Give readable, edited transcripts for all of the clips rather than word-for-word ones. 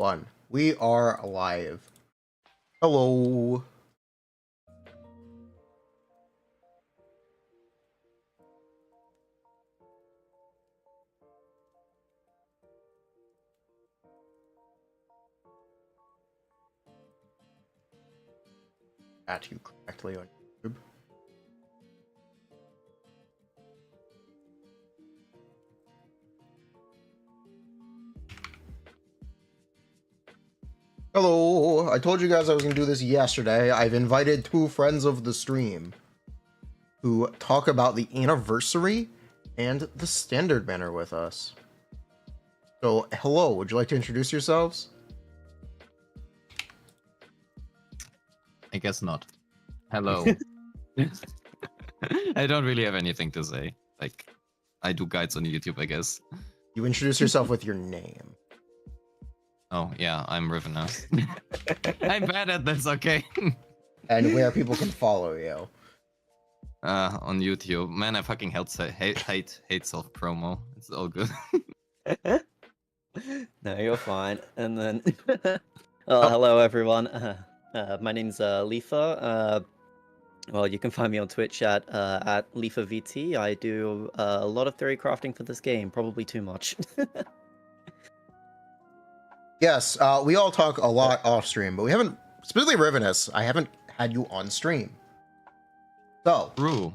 One. We are live. Hello. At you correctly on YouTube. Hello, I told you guys I was going to do this yesterday. I've invited two friends of the stream to talk about the anniversary and the standard banner with us. So, hello, would you like to introduce yourselves? I guess not. Hello. I don't really have anything to say. Like, I do guides on YouTube, I guess. You introduce yourself with your name. Oh, yeah, I'm Rivena. I'm bad at this, okay? And where people can follow you. On YouTube. Man, I fucking hate self-promo. It's all good. No, you're fine. And then, hello everyone. My name's Leifa. Well, you can find me on Twitch at LeifaVT. I do a lot of theorycrafting for this game, probably too much. Yes, we all talk a lot off stream, but we haven't, specifically Rivenus, I haven't had you on stream. So, True.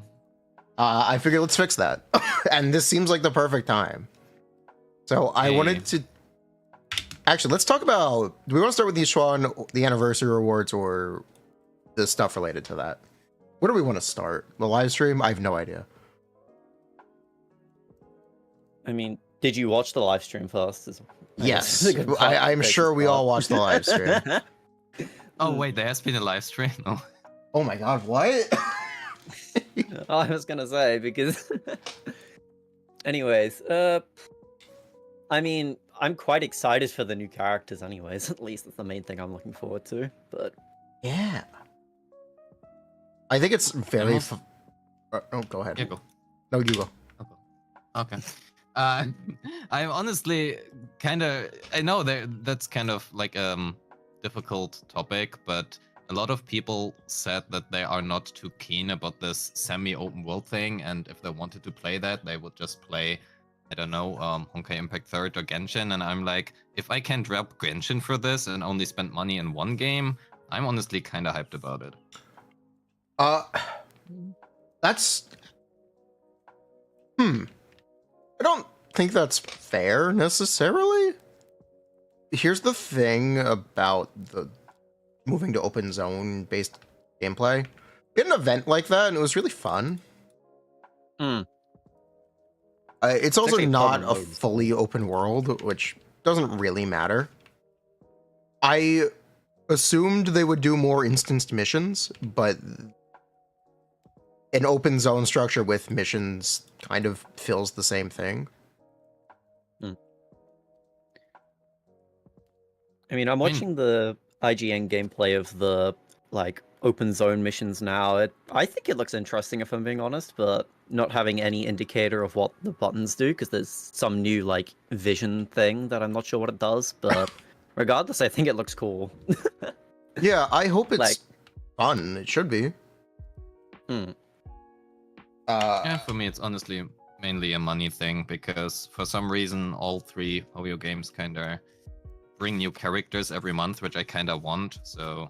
I figured let's fix that. And this seems like the perfect time. So I wanted to, actually, let's talk about, do we want to start with the anniversary rewards, or the stuff related to that? Where do we want to start? The live stream? I have no idea. I mean, did you watch the live stream first? Yes, I'm sure we all watched the live stream. Oh, wait, there has been a live stream? Oh, Oh my god, what? I was gonna say, because... Anyways, I mean, I'm quite excited for the new characters anyways, at least that's the main thing I'm looking forward to, but... Yeah. I think it's very... oh, go ahead. yeah, go. No, you go. Okay. I'm honestly kind of... I know that's kind of like a difficult topic, but a lot of people said that they are not too keen about this semi-open world thing, and if they wanted to play that, they would just play, I don't know, Honkai Impact 3rd or Genshin, and I'm like, if I can drop Genshin for this and only spend money in one game, I'm honestly kind of hyped about it. That's... I don't think that's fair, necessarily. Here's the thing about the moving to open zone-based gameplay. We had an event like that, and it was really fun. It's also not a fully open world, which doesn't really matter. I assumed they would do more instanced missions, but an open zone structure with missions kind of fills the same thing. I mean, I'm watching the IGN gameplay of the, like, open zone missions now. I think it looks interesting, if I'm being honest, but not having any indicator of what the buttons do, because there's some new, like, vision thing that I'm not sure what it does, but regardless, I think it looks cool. Yeah, I hope it's Like- fun. It should be. Yeah, for me, it's honestly mainly a money thing, because for some reason, all three Hoyo games kind of bring new characters every month, which I kind of want, so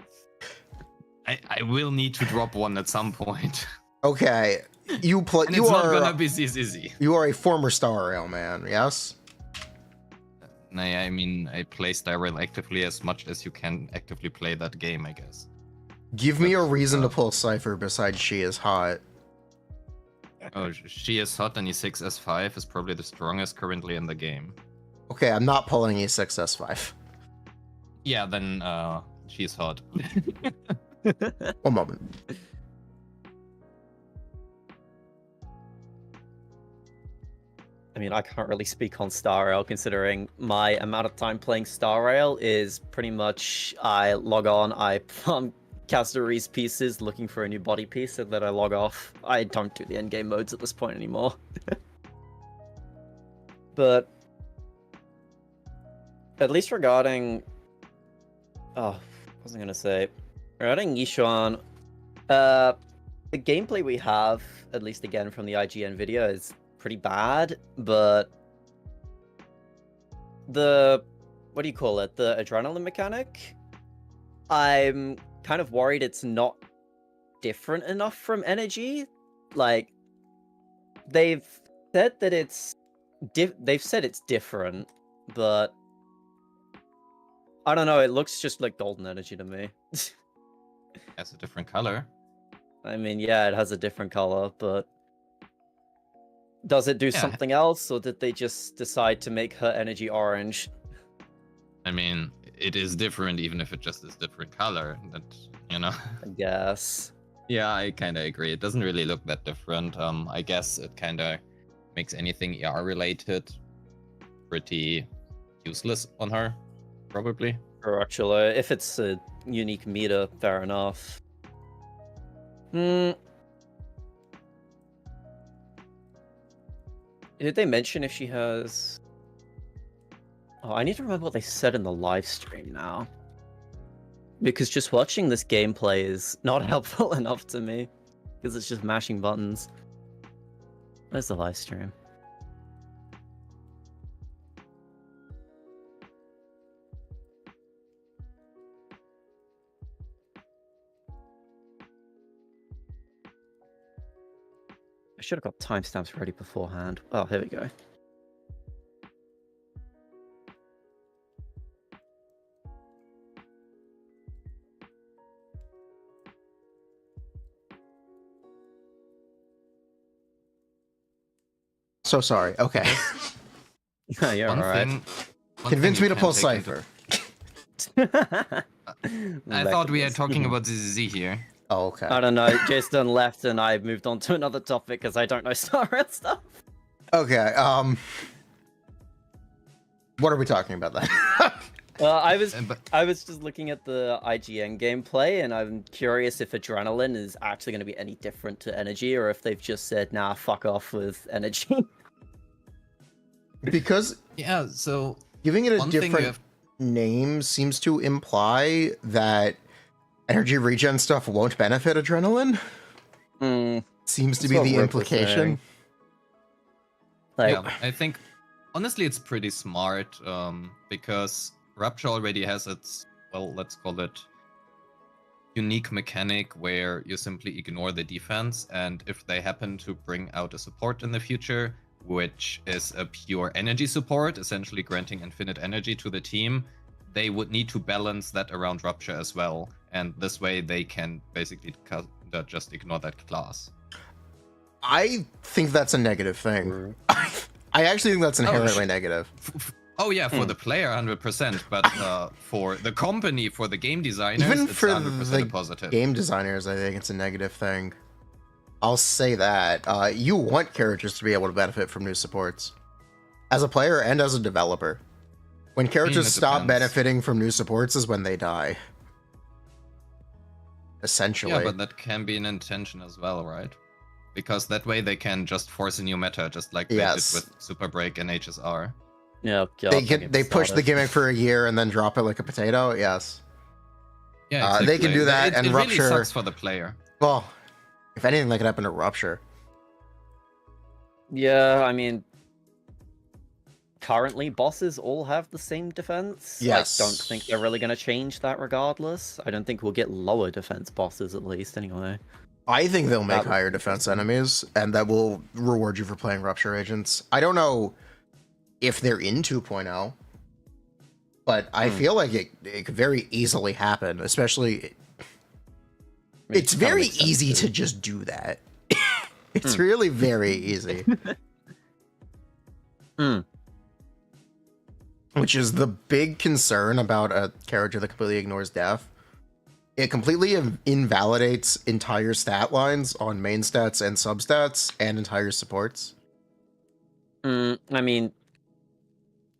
I will need to drop one at some point. Okay, you play. And You it's not are. gonna be this easy. You are a former Star Rail man, yes? I mean, I play Star Rail actively as much as you can actively play that game, I guess. Give me a reason to pull Cypher besides she is hot. Oh, she is hot, and E6 S5 is probably the strongest currently in the game. Okay, I'm not pulling E6 S5. Yeah, then she's hot. One moment. I mean, I can't really speak on Star Rail, considering my amount of time playing Star Rail is pretty much I log on, I farm Castaree's pieces looking for a new body piece, and then I log off. I don't do the endgame modes at this point anymore. But at least regarding Oh, what was I gonna say? Regarding Yishuan, the gameplay we have, at least again from the IGN video, is pretty bad, but the what do you call it? The adrenaline mechanic? I'm kind of worried it's not different enough from energy. Like, they've said that it's different, but I don't know, it looks just like golden energy to me. Has a different color. I mean, yeah, it has a different color, but does it do something else, or did they just decide to make her energy orange? I mean, it is different even if it just is different color. That, you know. I guess. Yeah, I kind of agree. It doesn't really look that different. I guess it kind of makes anything ER related pretty useless on her, probably. Or actually, if it's a unique meter, fair enough. Did they mention if she has... Oh, I need to remember what they said in the live stream now. Because just watching this gameplay is not helpful enough to me. Because it's just mashing buttons. Where's the live stream? I should have got timestamps ready beforehand. Oh, here we go. So sorry. Okay. You're alright. Convince me to pull Cypher. I thought we are talking about ZZZ here. Oh, okay. I don't know. Jason left and I moved on to another topic because I don't know Star Red stuff. Okay. What are we talking about then? I was just looking at the IGN gameplay, and I'm curious if adrenaline is actually going to be any different to energy, or if they've just said, "Nah, fuck off with energy." Because yeah, so giving it a different name seems to imply that energy regen stuff won't benefit adrenaline. Seems to be the implication. Like, yeah, I think honestly it's pretty smart because Rupture already has its, well, let's call it unique mechanic where you simply ignore the defense, and if they happen to bring out a support in the future, which is a pure energy support, essentially granting infinite energy to the team, they would need to balance that around Rupture as well, and this way they can basically just ignore that class. I think that's a negative thing. I actually think that's inherently negative. Oh yeah, for the player, 100%, but for the company, for the game designers, even it's for 100% the positive. Game designers, I think it's a negative thing. I'll say that. You want characters to be able to benefit from new supports. As a player and as a developer. When characters stop benefiting from new supports is when they die. Essentially. Yeah, but that can be an intention as well, right? Because that way they can just force a new meta, just like they did with Super Break and HSR. Yeah, they push the gimmick for a year and then drop it like a potato. Yes. Yeah, exactly. They can do that, and it Rupture really sucks for the player. Well, if anything, that could happen to Rupture. Yeah, I mean, currently bosses all have the same defense. Yes. I don't think they're really going to change that regardless. I don't think we'll get lower defense bosses at least anyway. I think they'll make higher defense enemies, and that will reward you for playing Rupture agents. I don't know if they're in 2.0, but I feel like it could very easily happen, especially... It's very easy to just do that. It's really very easy. Which is the big concern about a character that completely ignores death. It completely invalidates entire stat lines on main stats and substats and entire supports. I mean,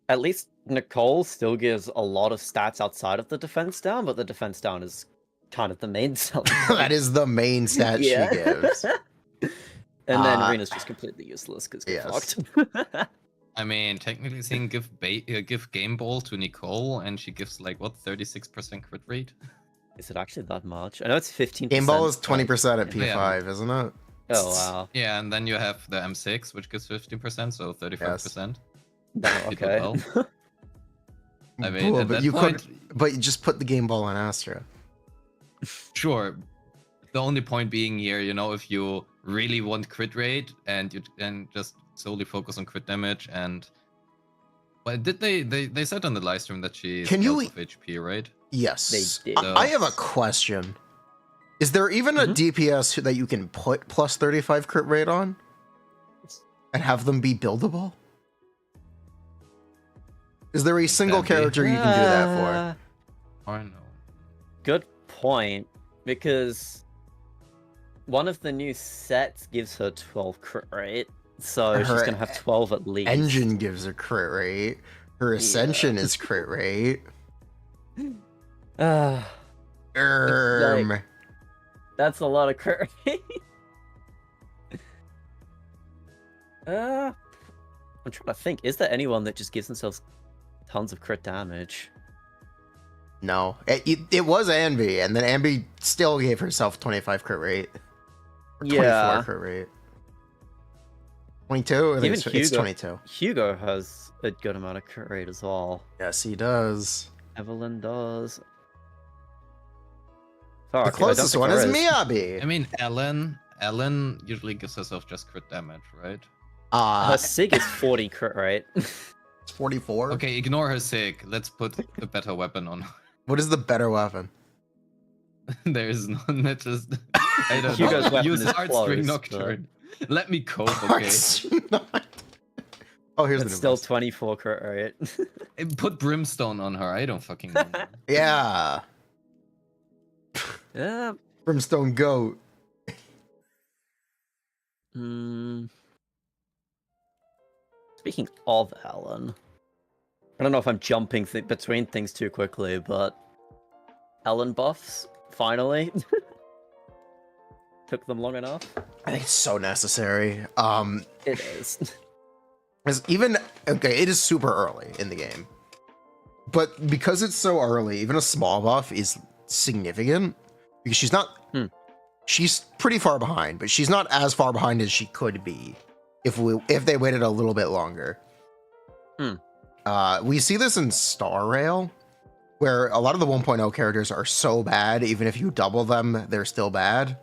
at least Nicole still gives a lot of stats outside of the defense down, but the defense down is kind of the main selling point. That is the main stat she gives. And then Rena's just completely useless because get fucked. I mean, technically saying give Game Ball to Nicole, and she gives like what 36% crit rate. Is it actually that much? I know it's 15%. Game Ball is 20% at Yeah. P5, isn't it? Oh wow. Yeah, and then you have the M6, which gives 15%, so 35%. Oh, You do okay. well. I mean, Cool, at but that you point, but you just put the game ball on Astra. sure. The only point being here, you know, if you really want crit rate and you can just solely focus on crit damage and. But did they said on the live stream that she Can you scales of HP, right? Yes. They did. I have a question. Is there even a DPS that you can put plus 35 crit rate on? And have them be buildable? Is there a single Can be. character you can do that for? I know. Good point, because one of the new sets gives her 12 crit rate, so she's Her gonna have 12 at least. Engine gives her crit rate. Her Ascension is crit rate. That's a lot of crit rate. I'm trying to think. Is there anyone that just gives themselves tons of crit damage? No. It was Anby, and then Anby still gave herself 25 crit rate. Or 24 crit rate. 22? I think it's 22. Hugo has a good amount of crit rate as well. Yes, he does. Evelyn does. The closest one is Miyabi. I mean, Ellen usually gives herself just crit damage, right? Her SIG is 40 crit rate. It's 44. Okay, ignore her SIG. Let's put a better weapon on her. What is the better weapon? There is none. That just I don't Hugo's know. weapon Use is Heartstring close, Nocturne. Let me cope, okay? Oh, here's It's the still new 24 crit rate. Put Brimstone on her. I don't fucking know. Yeah. Yeah. Brimstone Goat. Speaking of Ellen, I don't know if I'm jumping between things too quickly, but Ellen buffs, finally. Took them long enough. I think it's so necessary. It is. It is super early in the game. But because it's so early, even a small buff is significant. Because she's not... She's pretty far behind, but she's not as far behind as she could be if they waited a little bit longer. We see this in Star Rail, where a lot of the 1.0 characters are so bad, even if you double them, they're still bad.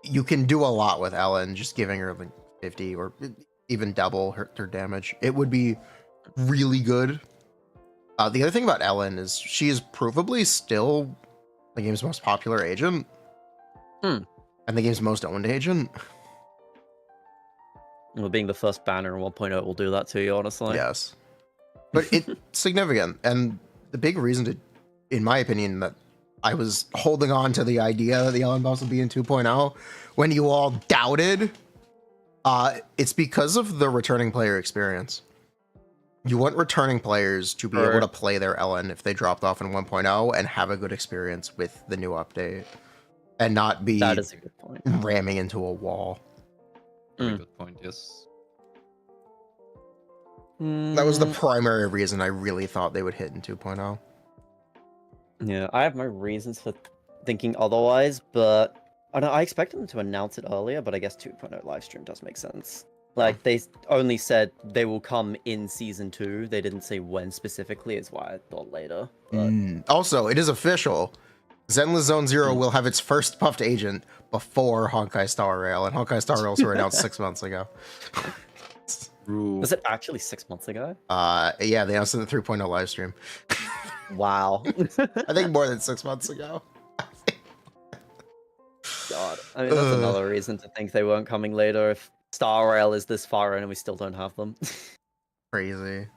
You can do a lot with Ellen, just giving her like 50 or even double her damage. It would be really good. The other thing about Ellen is she is provably still the game's most popular agent. And the game's most owned agent. Well, being the first banner in 1.0 will do that to you, honestly. Yes. But it's significant. And the big reason in my opinion, that I was holding on to the idea that the Ellen boss would be in 2.0 when you all doubted, it's because of the returning player experience. You want returning players to be able to play their Ellen if they dropped off in 1.0 and have a good experience with the new update and not be that is a good point. ramming into a wall. Very good point, yes. That was the primary reason I really thought they would hit in 2.0. Yeah, I have my reasons for thinking otherwise, but I expected them to announce it earlier, but I guess 2.0 livestream does make sense. Like, they only said they will come in Season 2. They didn't say when specifically, is why I thought later. But... Also, it is official. Zenless Zone Zero will have its first buffed agent before Honkai Star Rail, and Honkai Star Rails were announced 6 months ago. Was it actually 6 months ago? Yeah, they announced it in the 3.0 livestream. Wow. I think more than 6 months ago. God. I mean, that's another reason to think they weren't coming later if Star Rail is this far in and we still don't have them. Crazy.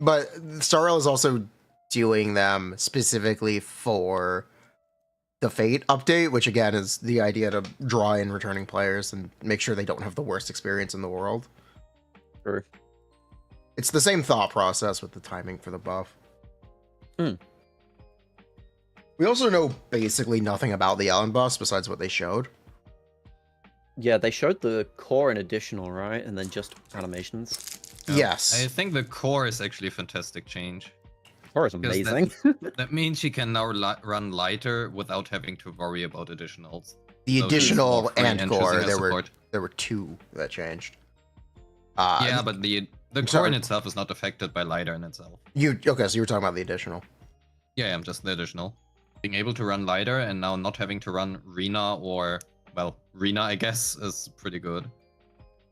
But Star Rail is also doing them specifically for the Fate update, which again is the idea to draw in returning players and make sure they don't have the worst experience in the world. True. It's the same thought process with the timing for the buff. We also know basically nothing about the Ellen boss besides what they showed. Yeah, they showed the core and additional, right? And then just animations. Yeah. Yes. I think the core is actually a fantastic change. Core is Because amazing. That means she can now run lighter without having to worry about additionals. The So she's additional more free and in core, choosing her there support. were two that changed. Yeah, but the core sorry. in itself is not affected by lighter in itself. Okay, so you were talking about the additional. Yeah, I'm just the additional. Being able to run lighter and now not having to run Rina or, well, Rina, I guess, is pretty good.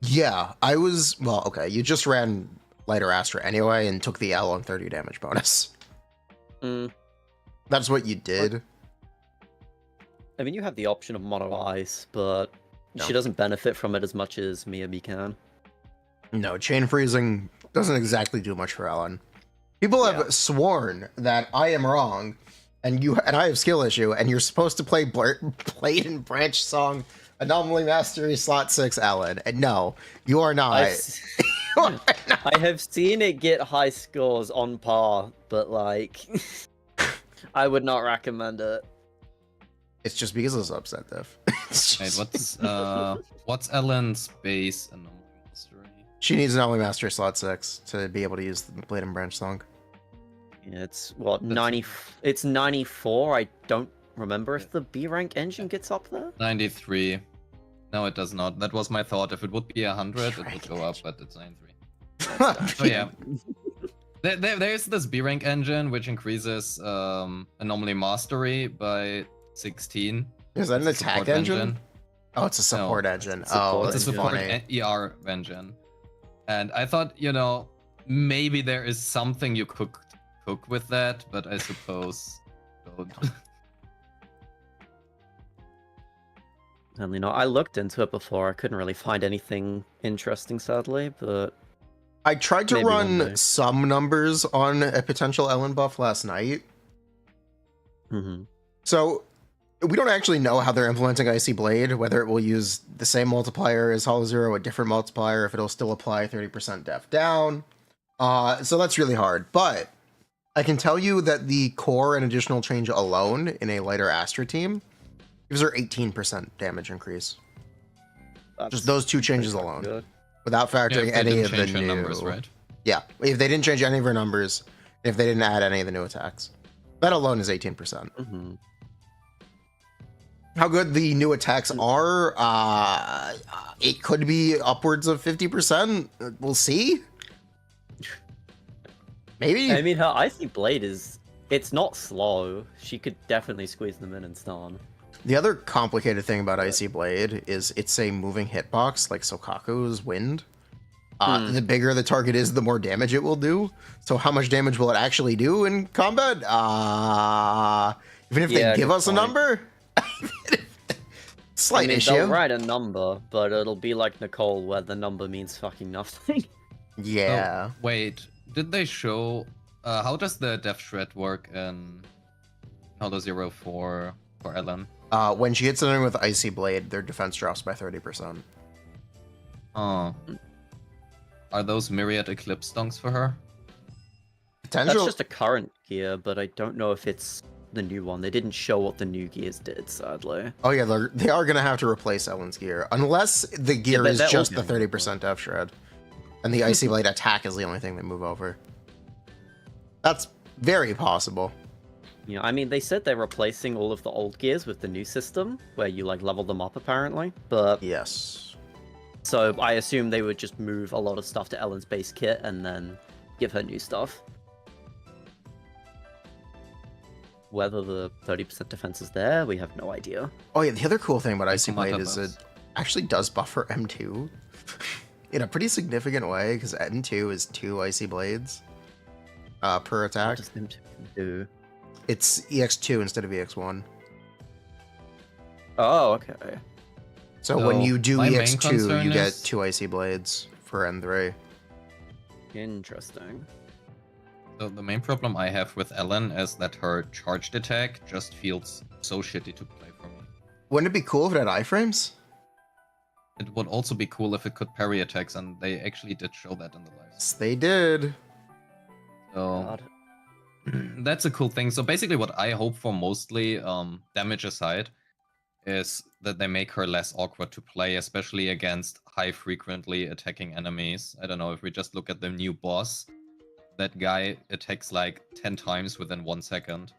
Yeah, well, okay, you just ran lighter Astra anyway and took the L on 30 damage bonus. That's what you did. I mean, you have the option of mono ice, but No. she doesn't benefit from it as much as Miyabi can. No, chain freezing doesn't exactly do much for Ellen. People have sworn that I am wrong, and I have skill issue, and you're supposed to play Blade and Branch song Anomaly Mastery slot 6 Ellen. And no, you are not. I have seen it get high scores on par, but like, I would not recommend it. It's just because of the subset diff. Wait, what's Ellen's base anomaly mastery? She needs Anomaly Mastery slot 6 to be able to use the Blade and Branch song. Yeah, it's what 90. It's 94. I don't remember if the B rank engine gets up there. 93. No, it does not. That was my thought. If it would be 100, it would go up, but it's 93. Oh yeah. There's this B rank engine which increases anomaly mastery by 16. Is that an attack engine? Oh, it's a support engine. Support It's a support funny. ER engine. And I thought, maybe there is something you could cook with that, but I suppose don't. And I looked into it before. I couldn't really find anything interesting, sadly, but I tried to maybe one day. run some numbers on a potential Ellen buff last night. So we don't actually know how they're implementing Icy Blade, whether it will use the same multiplier as Hollow Zero, a different multiplier, if it'll still apply 30% def down. So that's really hard. But I can tell you that the core and additional change alone in a lighter Astra team gives her 18% damage increase. Just those two changes alone. Good. Without factoring any of the new numbers, right? Yeah, if they didn't change any of her numbers, if they didn't add any of the new attacks. That alone is 18%. How good the new attacks are, it could be upwards of 50%. We'll see. Maybe. I mean, her Icy Blade it's not slow. She could definitely squeeze them in and stun. The other complicated thing about Icy Blade is it's a moving hitbox like Sokaku's Wind. The bigger the target is, the more damage it will do. So how much damage will it actually do in combat? Even if they give us a number? Slight issue. They'll write a number, but it'll be like Nicole, where the number means fucking nothing. Yeah. Oh, wait, did they show... how does the Death Shred work in Hollow Zero for Ellen? When she hits something with Icy Blade, their defense drops by 30%. Oh. Are those Myriad Eclipse dunks for her? Potential. That's just a current gear, but I don't know if it's the new one. They didn't show what the new gears did, sadly. Oh yeah, they are going to have to replace Ellen's gear. Unless the gear is just the 30% Death Shred. And the Icy Blade attack is the only thing they move over. That's very possible. Yeah, I mean, they said they're replacing all of the old gears with the new system, where you, level them up, apparently. But Yes. So I assume they would just move a lot of stuff to Ellen's base kit and then give her new stuff. Whether the 30% defense is there, we have no idea. Oh yeah, the other cool thing about Icy Blade is it actually does buffer M2 in a pretty significant way, because M2 is 2 Icy Blades per attack. What does M2 do? It's EX2 instead of EX1. Oh, okay. So when you do my main EX2, concern you get is- 2 Icy Blades for N3. Interesting. So the main problem I have with Ellen is that her charged attack just feels so shitty to play for me. Wouldn't it be cool if it had iframes? It would also be cool if it could parry attacks, and they actually did show that in the lives. Yes, they did. So God. that's a cool thing. So basically what I hope for mostly, damage aside, is that they make her less awkward to play, especially against high frequently attacking enemies. I don't know, if we just look at the new boss, that guy attacks like 10 times within 1 second.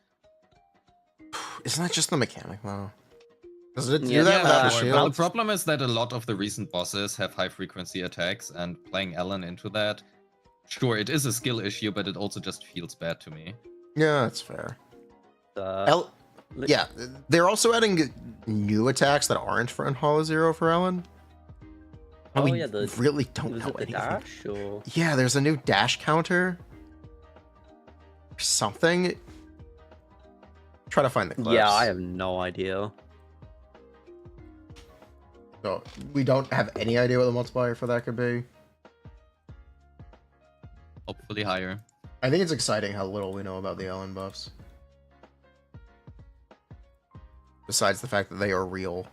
Isn't that just the mechanic though? Does it do Yeah, that without the Sure, shield? but the problem is that a lot of the recent bosses have high frequency attacks, and playing Ellen into that, sure, it is a skill issue, but it also just feels bad to me. Yeah, that's fair. Uh, Yeah, they're also adding new attacks that aren't for Hollow Zero for Ellen. And we really don't was know it the anything. dash or Yeah, there's a new dash counter. Or something. Try to find the clips. yeah, I have no idea. So we don't have any idea what the multiplier for that could be. Hopefully higher. I think it's exciting how little we know about the Ellen buffs. Besides the fact that they are real.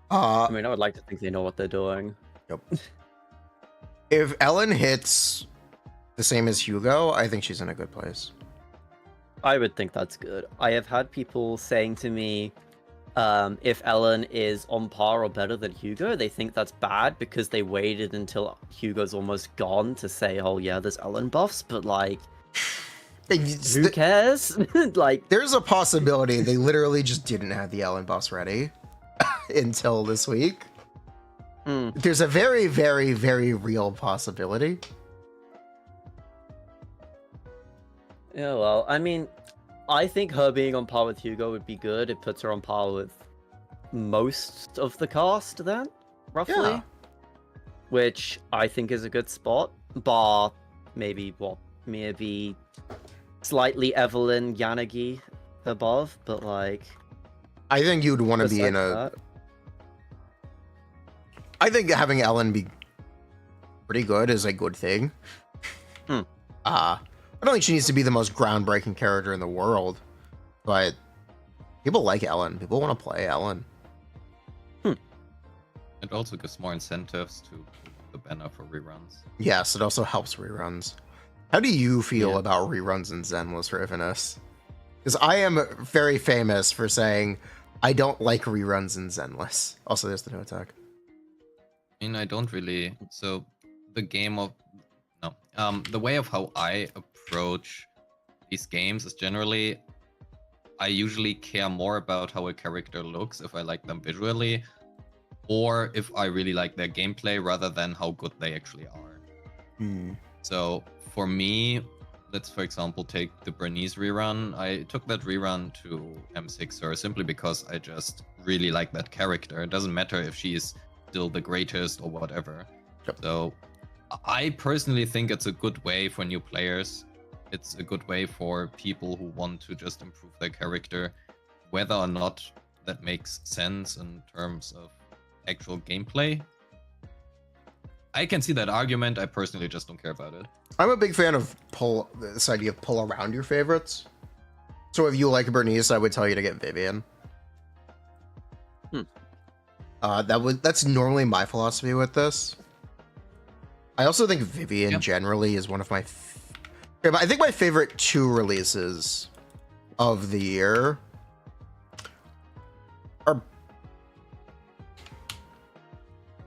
I mean, I would like to think they know what they're doing. Yep. If Ellen hits the same as Hugo, I think she's in a good place. I would think that's good. I have had people saying to me, if Ellen is on par or better than Hugo, they think that's bad because they waited until Hugo's almost gone to say, oh yeah, there's Ellen buffs, but like, who cares? Like, there's a possibility they literally just didn't have the Ellen buffs ready until this week. There's a very, very, very real possibility. Yeah, well, I mean, I think her being on par with Hugo would be good. It puts her on par with most of the cast then, roughly. Yeah. Which I think is a good spot. Bar maybe, Miyabi, slightly Evelyn, Yanagi above, but like... I think you'd want to be in a... that. I think having Ellen be pretty good is a good thing. I don't think she needs to be the most groundbreaking character in the world, but people like Ellen. People want to play Ellen. It also gives more incentives to the banner for reruns. Yes, it also helps reruns. How do you feel about reruns in Zenless Ravenous? Because I am very famous for saying I don't like reruns in Zenless. Also, there's the no attack. I mean, I don't really. So the game of the way of how I approach these games is generally I usually care more about how a character looks if I like them visually, or if I really like their gameplay rather than how good they actually are. So for me, let's for example take the Bernice rerun. I took that rerun to M6er simply because I just really like that character. It doesn't matter if she is still the greatest or whatever. Yep. So I personally think it's a good way for new players. It's a good way for people who want to just improve their character. Whether or not that makes sense in terms of actual gameplay, I can see that argument. I personally just don't care about it. I'm a big fan of this idea of pull around your favorites. So if you like Bernice, I would tell you to get Vivian. That's normally my philosophy with this. I also think Vivian generally is one of my... I think my favorite 2 releases of the year are...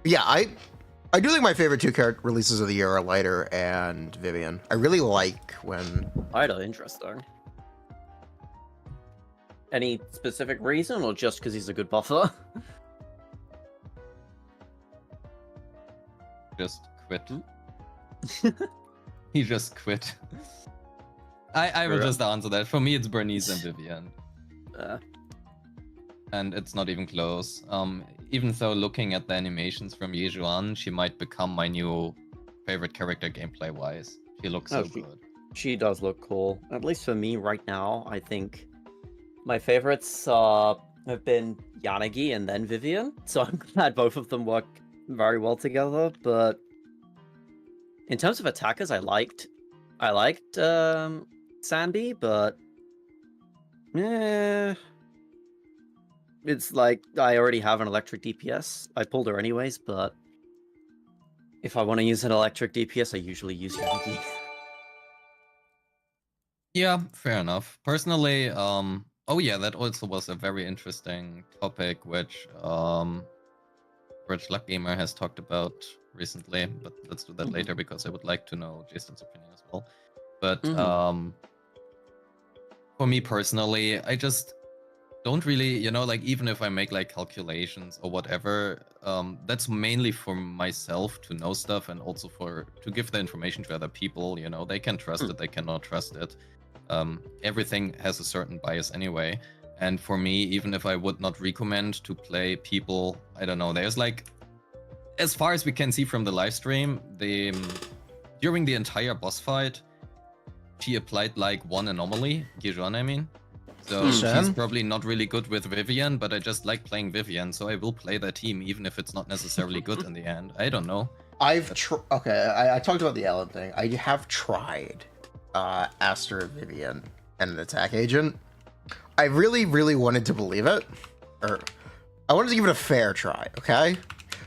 Yeah, I do think my favorite 2 releases of the year are Lighter and Vivian. I really like when... Lighter, interesting. Any specific reason, or just because he's a good buffer? Just quit. He just quit. I will just answer that. For me, it's Bernice and Vivian. And it's not even close. Even though looking at the animations from Yejuan, she might become my new favorite character gameplay-wise. She looks so good. She does look cool. At least for me right now, I think my favorites have been Yanagi and then Vivian. So I'm glad both of them work very well together. But in terms of attackers, I liked Sandy, but it's like I already have an electric DPS. I pulled her anyways, but if I want to use an electric DPS, I usually use Yanagi. Yeah, fair enough. Personally, Oh yeah, that also was a very interesting topic, which Luck Gamer has talked about recently. But let's do that later because I would like to know Jason's opinion as well. But for me personally, I just don't really, like even if I make like calculations or whatever, that's mainly for myself to know stuff and also to give the information to other people. They can trust it, they cannot trust it. Everything has a certain bias anyway. And for me, even if I would not recommend to play people, I don't know, there's like, as far as we can see from the live stream, during the entire boss fight, she applied like one anomaly, Gijon, I mean. So she's probably not really good with Vivian, but I just like playing Vivian, so I will play that team even if it's not necessarily good in the end. I don't know. I talked about the Ellen thing. I have tried Aster, Vivian, and an attack agent. I really, really wanted to believe it. Or I wanted to give it a fair try, okay?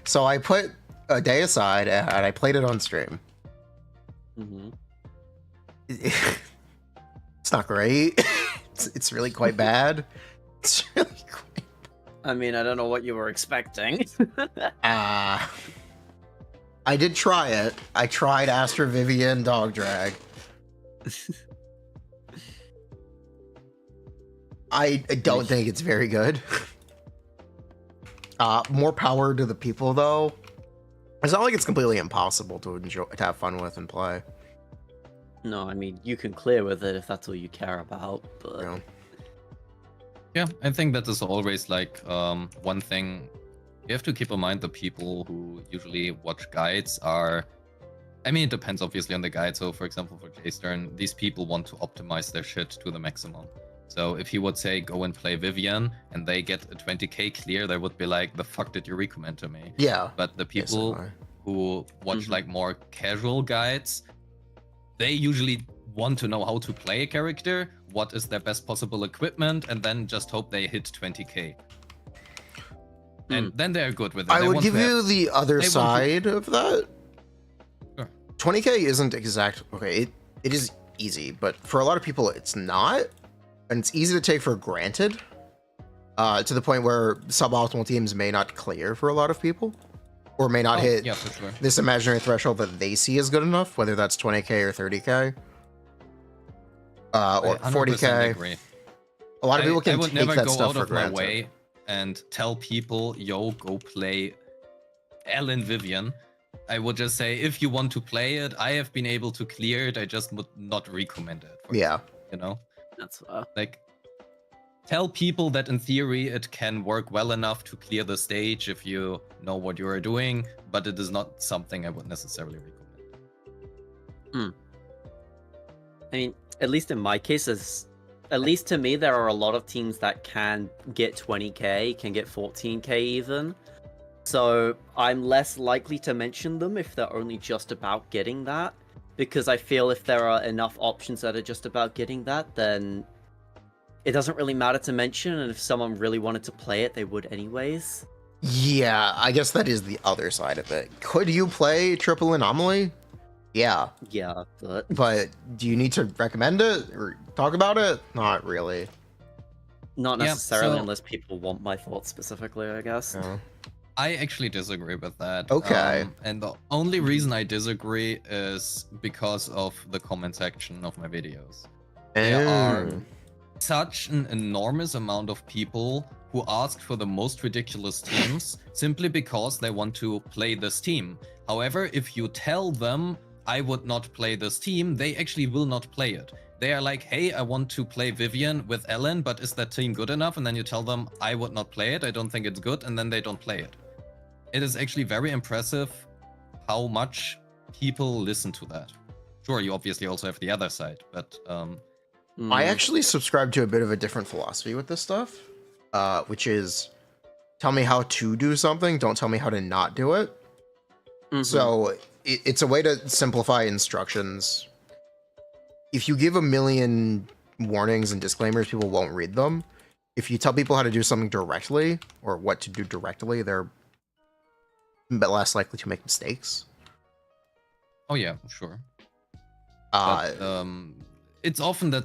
So I put a day aside and I played it on stream. It's not great. It's really quite bad. It's really quite... I mean, I don't know what you were expecting. I did try it. I tried Aster, Vivian, Dog Drag. I don't think it's very good. More power to the people, though. It's not like it's completely impossible to have fun with and play. No, I mean, you can clear with it if that's all you care about, but... Yeah, I think that is always like one thing. You have to keep in mind the people who usually watch guides are... I mean, it depends obviously on the guide. So for example, for J-Stern, these people want to optimize their shit to the maximum. So if he would say, go and play Vivian, and they get a 20k clear, they would be like, the fuck did you recommend to me? Yeah. But the people who watch like more casual guides, they usually want to know how to play a character, what is their best possible equipment, and then just hope they hit 20k. And then they're good with it. I would give you the other side of that. Sure. 20k isn't exact. Okay, it is easy, but for a lot of people, it's not. And it's easy to take for granted. To the point where suboptimal teams may not clear for a lot of people. Or may not hit this imaginary threshold that they see as good enough, whether that's 20k or 30k. Or 40k. Agree. A lot of people can take that stuff for granted. I would never go out of my way and tell people, yo, go play Ellen Vivian. I would just say, if you want to play it, I have been able to clear it, I just would not recommend it. That's like, tell people that in theory it can work well enough to clear the stage if you know what you are doing, but it is not something I would necessarily recommend. I mean, at least in my case, at least to me, there are a lot of teams that can get 20k, can get 14k even. So I'm less likely to mention them if they're only just about getting that. Because I feel if there are enough options that are just about getting that, then it doesn't really matter to mention, and if someone really wanted to play it, they would anyways. Yeah, I guess that is the other side of it. Could you play Triple Anomaly? Yeah. Yeah, but do you need to recommend it or talk about it? Not really. Not necessarily, unless people want my thoughts specifically, I guess. Yeah. I actually disagree with that. Okay. And the only reason I disagree is because of the comment section of my videos. There are such an enormous amount of people who ask for the most ridiculous teams simply because they want to play this team. However, if you tell them, I would not play this team, they actually will not play it. They are like, hey, I want to play Vivian with Ellen, but is that team good enough? And then you tell them, I would not play it, I don't think it's good, and then they don't play it. It is actually very impressive how much people listen to that. Sure, you obviously also have the other side, but... I actually subscribe to a bit of a different philosophy with this stuff, which is, tell me how to do something, don't tell me how to not do it. So it's a way to simplify instructions. If you give a million warnings and disclaimers, people won't read them. If you tell people how to do something directly, or what to do directly, they're less likely to make mistakes. Oh yeah, sure. But, it's often that,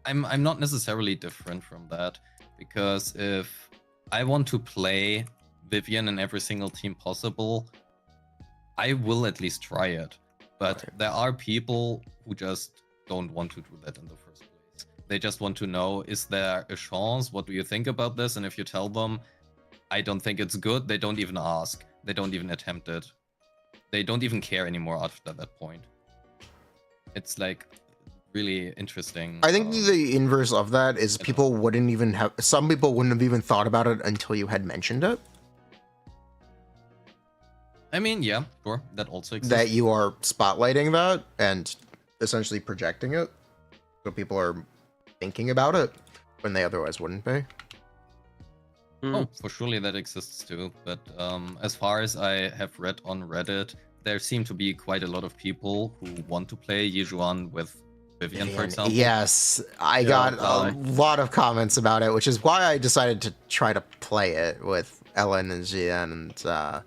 I'm not necessarily different from that, because if I want to play Vivian in every single team possible, I will at least try it. But there are people who just don't want to do that in the first place. They just want to know, is there a chance? What do you think about this? And if you tell them, I don't think it's good, they don't even ask. They don't even attempt it. They don't even care anymore after that point. It's like really interesting. I think the inverse of that is people wouldn't even have, some people wouldn't have even thought about it until you had mentioned it. I mean, yeah, sure, that also exists. That you are spotlighting that and essentially projecting it. So people are thinking about it when they otherwise wouldn't be. Oh, for surely that exists too. But as far as I have read on Reddit, there seem to be quite a lot of people who want to play Yijuan with Vivian, for example. Yes, I got a lot of comments about it, which is why I decided to try to play it with Ellen and Jian and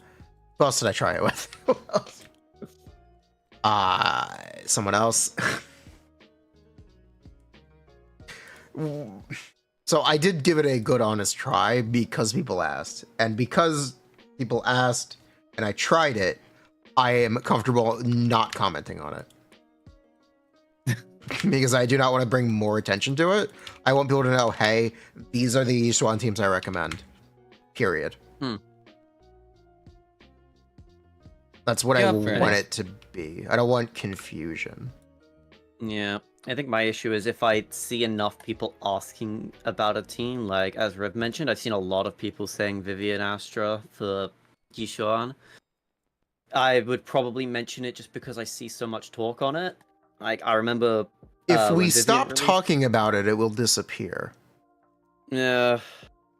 who else did I try it with? Who else? Someone else. So I did give it a good, honest try because people asked. And because people asked and I tried it, I am comfortable not commenting on it. Because I do not want to bring more attention to it. I want people to know, hey, these are the Yijuan teams I recommend. Period. That's what I want it to be. I don't want confusion. Yeah. I think my issue is if I see enough people asking about a team, like as Riv mentioned, I've seen a lot of people saying Vivian Astra for Yijuan. I would probably mention it just because I see so much talk on it. Like, I remember... if we stop talking about it, it will disappear. Yeah.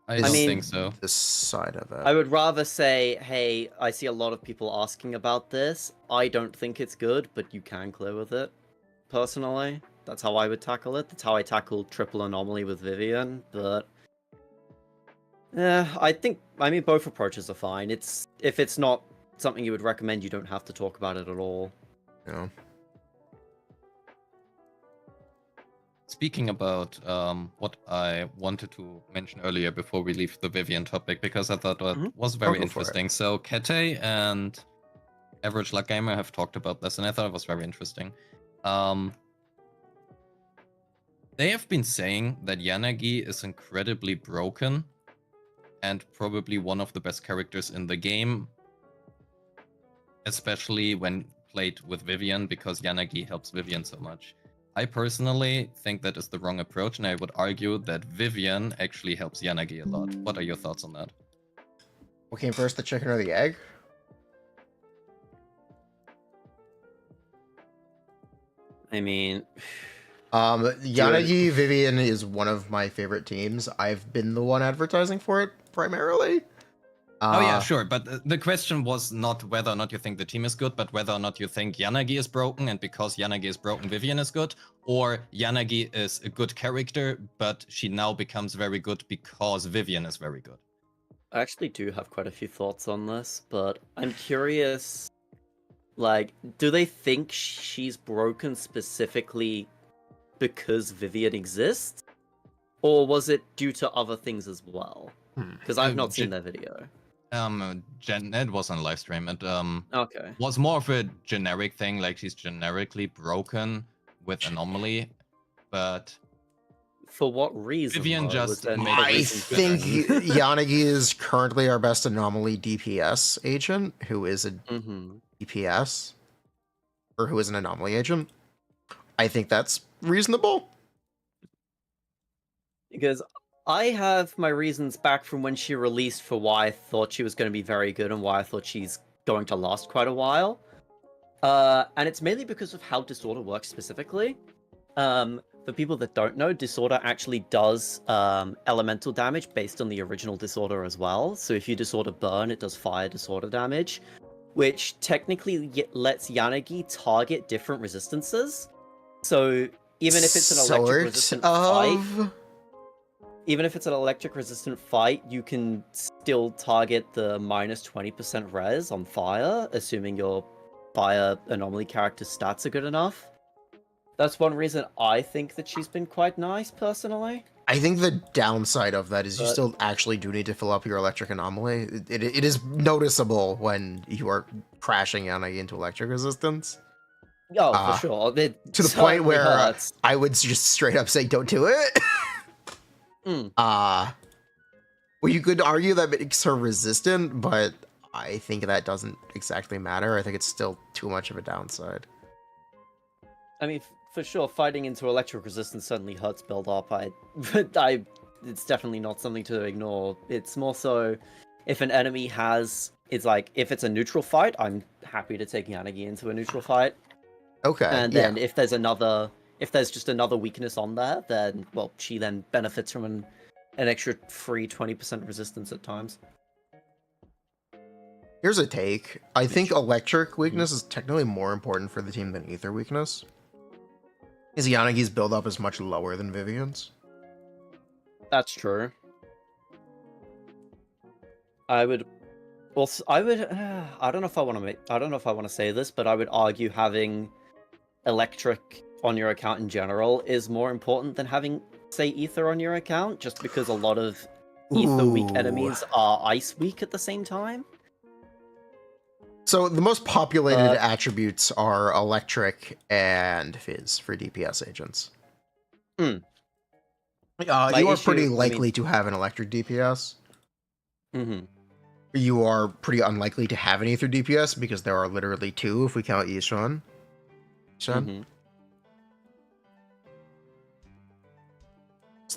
I don't think so. This side of it. I would rather say, hey, I see a lot of people asking about this. I don't think it's good, but you can clear with it. Personally, that's how I would tackle it. That's how I tackled Triple Anomaly with Vivian, but... yeah, I mean, both approaches are fine. If it's not something you would recommend, you don't have to talk about it at all. No. Speaking about what I wanted to mention earlier before we leave the Vivian topic, because I thought that was very interesting. So Kete and Average Luck Gamer have talked about this, and I thought it was very interesting. They have been saying that Yanagi is incredibly broken and probably one of the best characters in the game, especially when played with Vivian, because Yanagi helps Vivian so much. I personally think that is the wrong approach, and I would argue that Vivian actually helps Yanagi a lot. What are your thoughts on that? What came first, the chicken or the egg? I mean... Yanagi Vivian is one of my favorite teams. I've been the one advertising for it, primarily. Oh yeah, sure, but the question was not whether or not you think the team is good, but whether or not you think Yanagi is broken, and because Yanagi is broken, Vivian is good, or Yanagi is a good character, but she now becomes very good because Vivian is very good. I actually do have quite a few thoughts on this, but I'm curious, like, do they think she's broken specifically because Vivian exists? Or was it due to other things as well? Because I've not seen their video. It was on live stream. It okay. was more of a generic thing, like she's generically broken with Anomaly, but for what reason? Vivian just I think Yanagi is currently our best Anomaly DPS agent, who is a DPS, or who is an Anomaly agent. I think that's reasonable. Because I have my reasons back from when she released for why I thought she was going to be very good and why I thought she's going to last quite a while. And it's mainly because of how Disorder works specifically. For people that don't know, Disorder actually does elemental damage based on the original Disorder as well. So if you Disorder Burn, it does fire Disorder damage, which technically lets Yanagi target different resistances. So even if it's an electric resistant fight... Even if it's an electric resistant fight, you can still target the minus 20% res on fire, assuming your fire anomaly character's stats are good enough. That's one reason I think that she's been quite nice, personally. I think the downside of that is you But- still actually do need to fill up your electric anomaly. It is noticeable when you are crashing Yanagi into electric resistance. Oh, for sure. To the point where I would just straight up say, don't do it. Well, you could argue that makes her resistant, but I think that doesn't exactly matter. I think it's still too much of a downside. I mean, for sure, fighting into electric resistance certainly hurts build up. It's definitely not something to ignore. It's more so if an enemy has, it's like if it's a neutral fight, I'm happy to take Yanagi into a neutral fight. Okay. And then if there's just another weakness on there, then well, she then benefits from an extra free 20% resistance at times. Here's a take. I think electric weakness is technically more important for the team than ether weakness. Because Yanagi's build-up is much lower than Vivian's. That's true. I don't know if I want to say this, but I would argue having electric on your account in general is more important than having, say, ether on your account, just because a lot of ether weak enemies are ice weak at the same time. So the most populated attributes are electric and fizz for DPS agents. You are pretty likely to have an electric DPS. You are pretty unlikely to have an ether DPS because there are literally 2 if we count Yishan. So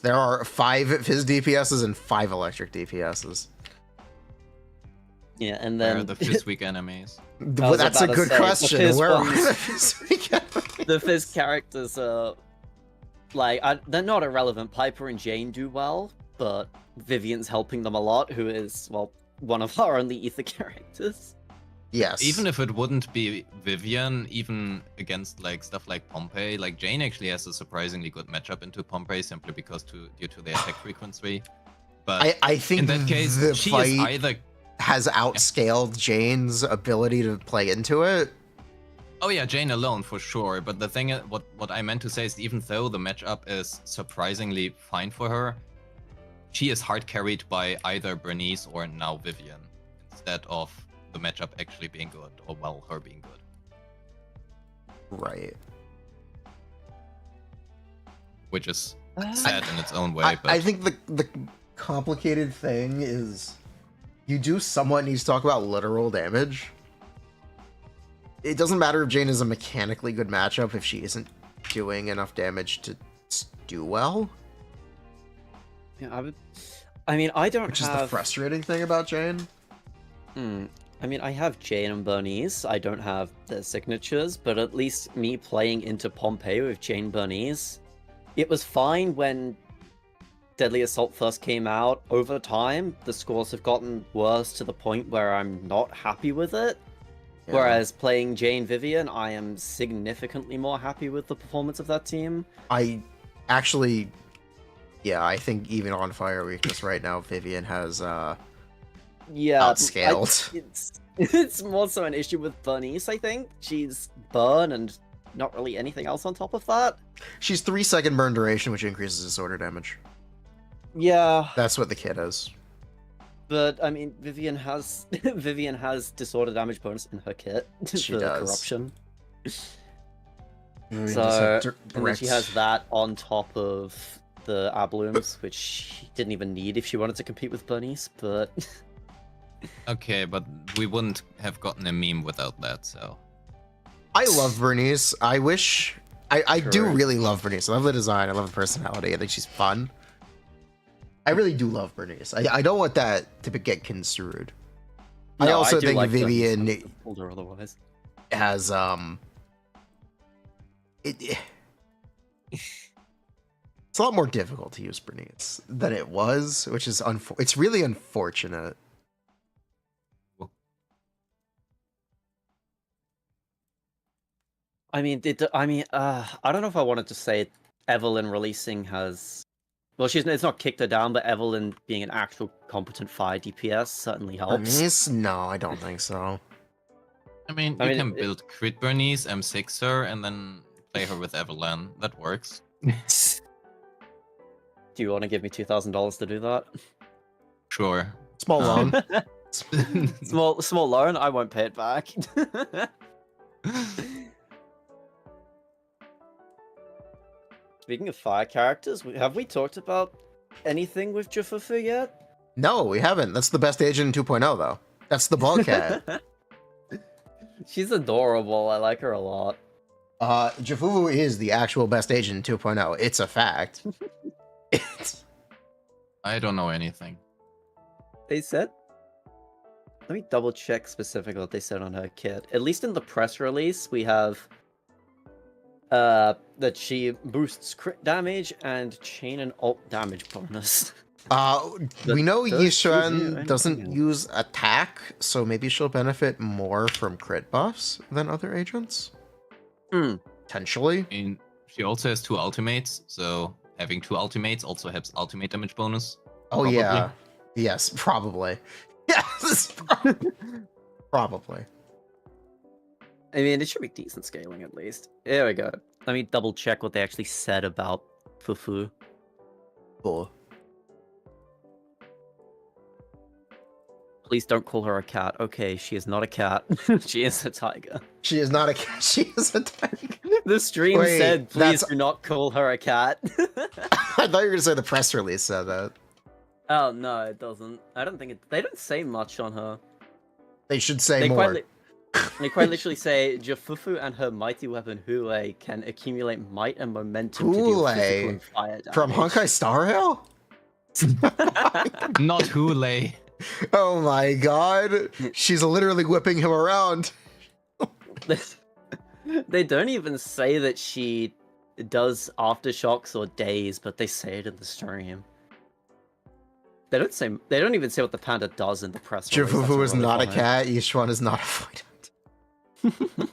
there are 5 fizz DPSs and 5 electric DPSs. Yeah, and Where then are the fizz weak enemies? Well, that's a good question. Where are the fizz weak enemies? The fizz characters are they're not irrelevant. Piper and Jane do well, but Vivian's helping them a lot, who is, well, one of our only ether characters. Yes. Even if it wouldn't be Vivian, even against like stuff like Pompeii, like Jane actually has a surprisingly good matchup into Pompeii simply because due to the attack frequency. But I think in that case, the she fight is either has outscaled Jane's ability to play into it. Oh yeah, Jane alone for sure. But the thing, what I meant to say is, even though the matchup is surprisingly fine for her, she is hard carried by either Bernice or now Vivian, instead of the matchup actually being good, or well, her being good. Right. Which is sad in its own way. But I think the complicated thing is you do somewhat need to talk about literal damage. It doesn't matter if Jane is a mechanically good matchup if she isn't doing enough damage to do well. Yeah, I mean, I don't Which have... is the frustrating thing about Jane. I mean, I have Jane and Bernice. I don't have their signatures, but at least me playing into Pompeii with Jane Bernice, it was fine when Deadly Assault first came out. Over time, the scores have gotten worse to the point where I'm not happy with it. Yeah. Whereas playing Jane Vivian, I am significantly more happy with the performance of that team. I think even on Fire Weakness right now, Vivian has outscaled. It's more so an issue with Bernice, I think. She's burn and not really anything else on top of that. She's 3-second burn duration, which increases disorder damage. Yeah. That's what the kit is. But I mean, Vivian has disorder damage bonus in her kit. She does. Corruption. So and then she has that on top of the Ablooms, which she didn't even need if she wanted to compete with Bernice, but... Okay, but we wouldn't have gotten a meme without that, so... I love Bernice. I wish... I do really love Bernice. I love the design. I love the personality. I think she's fun. I really do love Bernice. I don't want that to get construed. No, I also think like Vivian older otherwise has it's a lot more difficult to use Bernice than it was, which is it's really unfortunate. I mean, I don't know if I wanted to say Evelyn releasing has. Well, it's not kicked her down, but Evelyn being an actual competent fire DPS certainly helps. Bernice? No, I don't think so. I mean, you can build crit Bernice, M6 her, and then play her with Evelyn. That works. Do you want to give me $2,000 to do that? Sure. Small loan. Small loan. I won't pay it back. Speaking of fire characters, have we talked about anything with Jufufu yet? No, we haven't. That's the best agent in 2.0, though. That's the ball cat. She's adorable. I like her a lot. Jufufu is the actual best agent in 2.0. It's a fact. I don't know anything. They said... Let me double check specifically what they said on her kit. At least in the press release, we have... that she boosts crit damage and chain and alt damage bonus. We know those Yishuan two, doesn't use attack, so maybe she'll benefit more from crit buffs than other agents. Potentially. I mean, she also has 2 ultimates, so having 2 ultimates also helps ultimate damage bonus. Oh, probably. yeah. Yes, probably. Yes, probably. I mean, it should be decent scaling at least. There we go. Let me double check what they actually said about Fufu. Cool. Please don't call her a cat. Okay, she is not a cat. She is a tiger. She is not a cat. She is a tiger. The stream Wait, said, please that's- do not call her a cat. I thought you were going to say the press release said that. Oh, no, it doesn't. I don't think it... They don't say much on her. They should say They more. They quite literally say, Jufufu and her mighty weapon Hule can accumulate might and momentum to do Hule? physical and fire damage. From Honkai Star Rail? Not Hule. Oh my god. She's literally whipping him around. They don't even say that she does aftershocks or days, but they say it in the stream. They don't even say what the panda does in the press release. That's Jufufu is really not a funny. cat. Yishuan is not a Void Hunter.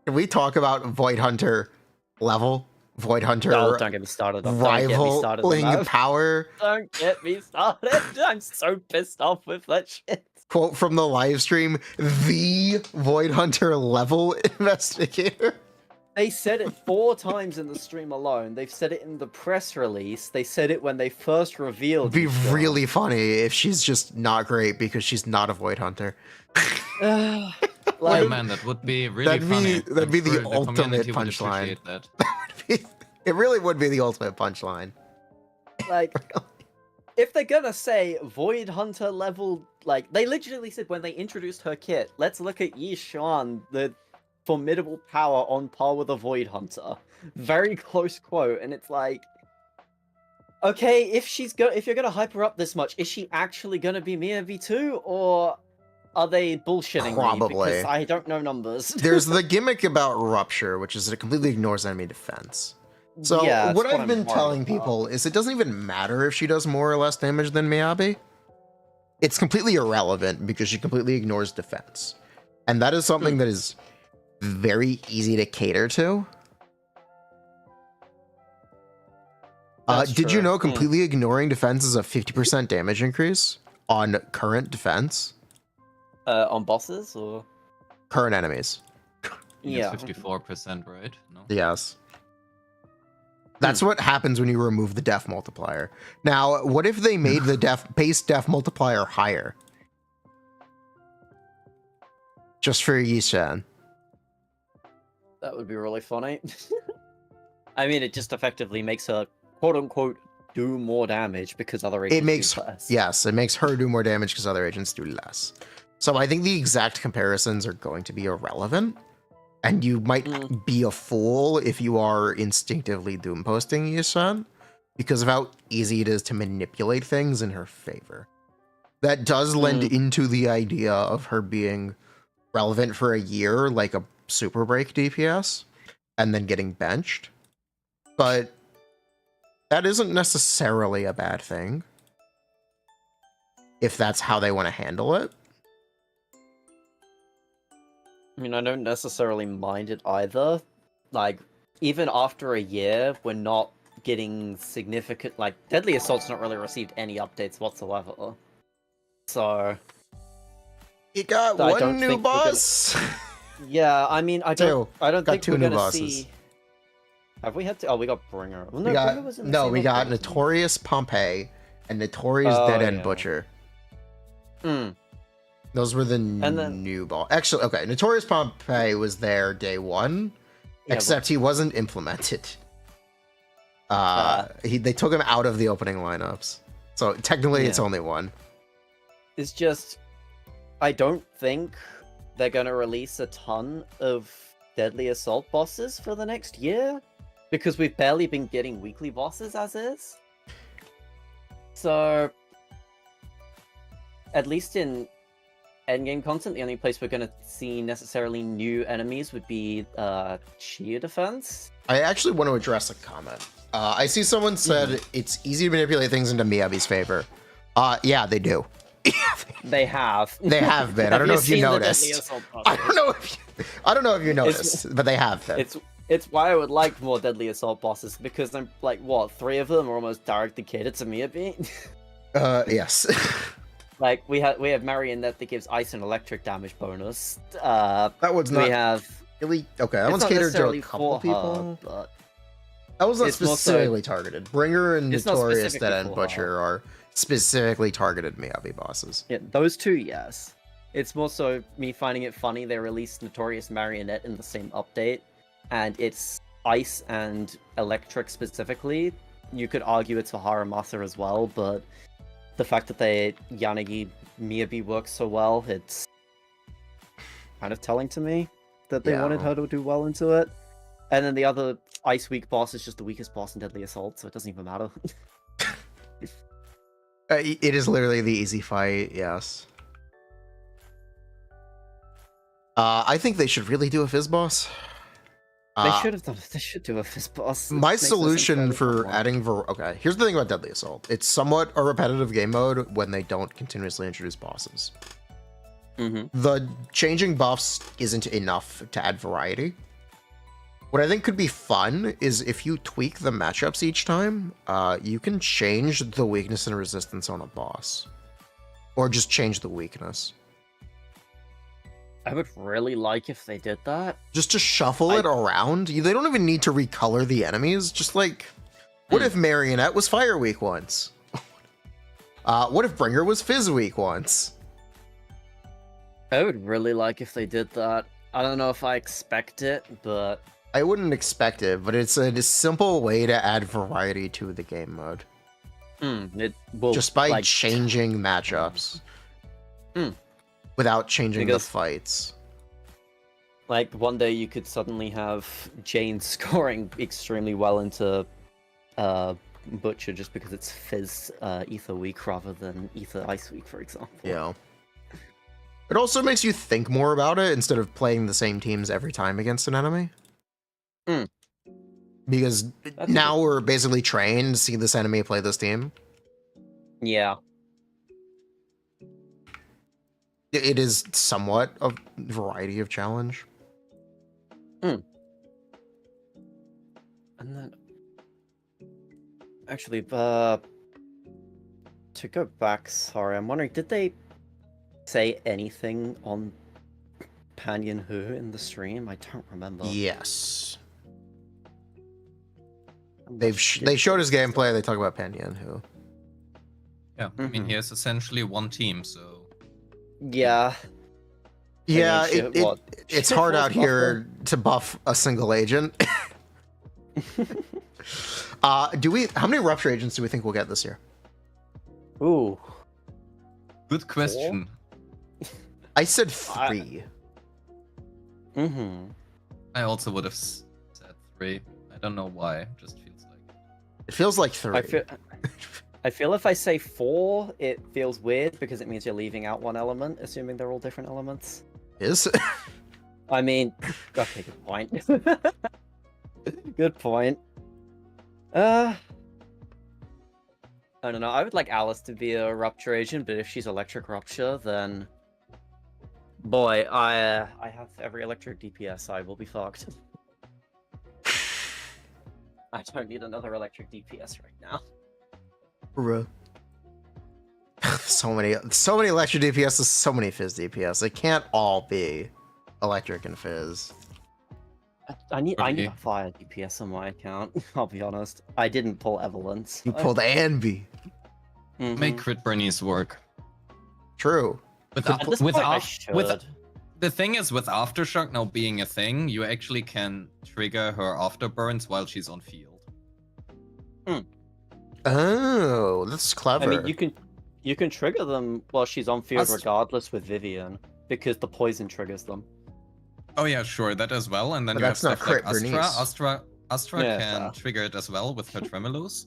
Can we talk about Void Hunter level? Void Hunter No, don't get me started on Don't get me started on rivaling that. power? Don't get me started. I'm so pissed off with that shit. Quote from the live stream, the Void Hunter level investigator. They said it 4 times in the stream alone. They've said it in the press release. They said it when they first revealed. It'd be really funny if she's just not great because she's not a Void Hunter. Oh Like, man, that would be really funny. That'd be I'm the sure ultimate community would punchline. appreciate that. It really would be the ultimate punchline. like, if they're gonna say Void Hunter level, like, they literally said when they introduced her kit, let's look at Yishuan, the formidable power on par with a Void Hunter. Very close quote, and it's like, okay, if you're gonna hype her up this much, is she actually gonna be Miyabi too, or are they bullshitting me? Probably. Because I don't know numbers. There's the gimmick about Rupture, which is that it completely ignores enemy defense. So Yeah, that's what I've I'm been worried telling about. people is it doesn't even matter if she does more or less damage than Miyabi. It's completely irrelevant because she completely ignores defense. And that is something that is very easy to cater to. That's Did you true. know completely ignoring defense is a 50% damage increase on current defense? On bosses, or? Current enemies. Yeah. 54%, right? No. Yes. That's what happens when you remove the def multiplier. Now, what if they made the base def multiplier higher? Just for Yishan. That would be really funny. I mean, it just effectively makes her, quote-unquote, do more damage because other agents It makes, do less. yes, it makes her do more damage because other agents do less. So I think the exact comparisons are going to be irrelevant. And you might be a fool if you are instinctively doom posting Yishan because of how easy it is to manipulate things in her favor. That does lend into the idea of her being relevant for a year, like a super break DPS, and then getting benched. But that isn't necessarily a bad thing if that's how they want to handle it. I mean, I don't necessarily mind it either. Like, even after a year, we're not getting significant... Like, Deadly Assault's not really received any updates whatsoever. So... You got I one don't new think we're gonna- boss. Yeah, I mean, I don't Got think two we're new gonna bosses. see... Have we had to? Oh, we got Bringer. Well, no, We got, Bringer was in the no, same we got update, wasn't it? Notorious Pompeii and Notorious Oh, Dead End yeah. Butcher. Mm. Those were the then- new ball. Actually, okay, Notorious Pompeii was there day one, Yeah, except he wasn't implemented. They took him out of the opening lineups, so technically it's Yeah. only one. It's just, I don't think they're going to release a ton of Deadly Assault bosses for the next year, because we've barely been getting weekly bosses as is. So, at least in endgame content, the only place we're going to see necessarily new enemies would be Shiyu defense. I actually want to address a comment. I see someone said it's easy to manipulate things into Miyabi's favor. Yeah, they do. They have. They have been. I don't know if you seen the Deadly noticed. Assault bosses? I don't know if you noticed, but they have been. It's why I would like more Deadly Assault bosses, because I'm like, what, 3 of them are almost directly catered to Miyabi? Yes. Like, we have Marionette that gives ice and electric damage bonus. That one's not We have... really okay. That It's one's not catered to necessarily a couple for people. her, but That was not it's more so- specifically targeted. Bringer and It's not Notorious specifically Dead End for Butcher are specifically targeted Miyabi bosses. yeah, those two, yes. It's more so me finding it funny they released Notorious Marionette in the same update, and it's ice and electric specifically. You could argue it's for Haramasa as well, but the fact that Yanagi Miyabi works so well, it's kind of telling to me that they wanted her to do well into it. And then the other Ice Week boss is just the weakest boss in Deadly Assault, so it doesn't even matter. It is literally the easy fight, yes. I think they should really do a Fizz boss. They should have done it. They should do a Fizz boss. It My makes this solution incredibly for fun. adding... Okay, here's the thing about Deadly Assault. It's somewhat a repetitive game mode when they don't continuously introduce bosses. The changing buffs isn't enough to add variety. What I think could be fun is if you tweak the matchups each time, you can change the weakness and resistance on a boss. Or just change the weakness. I would really like if they did that. Just to shuffle it around. They don't even need to recolor the enemies. Just like, what if Marionette was Fire Weak once? What if Bringer was Fizz Weak once? I would really like if they did that. I don't know if I expect it, but... I wouldn't expect it, but it's a simple way to add variety to the game mode. It will, Just by like, changing matchups. Without changing the fights. Like, one day you could suddenly have Jane scoring extremely well into Butcher just because it's Fizz Ether Week rather than Ether Ice Week, for example. Yeah. It also makes you think more about it instead of playing the same teams every time against an enemy. Because now we're basically trained to see this enemy play this team. Yeah. It is somewhat a variety of challenge. And then... Actually, to go back, sorry, I'm wondering, did they say anything on Panyan Hu in the stream? I don't remember. Yes. They showed his gameplay, they talk about Panyan Hu. Yeah, I mean, he has essentially one team, so... Yeah. Yeah, What? it's hard out here to buff a single agent. How many Rupture agents do we think we'll get this year? Ooh. Good question. I said 3. I also would have said 3. I don't know why. It just feels like... It feels like 3. I feel if I say 4, it feels weird because it means you're leaving out one element, assuming they're all different elements. Is? I mean, okay, good point. Good point. I don't know. I would like Alice to be a Rupture agent, but if she's Electric Rupture, then boy, I have every electric DPS. I will be fucked. I don't need another electric DPS right now. So many electric DPS, so many Fizz DPS. It can't all be electric and Fizz. I need Okay. a fire DPS on my account. I'll be honest. I didn't pull Evelyn's. You pulled Anby. Make crit Bernice work. True. With, At this point, I with should. the thing is, with Aftershock now being a thing, you actually can trigger her afterburns while she's on field. Oh, that's clever. I mean, you can trigger them while she's on field regardless with Vivian, because the poison triggers them. Oh yeah, sure, that as well. And then But you have that's not stuff like crit Bernice. Astra Yeah, can fair. trigger it as well with her Tremulous.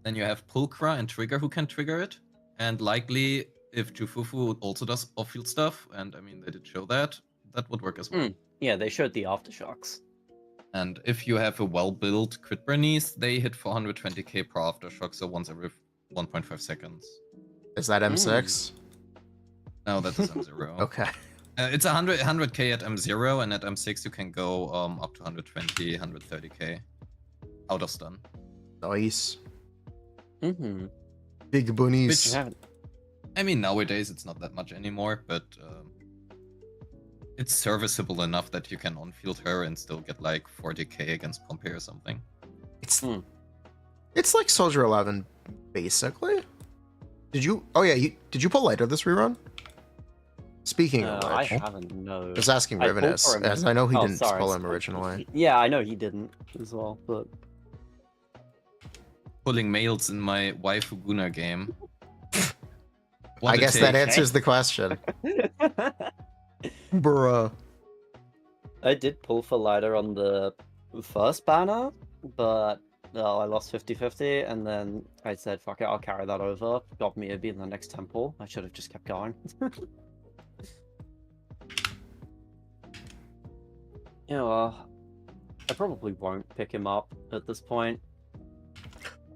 Then you have Pulchra and Trigger who can trigger it. And likely, if Jufufu also does off-field stuff, and I mean, they did show that, that would work as well. Yeah, they showed the aftershocks. And if you have a well-built crit Bernice, they hit 420k per Aftershock, so once every 1.5 seconds. Is that M6? No, that is M0. Okay. It's 100k at M0, and at M6 you can go up to 120, 130k out of stun. Nice. Mm-hmm. Big bunnies. I mean, nowadays it's not that much anymore, but it's serviceable enough that you can on-field her and still get like 40k against Pompeii or something. It's like Soldier 11, basically. Did you? Oh yeah, did you pull Lighter this rerun? Speaking of I which, haven't, no. I was asking I pulled Rivenus, for him. as I know he Oh, didn't sorry. pull him originally. Yeah, I know he didn't as well, but... Pulling males in my waifu Gunnar game. I guess that answers the question. Bruh. I did pull for Lighter on the first banner, but I lost 50-50, and then I said, fuck it, I'll carry that over. Got Miyabi in the next temple. I should have just kept going. Yeah, well, I probably won't pick him up at this point.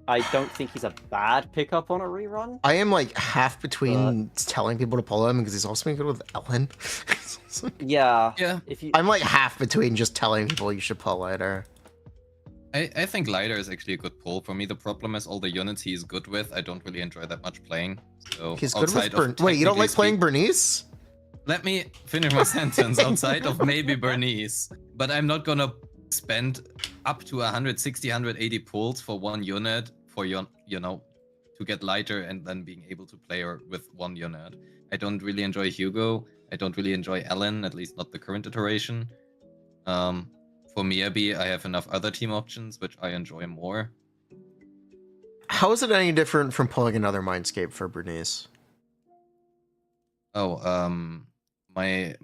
I don't think he's a bad pickup on a rerun. I am like half between telling people to pull him because he's also been good with Ellen. Yeah. Yeah. I'm like half between just telling people you should pull Lighter. I think Lighter is actually a good pull. For me, the problem is all the units he's good with, I don't really enjoy that much playing. So He's good with Wait, you don't like playing Bernice? Let me finish my sentence. Outside of maybe Bernice, but I'm not gonna spend up to 160, 180 pulls for one unit for you know, to get Lighter and then being able to play her with one unit. I don't really enjoy Hugo. I don't really enjoy Ellen, at least not the current iteration. For Miyabi, I have enough other team options, which I enjoy more. How is it any different from pulling another Mindscape for Bernice? Oh, my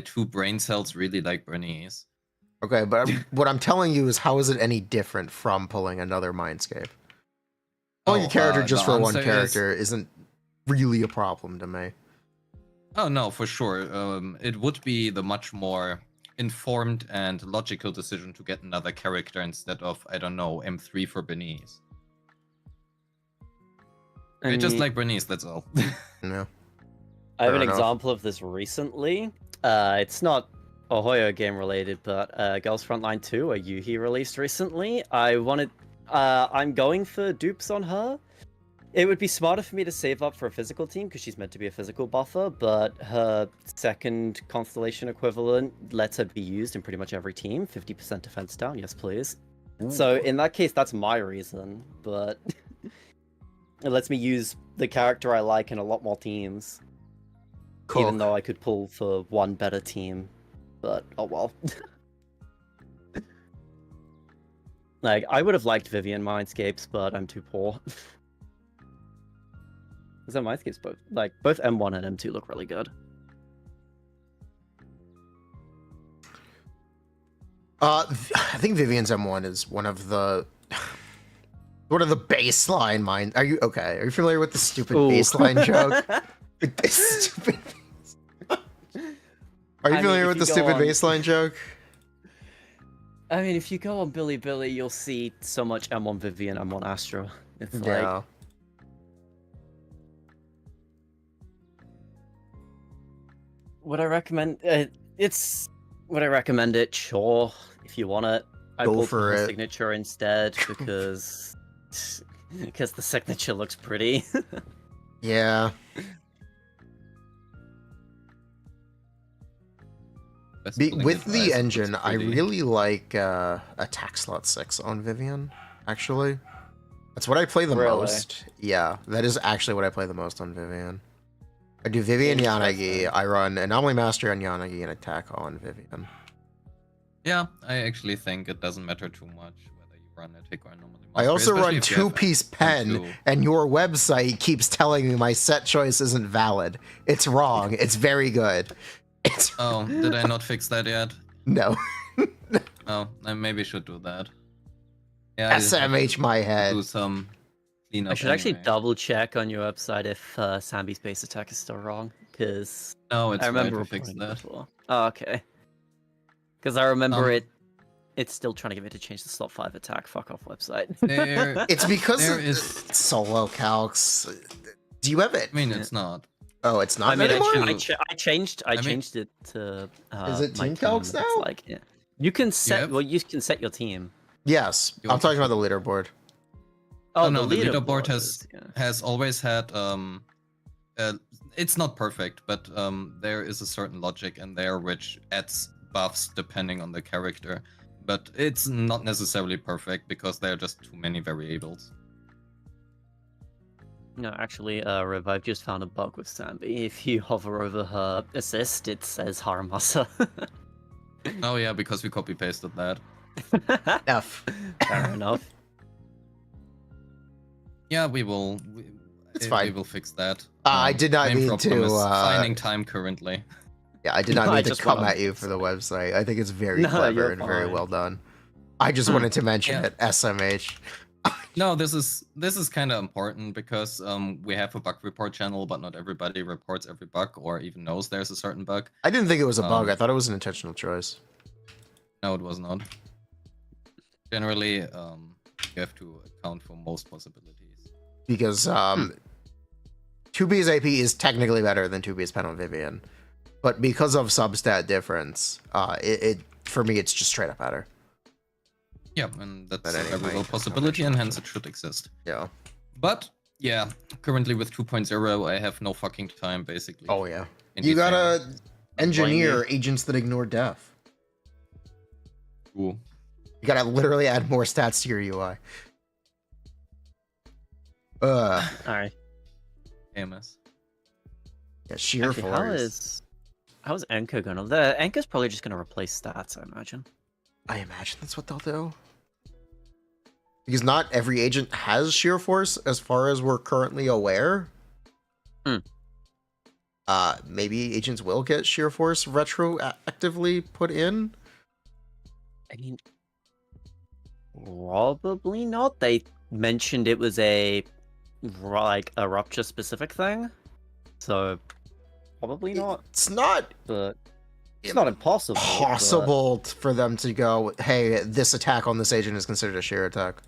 two brain cells really like Bernice. Okay, but what I'm telling you is how is it any different from pulling another Mindscape? Pulling a character just for one character isn't really a problem to me. Oh no, for sure. It would be the much more informed and logical decision to get another character instead of, I don't know, M3 for Bernice. I just like Bernice, that's all. No. I have an example of this recently. It's not a Hoyo game related, but Girls Frontline 2, a Yuhi released recently. I'm going for dupes on her. It would be smarter for me to save up for a physical team because she's meant to be a physical buffer, but her second constellation equivalent lets her be used in pretty much every team. 50% defense down, yes please. Ooh. So in that case, that's my reason, but it lets me use the character I like in a lot more teams. Cool. Even though I could pull for one better team, but oh well. Like, I would have liked Vivian Mindscapes, but I'm too poor. Because Mindscapes both M1 and M2 look really good. I think Vivian's M1 is one of the baseline mine. Are you okay? Are you familiar with the stupid baseline joke? Stupid. Are you familiar with the stupid baseline joke? I mean, if you go on Billy, you'll see so much M1 Vivian, M1 Astra. It's like... Would I recommend would I recommend it? Sure, if you want it. I go pulled for the it. Signature instead because the signature looks pretty. Yeah. With the engine, I really like attack slot 6 on Vivian, actually. That's what I play the most. Yeah, that is actually what I play the most on Vivian. I do Vivian Yanagi, I run Anomaly Mastery on Yanagi and attack on Vivian. Yeah, I actually think it doesn't matter too much whether you run a tick or Anomaly Mastery. I also run two-piece pen, and your website keeps telling me my set choice isn't valid. It's wrong. It's very good. Oh, did I not fix that yet? No. Oh, I maybe should do that. Yeah, SMH my head. Do some cleanup. I should actually double check on your website if Sambi's base attack is still wrong, because no, it's I remember fixing that. before. Oh, okay. Because I remember it's still trying to get me to change the slot 5 attack. Fuck off website. It's because there of solo calcs. Do you have it? I mean, it's not. Oh, it's not. I mean, anymore? I changed it to. Is it team calcs now? It's like, yeah. You can set. Well, you can set your team. Yes, I'm talking about the leaderboard. Oh no, the leaderboard has always had it's not perfect, but there is a certain logic in there which adds buffs depending on the character, but it's not necessarily perfect because there are just too many variables. No, actually, Rev, I've just found a bug with Sambi. If you hover over her assist, it says Haramasa. Oh yeah, because we copy pasted that. F. Fair enough. Yeah, we will. It's fine. We will fix that. I did not mean to. Finding time currently. Yeah, I did not mean to come at you for the website. I think it's very clever and very well done. I just wanted to mention it. SMH. No, this is kind of important because we have a bug report channel, but not everybody reports every bug or even knows there's a certain bug. I didn't think it was a bug. I thought it was an intentional choice. No, it was not. Generally, you have to account for most possibilities. Because 2B's AP is technically better than 2B's pen on Vivian, but because of substat difference, it for me it's just straight up better. Yeah, and that's a very real possibility, and hence it should exist. Yeah. But, yeah, currently with 2.0, I have no fucking time, basically. Oh, yeah. You gotta engineer agents that ignore death. Cool. You gotta literally add more stats to your UI. Alright. AMS. Yeah, sheer force. How is Anchor gonna... The Anchor's probably just gonna replace stats, I imagine. I imagine that's what they'll do. Because not every agent has sheer force, as far as we're currently aware. Maybe agents will get sheer force retroactively put in. I mean, probably not. They mentioned it was a Rupture specific thing, so probably not. It's not. But it's not impossible. Possible for them to go, hey, this attack on this agent is considered a sheer attack.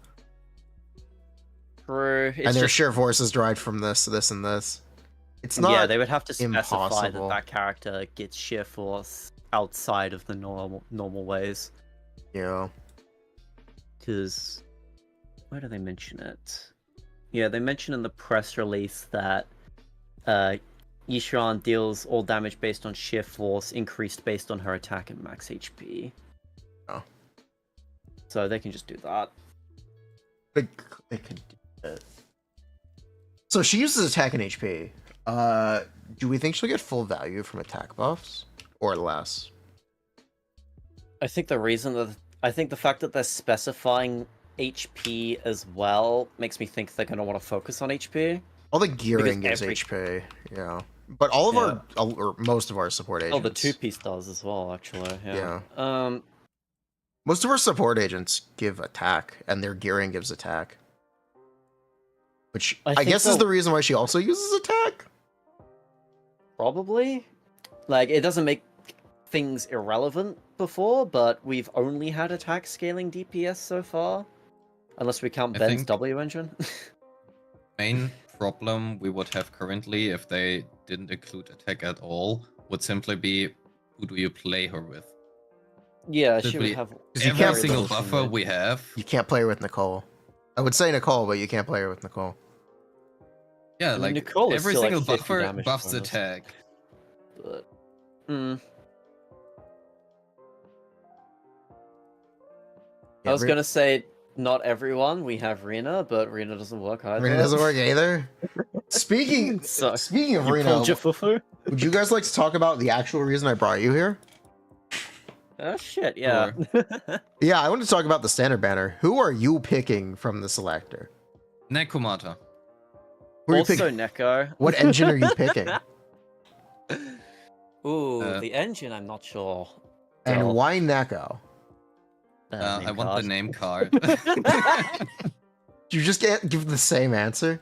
True. And their sheer force is derived from this, this, and this. It's not. Yeah, they would have to specify impossible. that character gets sheer force outside of the normal ways. Yeah. Because where do they mention it? Yeah, they mention in the press release that Yishan deals all damage based on sheer force, increased based on her attack and max HP. Oh. So they can just do that. They can do that. So she uses attack and HP. Do we think she'll get full value from attack buffs? Or less? I think the fact that they're specifying HP as well makes me think they're going to want to focus on HP. All the gearing gives HP, yeah. But all of our, or most of our support agents. Oh, the 2-piece does as well, actually. Yeah. Most of our support agents give attack, and their gearing gives attack. Which I guess is the reason why she also uses attack? Probably. Like, it doesn't make things irrelevant before, but we've only had attack scaling DPS so far. Unless we count Ben's W engine. Main problem we would have currently if they didn't include attack at all would simply be who do you play her with? Yeah, she would have every single buffer we have. You can't play her with Nicole. I would say Nicole, but you can't play her with Nicole. Yeah, like Nicole every single buffer buffs attack. But I was gonna say not everyone. We have Rina, but Rina doesn't work either. Rina doesn't work either. Speaking of Rina, would you guys like to talk about the actual reason I brought you here? Oh shit, yeah. Yeah, I want to talk about the standard banner. Who are you picking from the selector? Nekomata. Also Neko. What engine are you picking? Ooh, the engine, I'm not sure. And why Neko? I want the name card. You just give the same answer?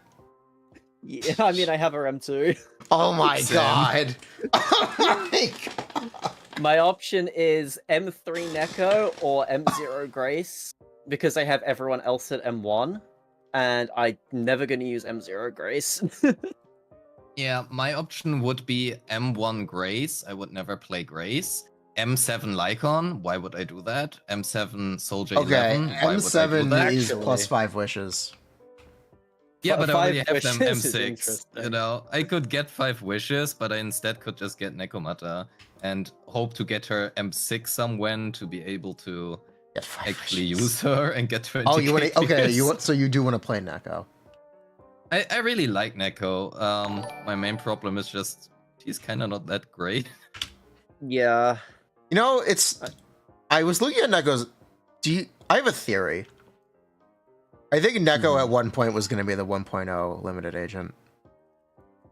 Yeah, I mean, I have a M2. Oh my god. Oh my god. My option is M3 Neko or M0 Grace, because I have everyone else at M1, and I'm never going to use M0 Grace. Yeah, my option would be M1 Grace. I would never play Grace. M7 Lycon. Why would I do that? M7 Soldier 11. Why M7 would I do that? is +5 wishes. Yeah, but I already have them wishes is M6. interesting. You know, I could get 5 wishes, but I instead could just get Nekomata and hope to get her M6 somewhere to be able to actually use her and get her. Oh, you want to? Okay, so you do want to play Neko. I really like Neko. My main problem is just she's kind of not that great. Yeah. You know, I was looking at Neko's. I have a theory. I think Neko at one point was going to be the 1.0 limited agent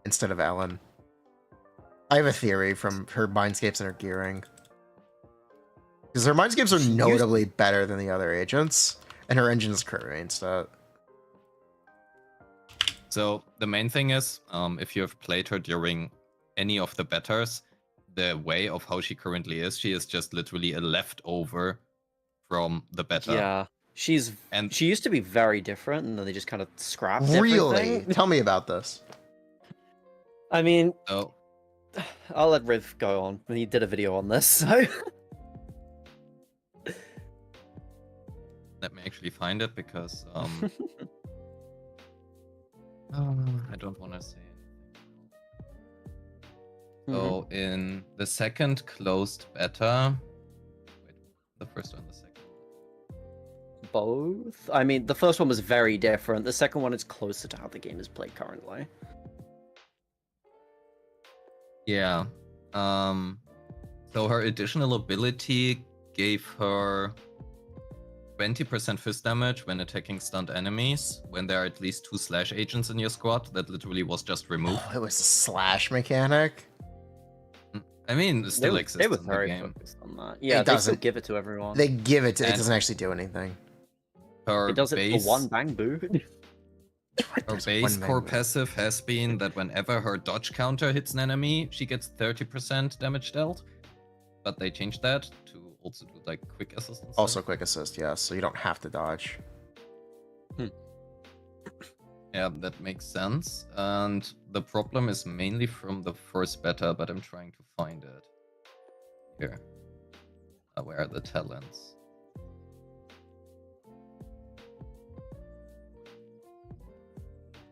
instead of Ellen. I have a theory from her Mindscapes and her gearing. Because her Mindscapes are notably better than the other agents, and her engine is crit range stat. So the main thing is, if you have played her during any of the betas, the way of how she currently is, she is just literally a leftover from the beta. Yeah. She used to be very different, and then they just kind of scrapped everything. Tell me about this. I mean, Oh, I'll let Riv go on. He did a video on this, so... let me actually find it because I don't want to say anything. So in the second closed beta, wait, the first one, the second. Both? I mean, the first one was very different. The second one is closer to how the game is played currently. Yeah. So her additional ability gave her 20% fist damage when attacking stunned enemies, when there are at least 2 slash agents in your squad. That literally was just removed. Oh, it was a slash mechanic? I mean, it still exists They were in the very game. focused on that. Yeah, they still give it to everyone. They give it to... It doesn't actually do anything. Her it does it base, for one bang boo. Her base core passive has been that whenever her dodge counter hits an enemy, she gets 30% damage dealt. But they changed that to also do like quick assist. Also quick assist, yes. So you don't have to dodge. Yeah, that makes sense. And the problem is mainly from the first beta, but I'm trying to find it. Here. Where are the talents?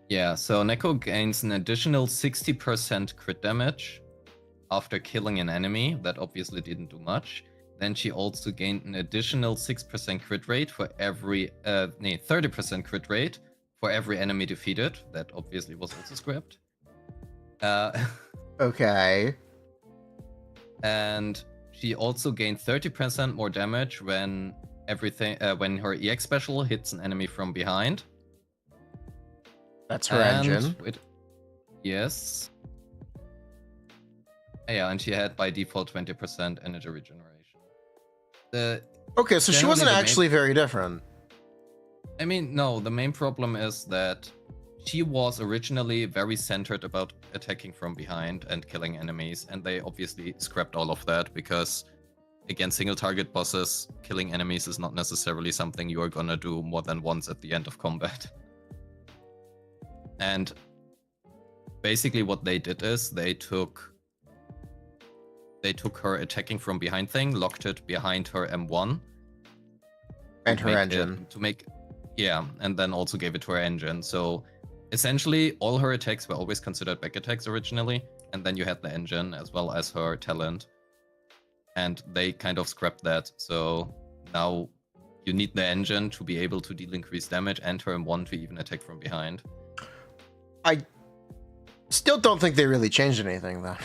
Yeah, so Neko gains an additional 60% crit damage after killing an enemy. That obviously didn't do much. Then she also gained an additional 6% crit rate for every 30% crit rate for every enemy defeated. That obviously was also scrapped. Okay. And she also gained 30% more damage when when her EX special hits an enemy from behind. That's her engine. Yes. Yeah, and she had by default 20% energy regeneration. Okay, so she wasn't actually very different. I mean, no, the main problem is that she was originally very centered about attacking from behind and killing enemies, and they obviously scrapped all of that because, again, single target bosses, killing enemies is not necessarily something you are gonna do more than once at the end of combat. And basically what they did is they took her attacking from behind thing, locked it behind her M1. And her engine. And then also gave it to her engine. So essentially all her attacks were always considered back attacks originally, and then you had the engine as well as her talent. And they kind of scrapped that, so now you need the engine to be able to deal increased damage and turn 1 to even attack from behind. I still don't think they really changed anything then.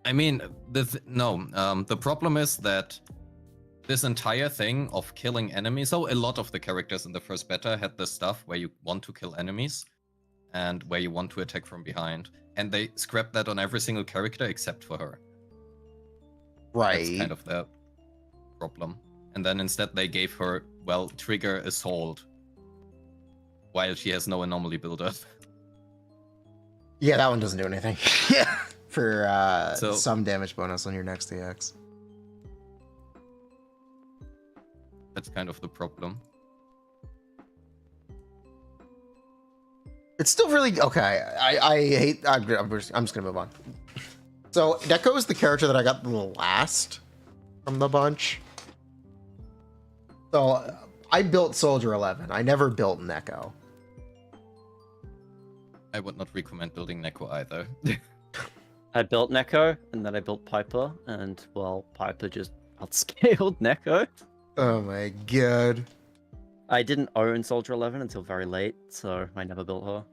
I mean, the problem is that this entire thing of killing enemies, so a lot of the characters in the first beta had this stuff where you want to kill enemies and where you want to attack from behind. And they scrapped that on every single character except for her. Right. That's kind of the problem. And then instead they gave her, well, trigger assault while she has no anomaly buildup. Yeah, that one doesn't do anything. Yeah. For So- some damage bonus on your next EX. That's kind of the problem. It's still really okay. I hate. I'm just gonna move on. So Neko is the character that I got the last from the bunch. So I built Soldier 11. I never built Neko. I would not recommend building Neko either. I built Neko, and then I built Piper, and well, Piper just outscaled Neko. Oh my god. I didn't own Soldier 11 until very late, so I never built her.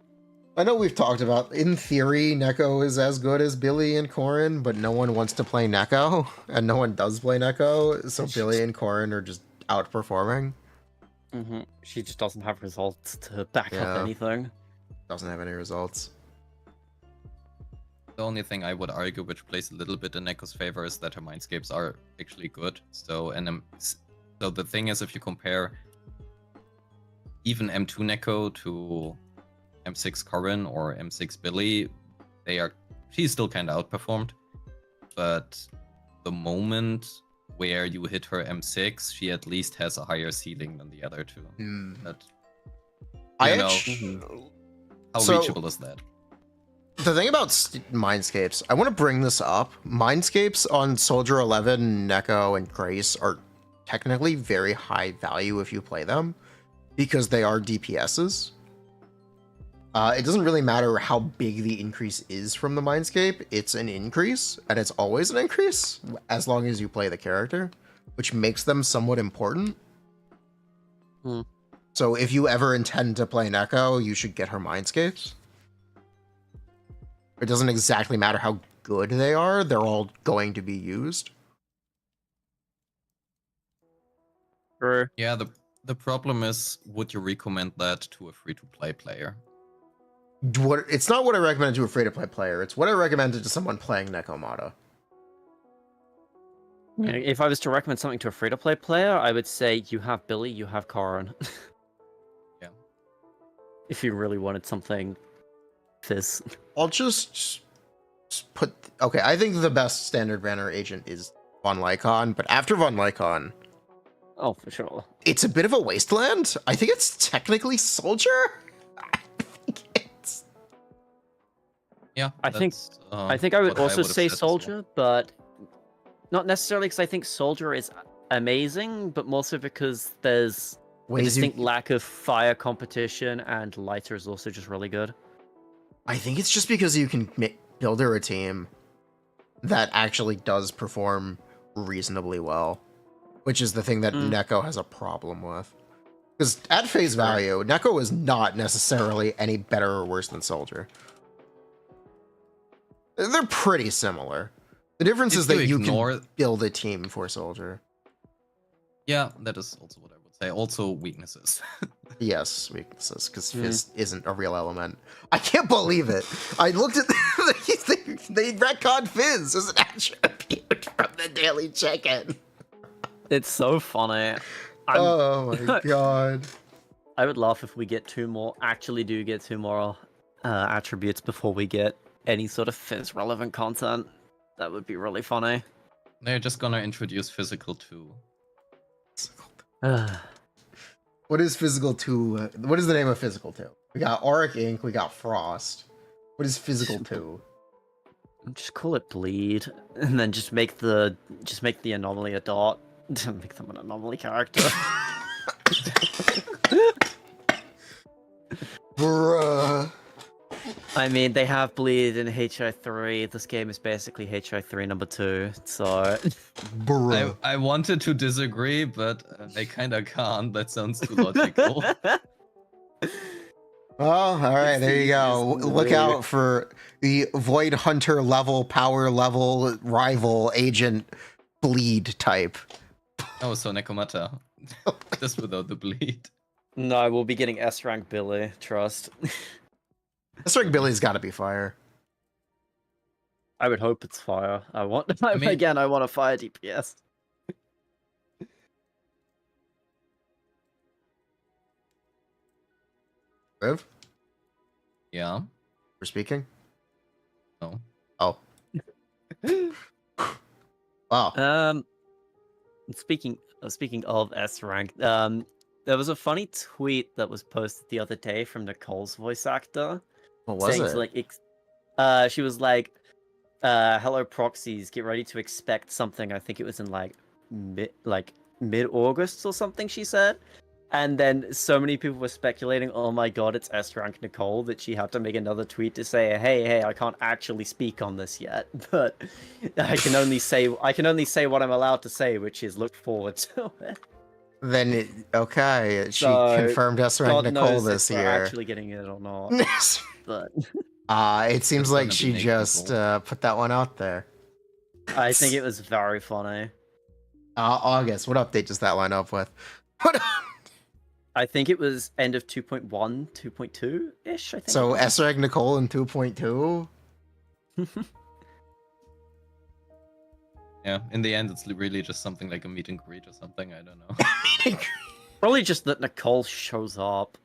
I know we've talked about, in theory, Neko is as good as Billy and Corrin, but no one wants to play Neko, and no one does play Neko, so Billy and Corrin are just outperforming. Mm-hmm. She just doesn't have results to back Yeah. up anything. Doesn't have any results. The only thing I would argue which plays a little bit in Neko's favor is that her mindscapes are actually good. So so the thing is, if you compare even M2 Neko to M6 Corrin or M6 Billy, she's still kind of outperformed. But the moment where you hit her M6, she at least has a higher ceiling than the other two. But how So- reachable is that? The thing about Mindscapes, I want to bring this up. Mindscapes on Soldier 11, Neko, and Grace are technically very high value if you play them, because they are DPSs. It doesn't really matter how big the increase is from the Mindscape, it's an increase, and it's always an increase, as long as you play the character, which makes them somewhat important. Hmm. So if you ever intend to play Neko, you should get her Mindscapes. It doesn't exactly matter how good they are, they're all going to be used. True. Yeah, the problem is, would you recommend that to a free-to-play player? It's not what I recommend to a free-to-play player, it's what I recommended to someone playing Nekomata. If I was to recommend something to a free-to-play player, I would say you have Billy, you have Corrin. Yeah. If you really wanted something fizz. I'll just put... Okay, I think the best standard banner agent is Von Lycon, but after Von Lycon, Oh, for sure. it's a bit of a wasteland. I think it's technically Soldier? I think it's... Yeah, I think I would what also would've say said as well. Soldier, but not necessarily because I think Soldier is amazing, but more so because there's a Ways you... distinct lack of fire competition, and Lighter is also just really good. I think it's just because you can build her a team that actually does perform reasonably well, which is the thing that Neko has a problem with. Because at face value, Neko is not necessarily any better or worse than Soldier. They're pretty similar. The difference If is that you ignore- can build a team for Soldier. Yeah, that is also what I would say. Also weaknesses. Yes, weaknesses, because Fizz isn't a real element. I can't believe it. I looked at they retconned Fizz as an attribute from the daily check-in. It's so funny. Oh my god. I would laugh if we get two more attributes before we get any sort of Fizz relevant content. That would be really funny. They're just gonna introduce physical too. What is Physical 2? What is the name of Physical 2? We got Auric Ink, we got Frost. What is Physical 2? Just call it Bleed, and then just make the anomaly a dot. Make them an anomaly character. Bruh. I I mean, they have bleed in HO3. This game is basically HO3 number 2, so... Bro. I wanted to disagree, but I kind of can't. That sounds too logical. Oh, all right, It's there the you go. easiest Look way. out for the Void Hunter level, power level, rival agent bleed type. Oh, so Nekomata. Just without the bleed. No, we'll be getting S-rank Billy, trust. This ring Billy's got to be fire. I would hope it's fire. I want mean- again, I want a fire DPS. Riv, Yeah. we're speaking. No. Oh. Wow. Speaking of S rank, there was a funny tweet that was posted the other day from Nicole's voice actor. What was it? Like, she was like, "Hello proxies, get ready to expect something." I think it was in mid August or something. She said, and then so many people were speculating, "Oh my god, it's S rank Nicole," that she had to make another tweet to say, "Hey, I can't actually speak on this yet, but I can only say what I'm allowed to say, which is look forward to it." Then okay, she So, confirmed S rank God Nicole knows this if we're year. actually getting it or not, but It seems It's like gonna she be just Nicole. put that one out there. I think it was very funny. August, what update does that line up with? What? I think it was end of 2.1, 2.2 ish. I think. So it was. S rank Nicole in 2.2. Yeah, in the end, it's really just something like a meet and greet or something. I don't know. Probably just that Nicole shows up.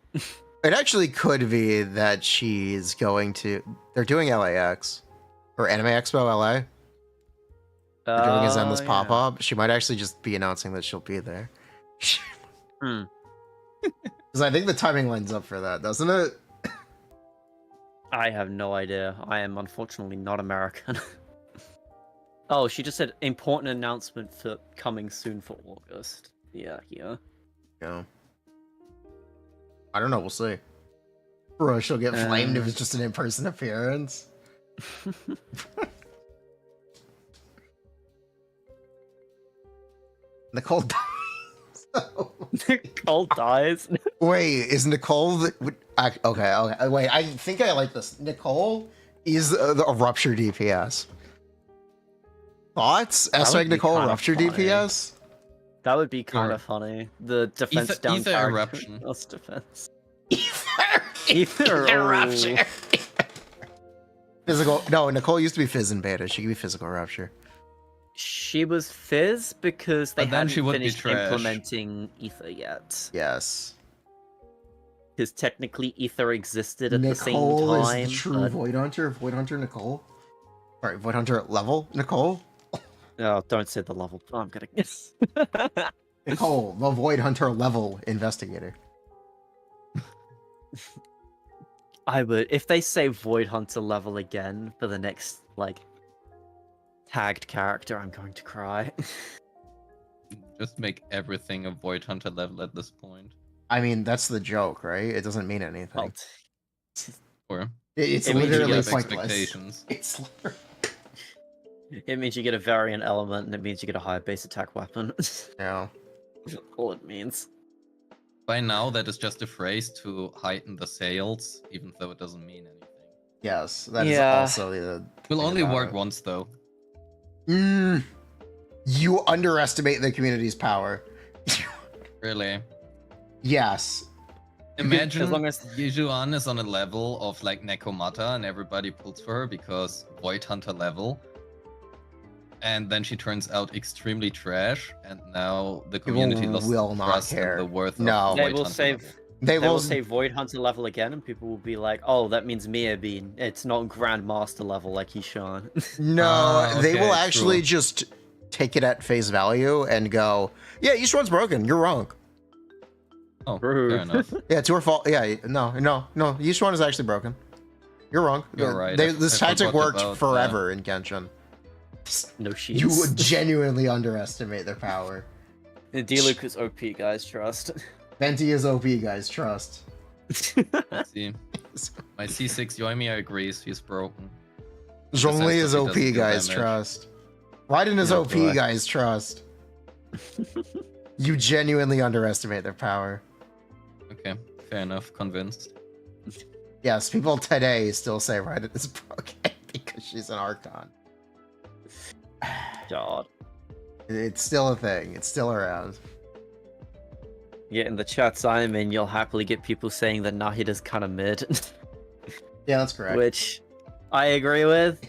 It actually could be that she's going to. They're doing LAX or Anime Expo LA. They're doing a Zenless yeah. pop up. She might actually just be announcing that she'll be there. Hmm. Because I think the timing lines up for that, doesn't it? I have no idea. I am unfortunately not American. Oh, she just said important announcement for coming soon for August. Yeah. Yeah. I don't know. We'll see. Bro, she'll get flamed if it's just an in-person appearance. Nicole dies. Nicole dies. Wait, is Nicole the... Okay, wait, I think I like this. Nicole is a Rupture DPS. Thoughts? S rank would be Nicole kinda Rupture funny. DPS? That would be kind Sure. of funny. The defense down Ether character eruption. plus defense. Ether oh. Rupture. Physical... No, Nicole used to be Fizz in beta. She could be Physical Rupture. She was Fizz because they But then hadn't she would be finished trash. implementing Ether yet. Yes. Because technically Ether existed at the same Nicole is time. the true but... Void Hunter. Void Hunter Nicole. Sorry, Void Hunter level Nicole. Oh, don't say the level. Oh, I'm gonna guess. Nicole, the Void Hunter level investigator. I would, if they say Void Hunter level again for the next, like, tagged character, I'm going to cry. Just make everything a Void Hunter level at this point. I mean, that's the joke, right? It doesn't mean anything. Well, Or It's it means you literally have pointless. expectations. It's literally... it means you get a variant element, and it means you get a higher base attack weapon. Yeah. All it means. By now, that is just a phrase to heighten the sales, even though it doesn't mean anything. Yes, that is Yeah. also the... Will thing only about work it. once, though. You underestimate the community's power. Really. Yes. Imagine As long as- Yujuan is on a level of like Nekomata and everybody pulls for her because Void Hunter level. And then she turns out extremely trash, and now the community lost will not trust care. in the worth No. of They Void will Hunter save. level. They They will will... say Void Hunter level again, and people will be like, "Oh, that means Miyabi. It's not Grandmaster level like Ishan." No, Ah, they will okay, actually true. just take it at face value and go, yeah, East One's broken. You're wrong. Oh, Rude. fair enough. Yeah, it's your fault. Yeah, no. East One is actually broken. You're wrong. You're right. This I tactic forgot worked about forever in Genshin. No sheets. You would genuinely underestimate their power. D-Luke is OP, guys. Trust. Venti is OP, guys. Trust. Let's see. My C6 Yoimiya agrees, he's broken. Zhongli Besides is that, he OP, doesn't do guys, damage. trust. Raiden is Yeah, OP, boy. guys, trust. You genuinely underestimate their power. Okay, fair enough, convinced. Yes, people today still say Raiden is broken because she's an Archon. God. It's still a thing. It's still around. Yeah, in the chats I'm in, you'll happily get people saying that Nahida's kind of mid. Yeah, that's correct. Which I agree with,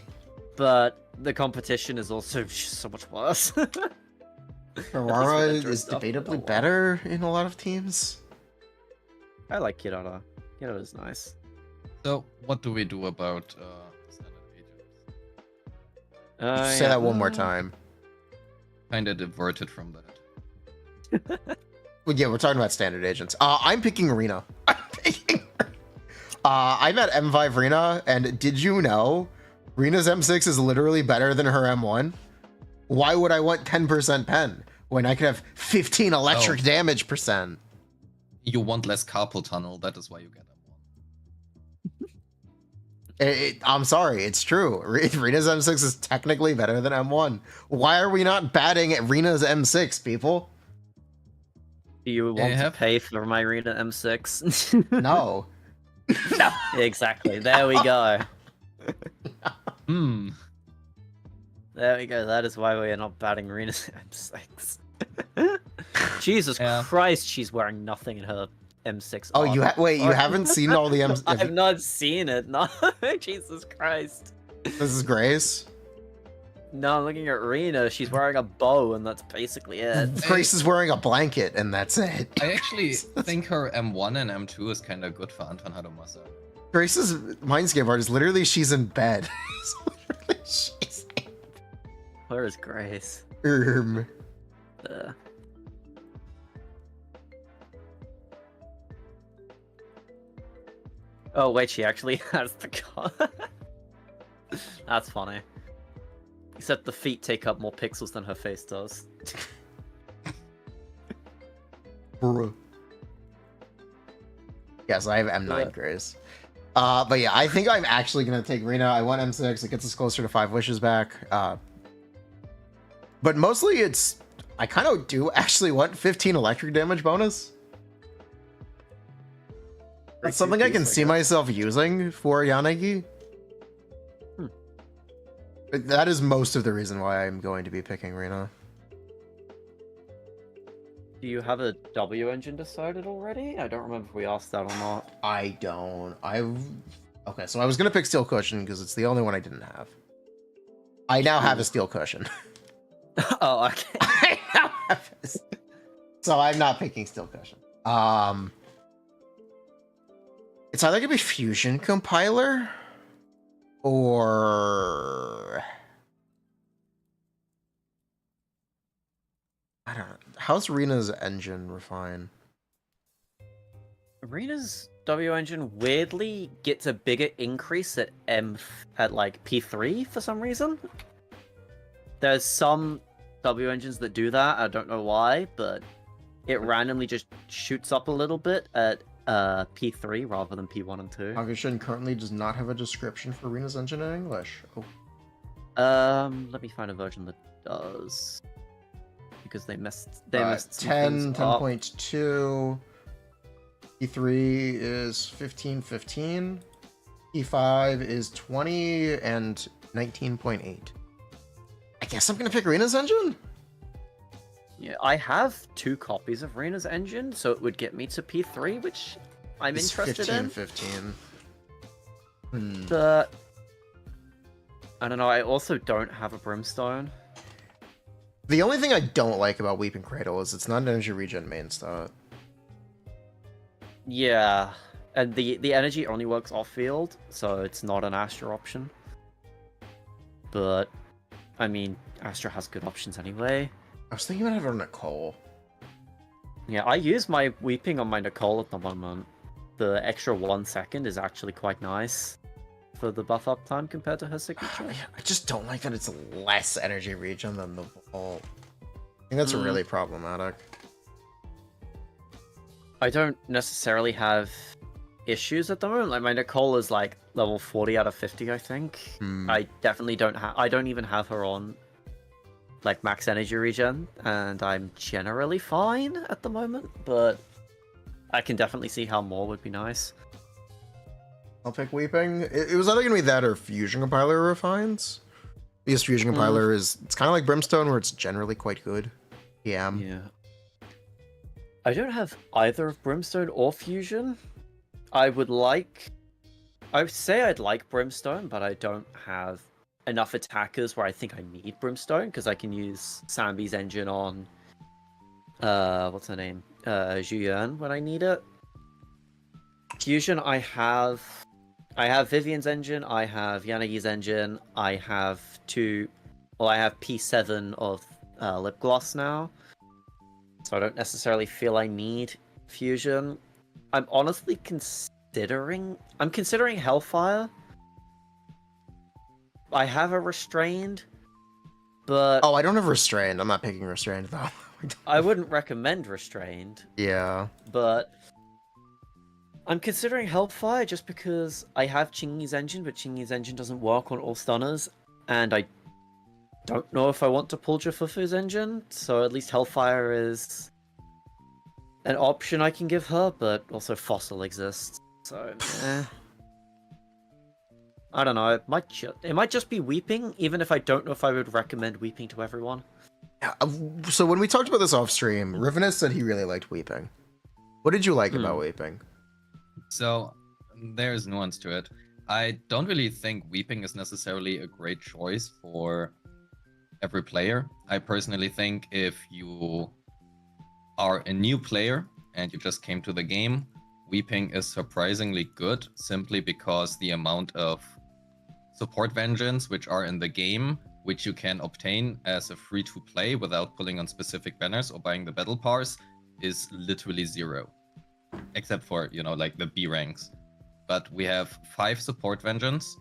but the competition is also just so much worse. Aurora with is stuff, debatably but- better in a lot of teams. I like Kirara. Kirara's nice. So, what do we do about standard agents? Say that one more time. Kinda diverted from that. Well, yeah, we're talking about standard agents. I'm picking Rena. I'm at M5 Rena, and did you know Rena's M6 is literally better than her M1? Why would I want 10% pen when I could have 15 electric damage percent? You want less carpal tunnel, that is why you get M1. I'm sorry, it's true. Rena's M6 is technically better than M1. Why are we not batting at Rena's M6, people? Do you want to have- pay for my Rena M6? No. No. Exactly. There we go. Hmm. There we go. That is why we are not batting Rena's M6. Jesus Yeah. Christ, she's wearing nothing in her M6. Oh, you wait, you haven't seen all the M6? I have not seen it. No, Jesus Christ. This is Grace. No, I'm looking at Rena. She's wearing a bow, and that's basically it. Grace is wearing a blanket, and that's it. I actually think her M1 and M2 is kinda good for Anton Hadomasa. Grace's Mindscape art is literally she's in bed. It's literally she's Where is Grace? in Oh wait, she actually has the car. That's funny. Except the feet take up more pixels than her face does. Bruh. Yes, I have M9 Yeah. Grace. But yeah, I think I'm actually gonna take Rena. I want M6. It gets us closer to 5 wishes back. But mostly it's I kind of do actually want 15 electric damage bonus. That's something I can see myself using for Yanagi. But that is most of the reason why I'm going to be picking Rena. Do you have a W engine decided already? I don't remember if we asked that or not. I don't. Okay, so I was gonna pick Steel Cushion because it's the only one I didn't have. I now have a Steel Cushion. Oh, okay. I now have so I'm not picking Steel Cushion. It's either gonna be Fusion Compiler or I don't know. How's Rena's engine refine? Arena's W engine weirdly gets a bigger increase at like P3 for some reason. There's some W engines that do that. I don't know why, but it randomly just shoots up a little bit at P3 rather than P1 and 2. Hakushin currently does not have a description for Rena's engine in English. Oh. Let me find a version that does. Because they messed some 10, things up. 10.2. E3 is 15, 15. E5 is 20 and 19.8. I guess I'm gonna pick Rena's engine? Yeah, I have 2 copies of Rena's engine, so it would get me to P3, which I'm It's interested 15, in. 15. But I don't know, I also don't have a Brimstone. The only thing I don't like about Weeping Cradle is it's not an energy regen main stat. Yeah, and the energy only works off-field, so it's not an Astra option. But, I mean, Astra has good options anyway. I was thinking about having Nicole. Yeah, I use my Weeping on my Nicole at the moment. The extra 1 second is actually quite nice for the buff up time compared to her signature. I just don't like that it's less energy regen than the Vault. I think that's really problematic. I don't necessarily have issues at the moment. Like my Nicole is like level 40 out of 50, I think. I definitely don't have. I don't even have her on like max energy regen, and I'm generally fine at the moment. But I can definitely see how more would be nice. I'll pick Weeping. It was either gonna be that or Fusion Compiler Refines. Because Fusion Compiler it's kind of like Brimstone, where it's generally quite good. Yeah. I don't have either of Brimstone or Fusion. I would say I'd like Brimstone, but I don't have enough attackers where I think I need Brimstone, because I can use Sambi's engine on what's her name? Zhuyuan when I need it. Fusion, I have Vivian's engine, I have Yanagi's engine, I have P7 of Lip Gloss now. So I don't necessarily feel I need Fusion. I'm honestly considering Hellfire. I have a Restrained, but... Oh, I don't have Restrained. I'm not picking Restrained, though. I wouldn't recommend Restrained. Yeah. But I'm considering Hellfire just because I have Chingy's engine, but Chingy's engine doesn't work on all stunners, and I don't know if I want to pull Jafufu's engine, so at least Hellfire is an option I can give her, but also Fossil exists, so I don't know, it might just be Weeping, even if I don't know if I would recommend Weeping to everyone. So when we talked about this off stream, Rivenus said he really liked Weeping. What did you like about Weeping? So there's nuance to it. I don't really think Weeping is necessarily a great choice for every player. I personally think if you are a new player and you just came to the game, Weeping is surprisingly good, simply because the amount of support vengeance which are in the game, which you can obtain as a free-to-play without pulling on specific banners or buying the battle pass, is literally zero. Except for, like the B ranks. But we have 5 support vengeance.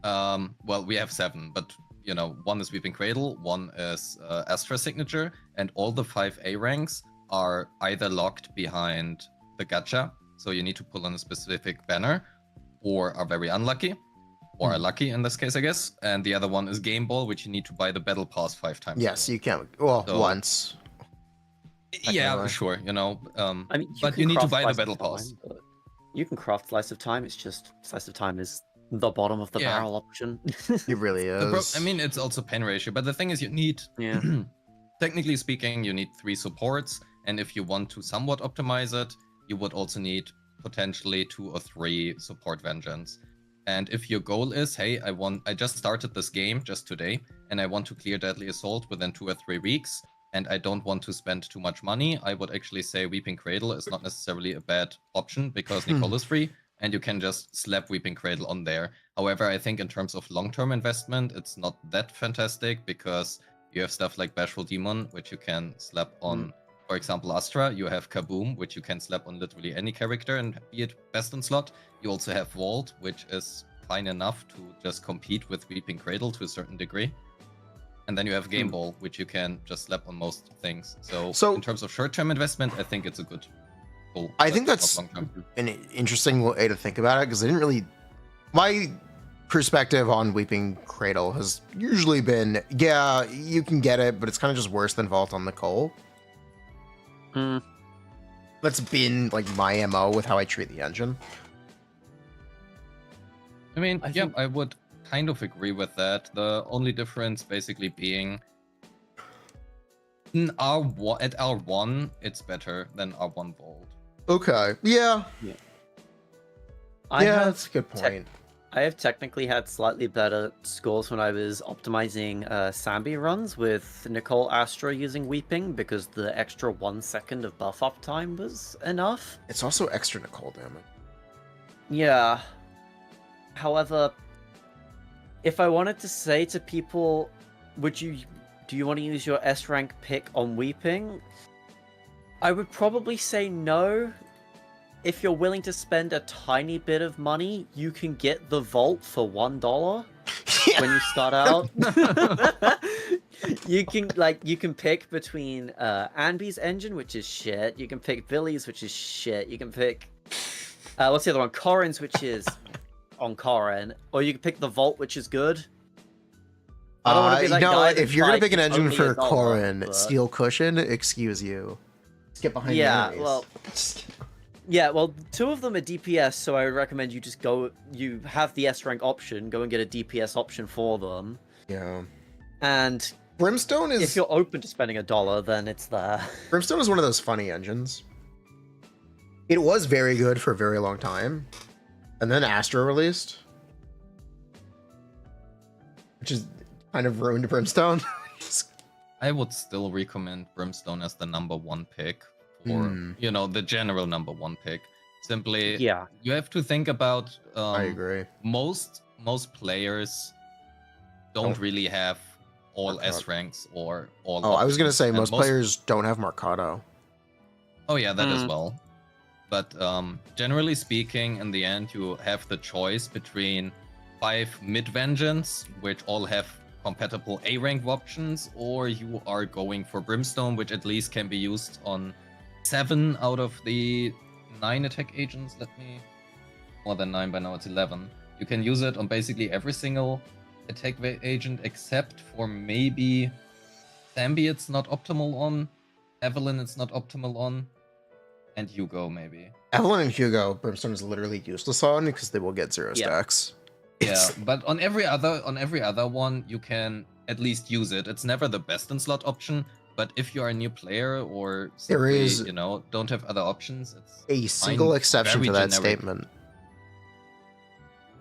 Well, we have 7, but, one is Weeping Cradle, one is Astra Signature, and all the 5 A ranks are either locked behind the gacha, so you need to pull on a specific banner, or are very unlucky, or are lucky in this case, I guess. And the other one is Game Ball, which you need to buy the battle pass 5 times. Yes, you can. Well, so, once. Yeah, sure, I mean, but you need to buy the battle pass. You can craft Slice of Time, it's just Slice of Time is the bottom of the barrel option. It really is. It's also pen ratio, but the thing is you need, technically speaking, you need 3 supports, and if you want to somewhat optimize it, you would also need potentially 2 or 3 support vengeance. And if your goal is, hey, I just started this game just today, and I want to clear Deadly Assault within 2 or 3 weeks, and I don't want to spend too much money, I would actually say Weeping Cradle is not necessarily a bad option, because Nicole is free, and you can just slap Weeping Cradle on there. However, I think in terms of long-term investment, it's not that fantastic, because you have stuff like Bashful Demon, which you can slap on, for example, Astra. You have Kaboom, which you can slap on literally any character and be it best in slot. You also have Vault, which is fine enough to just compete with Weeping Cradle to a certain degree. And then you have Game Ball, which you can just slap on most things. So in terms of short-term investment, I think it's a good pull. I think that's an interesting way to think about it, because I didn't really... My perspective on Weeping Cradle has usually been, yeah, you can get it, but it's kind of just worse than Vault on Nicole. That's been like my MO with how I treat the engine. I mean, I would kind of agree with that. The only difference basically being at R1, it's better than R1 Vault. Okay. Yeah. That's a good point. I have technically had slightly better scores when I was optimizing Sambi runs with Nicole Astra using Weeping, because the extra 1 second of buff up time was enough. It's also extra Nicole damage. Yeah. However, if I wanted to say to people, do you want to use your S rank pick on Weeping? I would probably say no. If you're willing to spend a tiny bit of money, you can get the Vault for $1 when you start out. you can pick between Anby's engine, which is shit. You can pick Billy's, which is shit. You can pick What's the other one? Corrin's, which is on Corrin, or you can pick the Vault, which is good. I don't want to be that guy. If you're gonna pick an engine for $1, Corrin, but... Steel Cushion, excuse you. Skip behind the Yeah, enemies. well, yeah, well, 2 of them are DPS, so I would recommend you just go. You have the S rank option, go and get a DPS option for them. Yeah. And Brimstone is. if you're open to spending $1, then it's there. Brimstone is one of those funny engines. It was very good for a very long time, and then Astro released, which is kind of ruined Brimstone. I would still recommend Brimstone as the #1 pick, or you know, the general #1 pick. Simply, Yeah. you have to think about. I agree. Most players don't really have all S ranks or all. Oh, I was gonna options, say and most players don't have Mercado. Oh yeah, that as well. But generally speaking, in the end, you have the choice between 5 mid-vengeance, which all have compatible A-rank options, or you are going for Brimstone, which at least can be used on 7 out of the 9 attack agents. More than 9 by now, it's 11. You can use it on basically every single attack agent except for maybe Zambi it's not optimal on, Evelyn it's not optimal on, and Hugo maybe. Evelyn and Hugo, Brimstone is literally useless on because they will get 0 stacks. Yeah, but on every other one, you can at least use it. It's never the best in slot option, but if you are a new player or simply, you know, don't have other options, it's a single exception to that statement.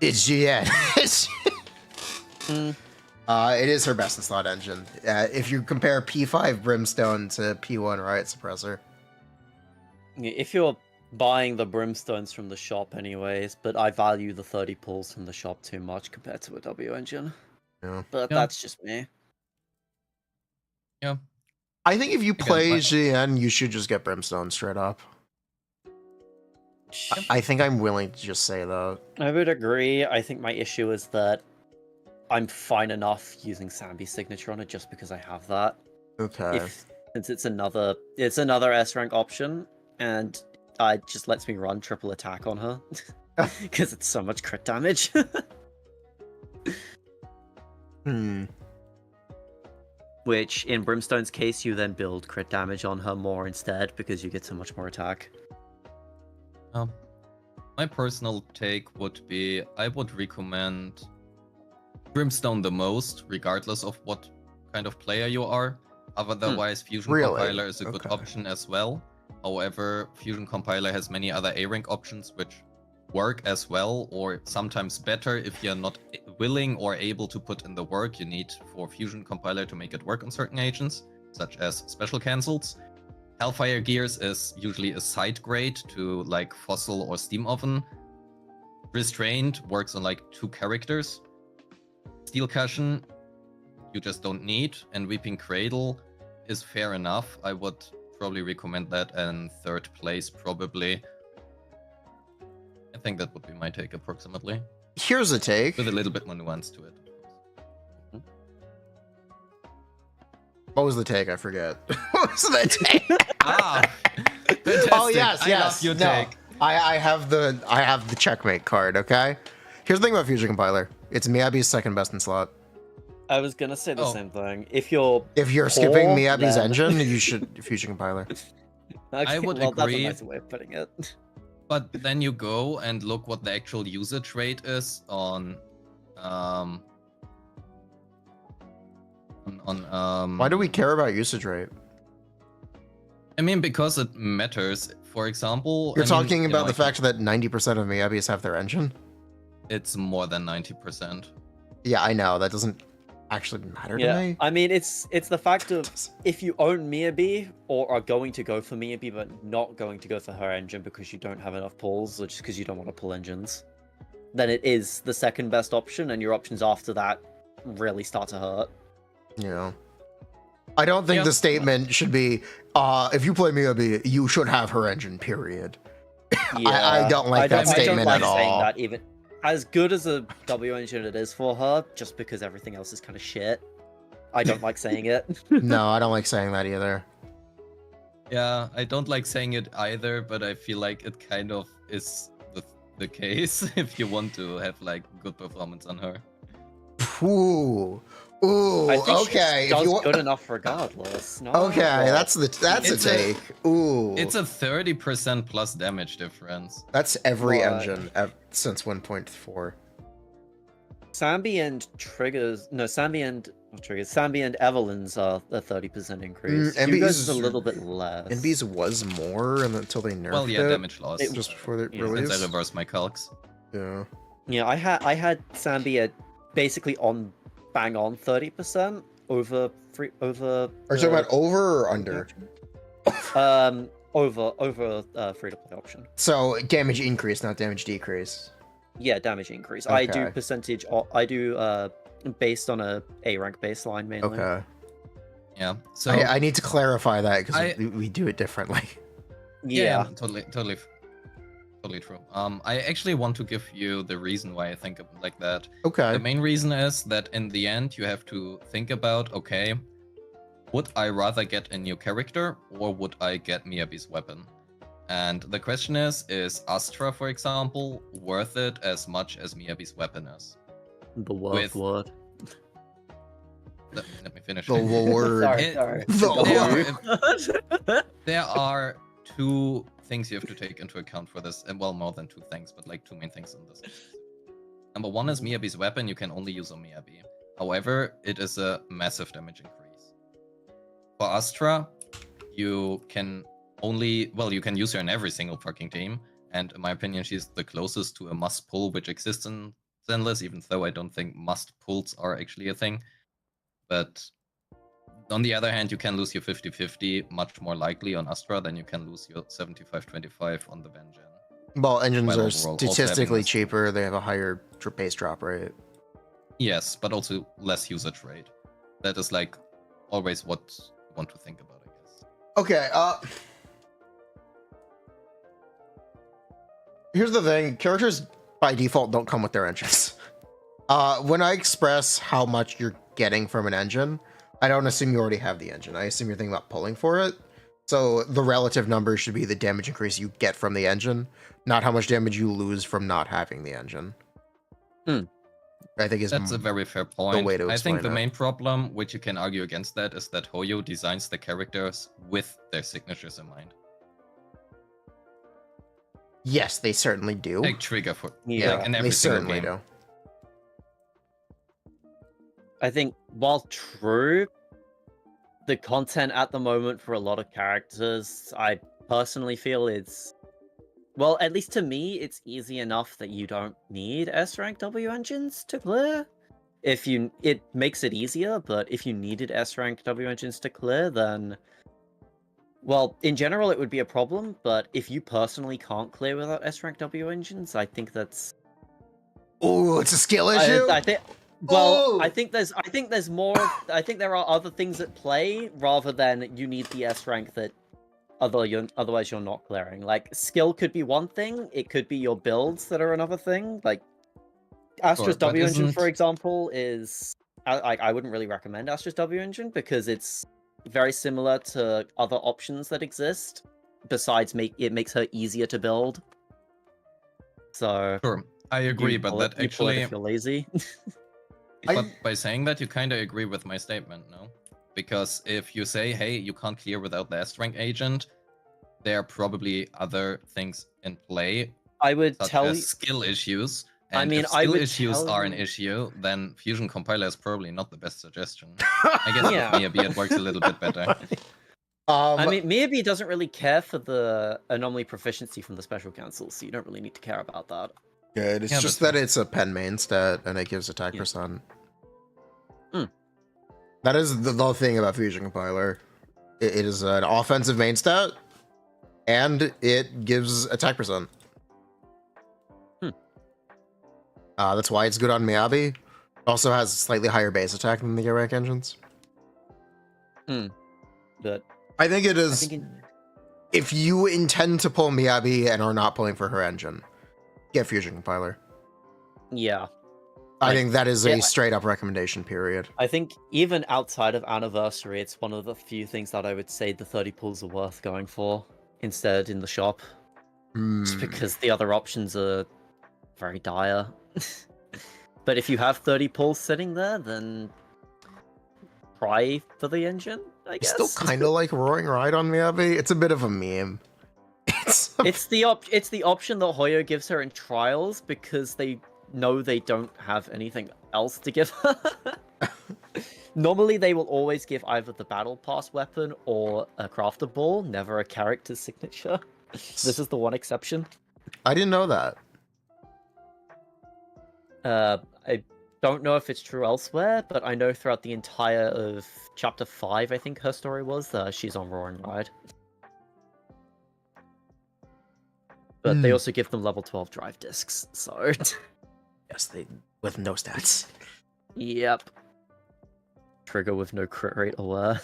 It's it is her best in slot engine. If you compare P5 Brimstone to P1 Riot Suppressor. If you're buying the Brimstones from the shop anyways, but I value the 30 pulls from the shop too much compared to a W engine. Yeah. But that's just me. Yeah. I think if you play GN, you should just get Brimstone straight up. I think I'm willing to just say that. I would agree. I think my issue is that I'm fine enough using Zambi's signature on it just because I have that. Okay. Since it's another S rank option, and it just lets me run triple attack on her because it's so much crit damage. Which, in Brimstone's case, you then build crit damage on her more instead because you get so much more attack. My personal take would be I would recommend Brimstone the most, regardless of what kind of player you are. Otherwise, Fusion Compiler is a good option as well. However, Fusion Compiler has many other A-rank options which work as well, or sometimes better if you're not willing or able to put in the work you need for Fusion Compiler to make it work on certain agents, such as special cancels. Hellfire Gears is usually a side grade to like Fossil or Steam Oven. Restrained works on like 2 characters. Steel Cushion you just don't need, and Weeping Cradle is fair enough. I would probably recommend that, and 3rd place probably. I think that would be my take approximately. Here's a take. With a little bit more nuance to it. What was the take? I forget. What was the take? Fantastic. Oh yes, I love your take. I have the checkmate card. Okay. Here's the thing about Fusion Compiler. It's Miyabi's 2nd best in slot. I was gonna say the same thing. If you're skipping Miyabi's engine, you should Fusion Compiler. I would agree. That's a nice way of putting it. But then you go and look what the actual usage rate is on Why do we care about usage rate? I mean, because it matters. For example, you're talking about the fact that 90% of Miyabis have their engine? It's more than 90%. Yeah, I know. That doesn't actually matter to me. I mean, it's the fact of if you own Miyabi or are going to go for Miyabi but not going to go for her engine because you don't have enough pulls or just because you don't want to pull engines, then it is the 2nd best option, and your options after that really start to hurt. Yeah. I don't think the statement should be, if you play Miyabi, you should have her engine, period. Yeah, I don't like that statement at all. Saying that even. As good as a W engine it is for her, just because everything else is kind of shit, I don't like saying it. No, I don't like saying that either. Yeah, I don't like saying it either, but I feel like it kind of is the case if you want to have like good performance on her. Ooh. Ooh, I think okay. she does good enough regardless. No, Okay, well, that's a It's a- take. Ooh. It's a 30% plus damage difference. That's every What? engine since 1.4. Sambi and triggers. No, Sambi and not triggers. Sambi and Evelyn's are a 30% increase. Hugo's is a little bit less. NB's was more until they nerfed Well, yeah, it. damage loss. Just before the Yeah. release. Since I reversed my calcs. Yeah. Yeah, I had Sambi at basically bang on 30% over free over. Are you talking about over or under? Over free to play option. So damage increase, not damage decrease. Yeah, damage increase. I do Okay. percentage. I do based on a rank baseline mainly. Okay. Yeah. So I need to clarify that because I- we do it differently. Yeah. totally true. I actually want to give you the reason why I think of like that. Okay. The main reason is that in the end you have to think about, okay, would I rather get a new character or would I get Miyabi's weapon? And the question is Astra, for example, worth it as much as Miyabi's weapon is? The worth word. Let me finish. The word. Sorry. There are two things you have to take into account for this, and well, more than two things, but like two main things in this. Number one is Miyabi's weapon. You can only use on Miyabi. However, it is a massive damage increase. For Astra, you can you can use her in every single fucking team, and in my opinion, she's the closest to a must pull which exists in Zenless, even though I don't think must pulls are actually a thing. But on the other hand, you can lose your 50-50 much more likely on Astra than you can lose your 75-25 on the Vengeance. Well, engines While are overall also statistically having this- cheaper. They have a higher base drop rate. Yes, but also less usage rate. That is like always what you want to think about, I guess. Okay, here's the thing. Characters by default don't come with their engines. When I express how much you're getting from an engine, I don't assume you already have the engine. I assume you're thinking about pulling for it. So the relative number should be the damage increase you get from the engine, not how much damage you lose from not having the engine. I think That's a very fair point. way to I think explain the it. main problem, which you can argue against that, is that Hoyo designs the characters with their signatures in mind. Yes, they certainly do. Like Trigger for Yeah, like in every They single certainly game. do. I think while true, the content at the moment for a lot of characters, I personally feel it's, well, at least to me, it's easy enough that you don't need S rank W engines to clear. It makes it easier, but if you needed S rank W engines to clear, then, well, in general, it would be a problem. But if you personally can't clear without S rank W engines, I think that's. Oh, it's a skill issue. I think. Well, Ooh! I think there's more. I think there are other things at play rather than you need the S rank that otherwise you're not clearing. Like skill could be one thing. It could be your builds that are another thing. Like Astra's Sure, but W engine, isn't- for example, is I wouldn't really recommend Astra's W engine because it's very similar to other options that exist. Besides, it makes her easier to build. So Sure, I agree, you but pull that it- you pull it actually, if you're lazy. but by saying that, you kind of agree with my statement, no? Because if you say, hey, you can't clear without the S rank agent, there are probably other things in play, I would such tell as you. skill issues. I And mean, if I skill would issues tell are an you- issue, then Fusion Compiler is probably not the best suggestion. I guess Yeah. with Miyabi it works a little bit better. I mean, Miyabi doesn't really care for the anomaly proficiency from the special council, so you don't really need to care about that. Good. It's Yeah, just but- that it's a pen main stat and it gives attack Yeah. percent. Hmm. That is the thing about Fusion Compiler. It is an offensive main stat, and it gives attack percent. That's why it's good on Miyabi. Also has slightly higher base attack than the gear rank engines. But I think it I is. think If you intend to pull Miyabi and are not pulling for her engine, get Fusion Compiler. yeah, I Like, think that is yeah, a straight up recommendation, period. I think even outside of Anniversary, it's one of the few things that I would say the 30 pulls are worth going for instead in the shop. Just Hmm. because the other options are very dire. But if you have 30 pulls sitting there, then try for the engine, I guess. Still kind of like Roaring Ride on Miyabi. It's a bit of a meme. It's the option that Hoyo gives her in trials because they know they don't have anything else to give her. Normally, they will always give either the battle pass weapon or a crafter ball, never a character signature. This is the one exception. I didn't know that. I don't know if it's true elsewhere, but I know throughout the entire of Chapter 5, I think her story was, she's on Roaring Ride. But they also give them level 12 drive discs, so... Yes, they with no stats. Yep. Trigger with no crit rate aware.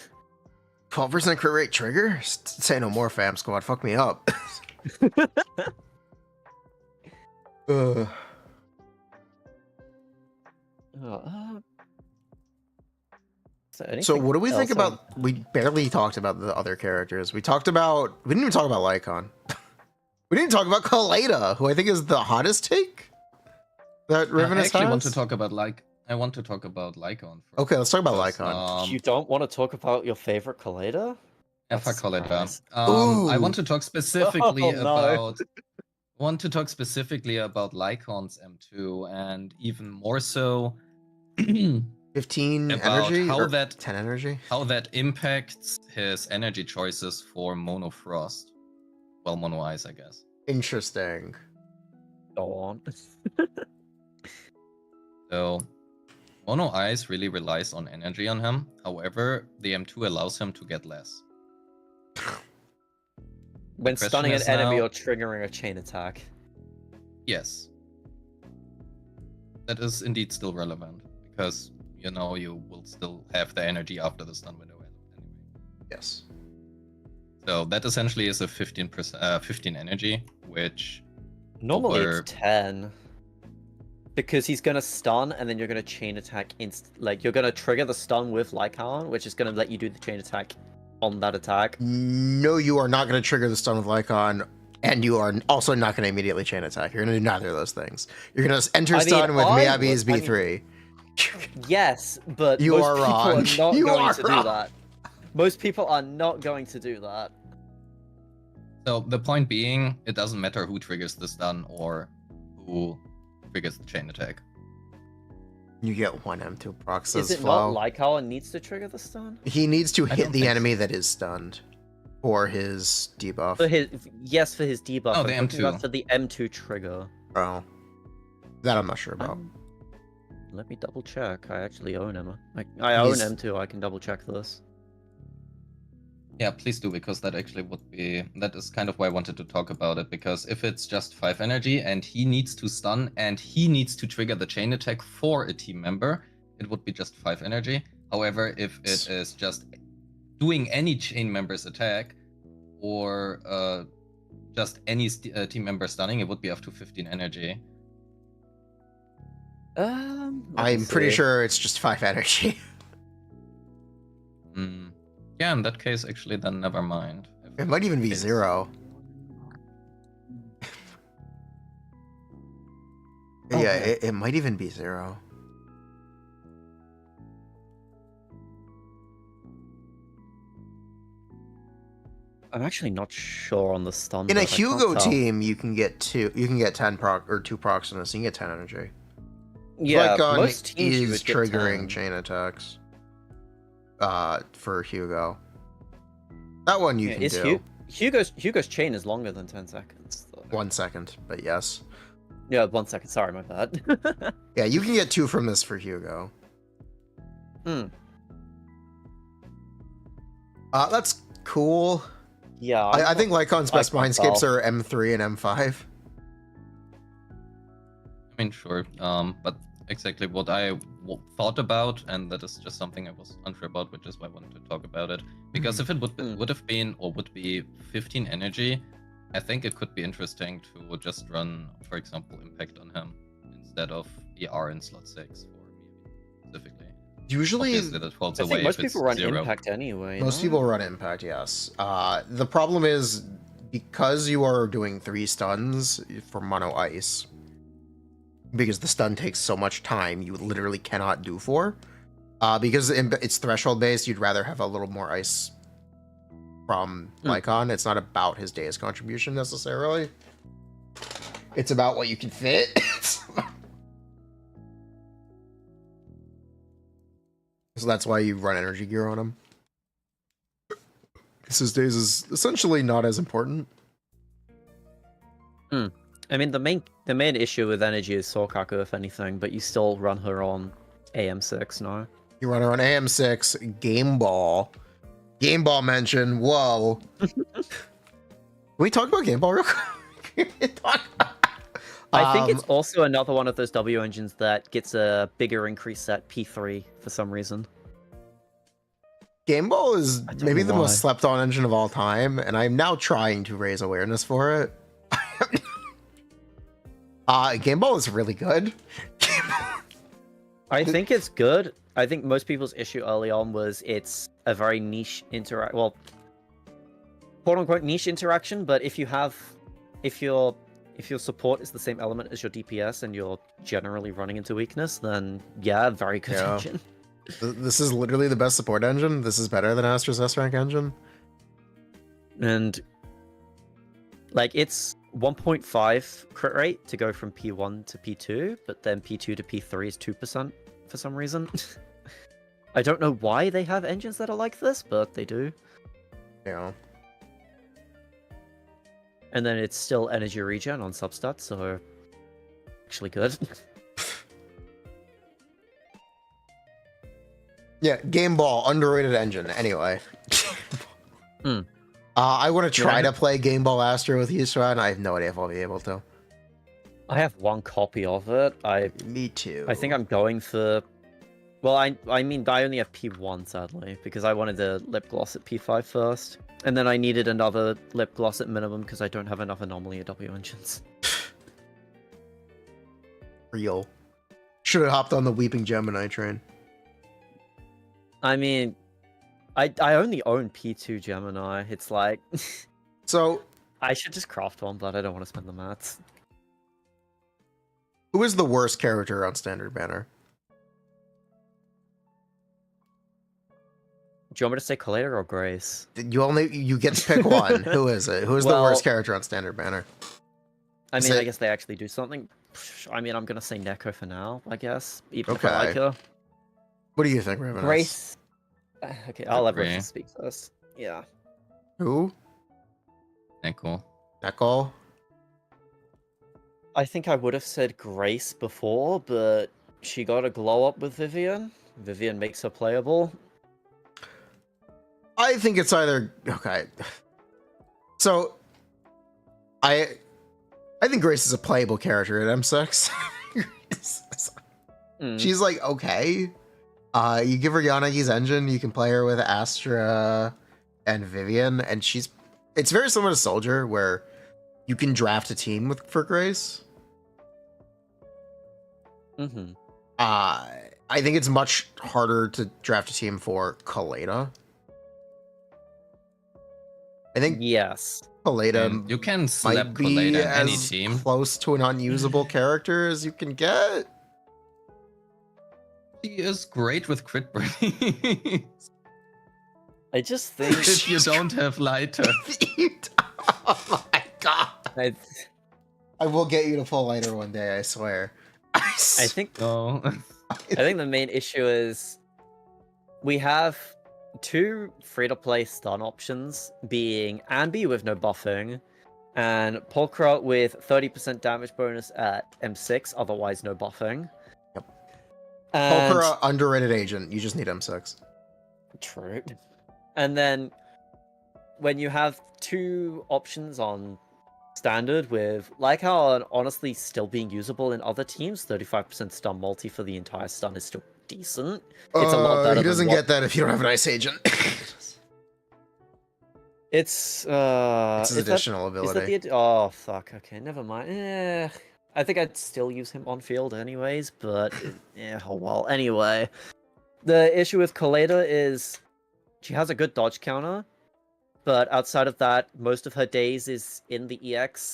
12% crit rate trigger? Say no more, fam squad. Fuck me up. So what do we think about... We barely talked about the other characters. We didn't even talk about Lycon. We didn't talk about Kaleda, who I think is the hottest take that Riven has. I want to talk about Lycon. Okay, let's talk about Lycon. You don't want to talk about your favorite Kaleda? Yeah, fuck Kaleda. I want to talk specifically about Lycon's M2, and even more so 15 about energy? How or that 10 energy? How that impacts his energy choices for Mono Frost. Well, Mono Ice, I guess. Interesting. Go on. So, Mono Ice really relies on energy on him. However, the M2 allows him to get less. When stunning an enemy or triggering a chain attack. Yes. That is indeed still relevant. Because, you know, you will still have the energy after the stun window anyway. Yes. So that essentially is a 15 energy, which normally it's 10. Because he's gonna stun and then you're gonna chain attack like you're gonna trigger the stun with Lycon, which is gonna let you do the chain attack on that attack. No, you are not gonna trigger the stun with Lycon, and you are also not gonna immediately chain attack. You're gonna do neither of those things. You're gonna enter stun with Miyabi's B3. Yes, but you are wrong. You are going to do that. Most people are not going to do that. So the point being, it doesn't matter who triggers the stun or who triggers the chain attack. You get one M2 procs. Is it not Lycon needs to trigger the stun? He needs to hit the enemy that is stunned for his debuff. For his debuff. Oh, the M2. For the M2 trigger. Oh, that I'm not sure about. Let me double check. I actually own him. I own M2. I can double check this. Yeah, please do, because that is kind of why I wanted to talk about it, because if it's just 5 energy and he needs to stun and he needs to trigger the chain attack for a team member, it would be just 5 energy. However, if it is just doing any chain member's attack or just any team member stunning, it would be up to 15 energy. I'm pretty sure it's just 5 energy. Yeah, in that case, actually, then never mind. It might even be 0. Yeah, it might even be 0. I'm actually not sure on the stun. In a Hugo team, you can get 10 proc or 2 procs on this. You can get 10 energy. Yeah, most teams is triggering chain attacks. For Hugo, that one you can do. Hugo's chain is longer than 10 seconds. Though. 1 second, but yes. Yeah, 1 second. Sorry, my bad. Yeah, you can get 2 from this for Hugo. That's cool. Yeah, I think Lycon's best Mindscapes are M3 and M5. I mean, sure, but exactly what I thought about, and that is just something I was unsure about, which is why I wanted to talk about it. Because if it would have been, or would be 15 energy, I think it could be interesting to just run, for example, Impact on him instead of ER in slot 6 for Miyabi specifically. Usually, that falls I away think most if it's people run 0. Impact anyway. Most people run Impact, yes. The problem is, because you are doing 3 stuns for Mono Ice, because the stun takes so much time, you literally cannot do 4. Because it's threshold based, you'd rather have a little more ice from Lycon. It's not about his day's contribution necessarily. It's about what you can fit. So that's why you run energy gear on him. Because his days is essentially not as important. I mean, the main issue with energy is Sorkaku, if anything, but you still run her on AM6, no? You run her on AM6, Game Ball. Game Ball mention, whoa. Can we talk about Game Ball real quick? I think it's also another one of those W engines that gets a bigger increase at P3 for some reason. Game Ball is maybe the why. most slept on engine of all time, and I'm now trying to raise awareness for it. Game Ball is really good. I think it's good. I think most people's issue early on was it's a very niche well, quote unquote niche interaction, but if your support is the same element as your DPS and you're generally running into weakness, then yeah, very good engine. This is literally the best support engine. This is better than Astra's S-Rank engine. And like it's 1.5 crit rate to go from P1 to P2, but then P2 to P3 is 2% for some reason. I don't know why they have engines that are like this, but they do. Yeah. And then it's still energy regen on substats, so actually good. Yeah, Game Ball, underrated engine. Anyway. I want to try to play Game Ball Astro with you, Swan. I have no idea if I'll be able to. I have one copy of it. Me too. I think I'm going for... Well, I mean, I only have P1, sadly, because I wanted the lip gloss at P5 first. And then I needed another lip gloss at minimum because I don't have enough anomaly at W engines. Real. Should have hopped on the Weeping Gemini train. I mean, I only own P2 Gemini. It's like... So... I should just craft one, but I don't want to spend the mats. Who is the worst character on Standard Banner? Do you want me to say Collator or Grace? You get to pick one. Who is it? Who is the worst character on Standard Banner? I mean, I guess they actually do something. I mean, I'm gonna say Neko for now, I guess. Even if I like her. What do you think, Ravenous? Grace. Okay, I'll let Grace speak first. Yeah. Who? Neko. Neko? I think I would have said Grace before, but she got a glow up with Vivian. Vivian makes her playable. I think it's either... Okay. So, I think Grace is a playable character at M6. She's like, okay. You give her Yanagi's engine, you can play her with Astra and Vivian, and it's very similar to Soldier, where you can draft a team for Grace. I think it's much harder to draft a team for Kaleda. I think Kaleda you can slap might be Kaleda in any as team. close to an unusable character as you can get. He is great with crit burning. I just think if you don't have lighter. Oh my god! I will get you to pull lighter one day. I swear. I think no. I think the main issue is we have 2 free-to-play stun options, being Anbi with no buffing, and Pulchra with 30% damage bonus at M6, otherwise no buffing. Yep. Pulchra, underrated agent. You just need M6. True. And then when you have 2 options on standard with like how honestly still being usable in other teams, 35% stun multi for the entire stun is still decent. It's a lot better. He doesn't get that if you don't have an ice agent. It's his additional ability. Oh fuck. Okay, never mind. I think I'd still use him on field anyways, but yeah, oh well. Anyway, the issue with Kaleda is she has a good dodge counter, but outside of that, most of her days is in the EX.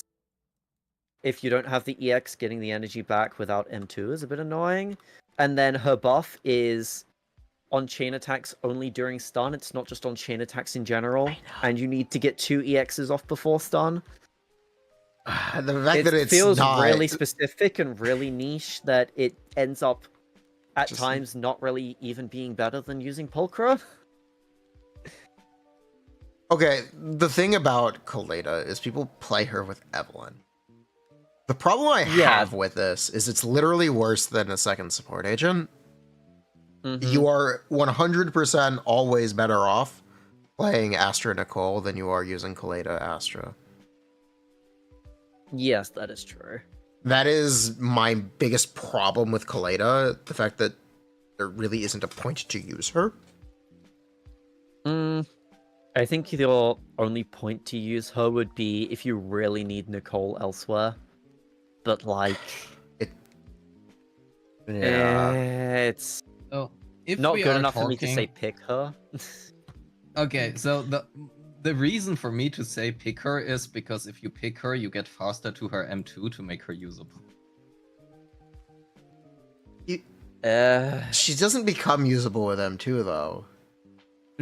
if you don't have the EX, getting the energy back without M2 is a bit annoying. And then her buff is on chain attacks only during stun. It's not just on chain attacks in general. And you need to get 2 EXs off before stun. The fact that It it's feels not really specific and really niche that it ends up at Just- times not really even being better than using Pulchra. Okay, the thing about Kaleda is people play her with Evelyn. The problem I have with this is it's literally worse than a second support agent. You are 100% always better off playing Astra Nicole than you are using Kaleda Astra. Yes, that is true. That is my biggest problem with Kaleda, the fact that there really isn't a point to use her. I think your only point to use her would be if you really need Nicole elsewhere. But like, it's So if not we good are enough for me to talking- say pick her. Okay, so the reason for me to say pick her is because if you pick her, you get faster to her M2 to make her usable. She doesn't become usable with M2 though.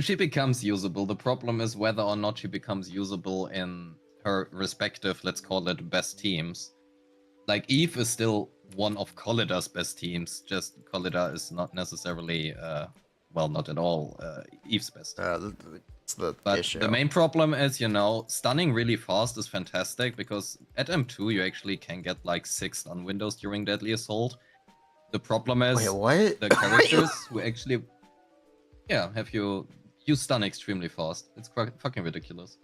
She becomes usable. The problem is whether or not she becomes usable in her respective, let's call it, best teams. Like, Eve is still one of Koleda's best teams, just Koleda is not necessarily, well, not at all, Eve's best team. It's the But issue. the main problem is, you know, stunning really fast is fantastic, because at M2 you actually can get like 6 stun windows during Deadly Assault. The problem is Wait, what? the characters who actually, have you stun extremely fast. It's fucking ridiculous.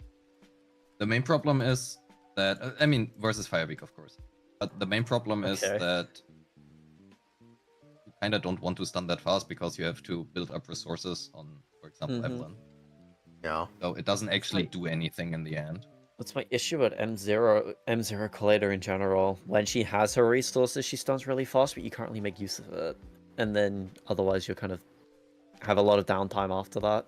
The main problem is that, I mean, versus Firebeak, of course. But the main problem is that you kind of don't want to stun that fast because you have to build up resources on, for example, Evelyn. Yeah. So it doesn't actually do anything in the end. That's my issue at M0 Collider in general. When she has her resources, she stuns really fast, but you can't really make use of it. And then otherwise you kind of have a lot of downtime after that.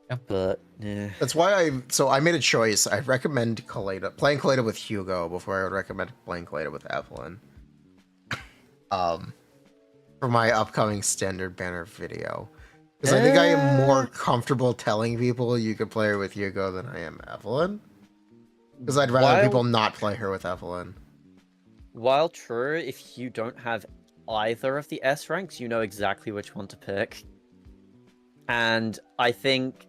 Yeah. But yeah. That's why I made a choice. I recommend playing Kaleda with Hugo before I would recommend playing Kaleda with Evelyn. For my upcoming standard banner video. Because I think I am more comfortable telling people you could play her with Hugo than I am Evelyn. Because I'd rather people not play her with Evelyn. While true, if you don't have either of the S ranks, you know exactly which one to pick. And I think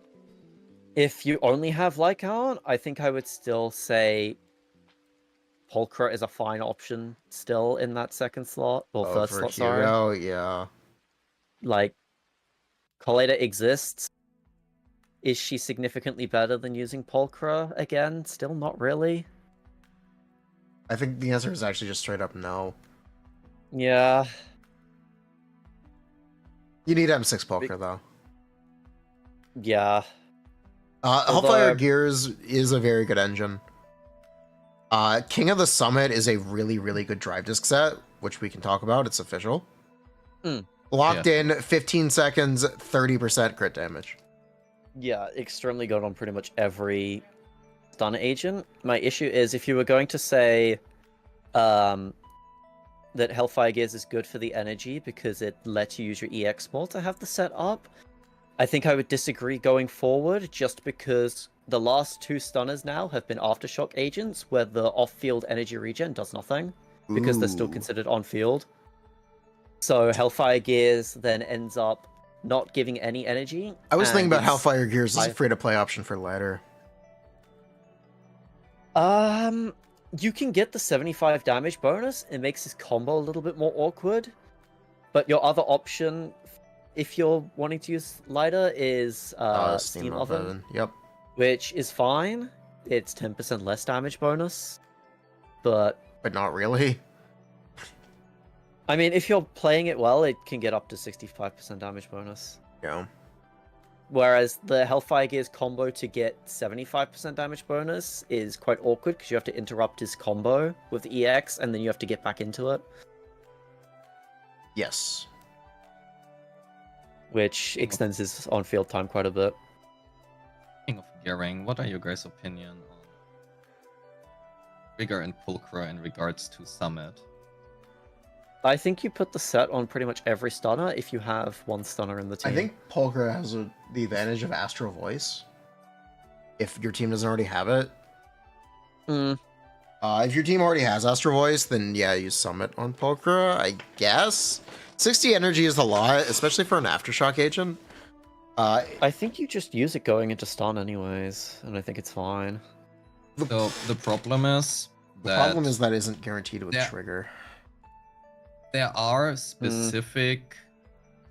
if you only have Lycaon, I think I would still say Pulchra is a fine option still in that second slot, or third slot, sorry. Oh, yeah. Like, Kaleda exists. Is she significantly better than using Pulchra again? Still not really. I think the answer is actually just straight up no. Yeah. You need M6 Pulchra, though. Yeah. Hellfire Gears is a very good engine. King of the Summit is a really, really good drive disc set, which we can talk about. It's official. Locked in, 15 seconds, 30% crit damage. Yeah, extremely good on pretty much every stun agent. My issue is if you were going to say that Hellfire Gears is good for the energy because it lets you use your EX more to have the set up, I think I would disagree going forward, just because the last 2 stunners now have been Aftershock agents where the off-field energy regen does nothing because they're still considered on-field. So Hellfire Gears then ends up not giving any energy. I was thinking about Hellfire Gears as a free-to-play option for ladder. You can get the 75 damage bonus. It makes this combo a little bit more awkward. But your other option, if you're wanting to use lighter, is Steam Oven. Yep. Which is fine. It's 10% less damage bonus. But not really. I mean, if you're playing it well, it can get up to 65% damage bonus. Yeah. Whereas the Hellfire Gears combo to get 75% damage bonus is quite awkward because you have to interrupt his combo with the EX and then you have to get back into it. Yes. Which extends his on-field time quite a bit. Speaking of gearing, what are your guys' opinion Trigger and Pulchra in regards to Summit. I think you put the set on pretty much every stunner if you have one stunner in the team. I think Pulchra has the advantage of Astral Voice. If your team doesn't already have it. If your team already has Astral Voice, then yeah, use Summit on Pulchra, I guess. 60 energy is a lot, especially for an Aftershock agent. I think you just use it going into stun anyways, and I think it's fine. So the problem is that isn't guaranteed with Trigger. There are specific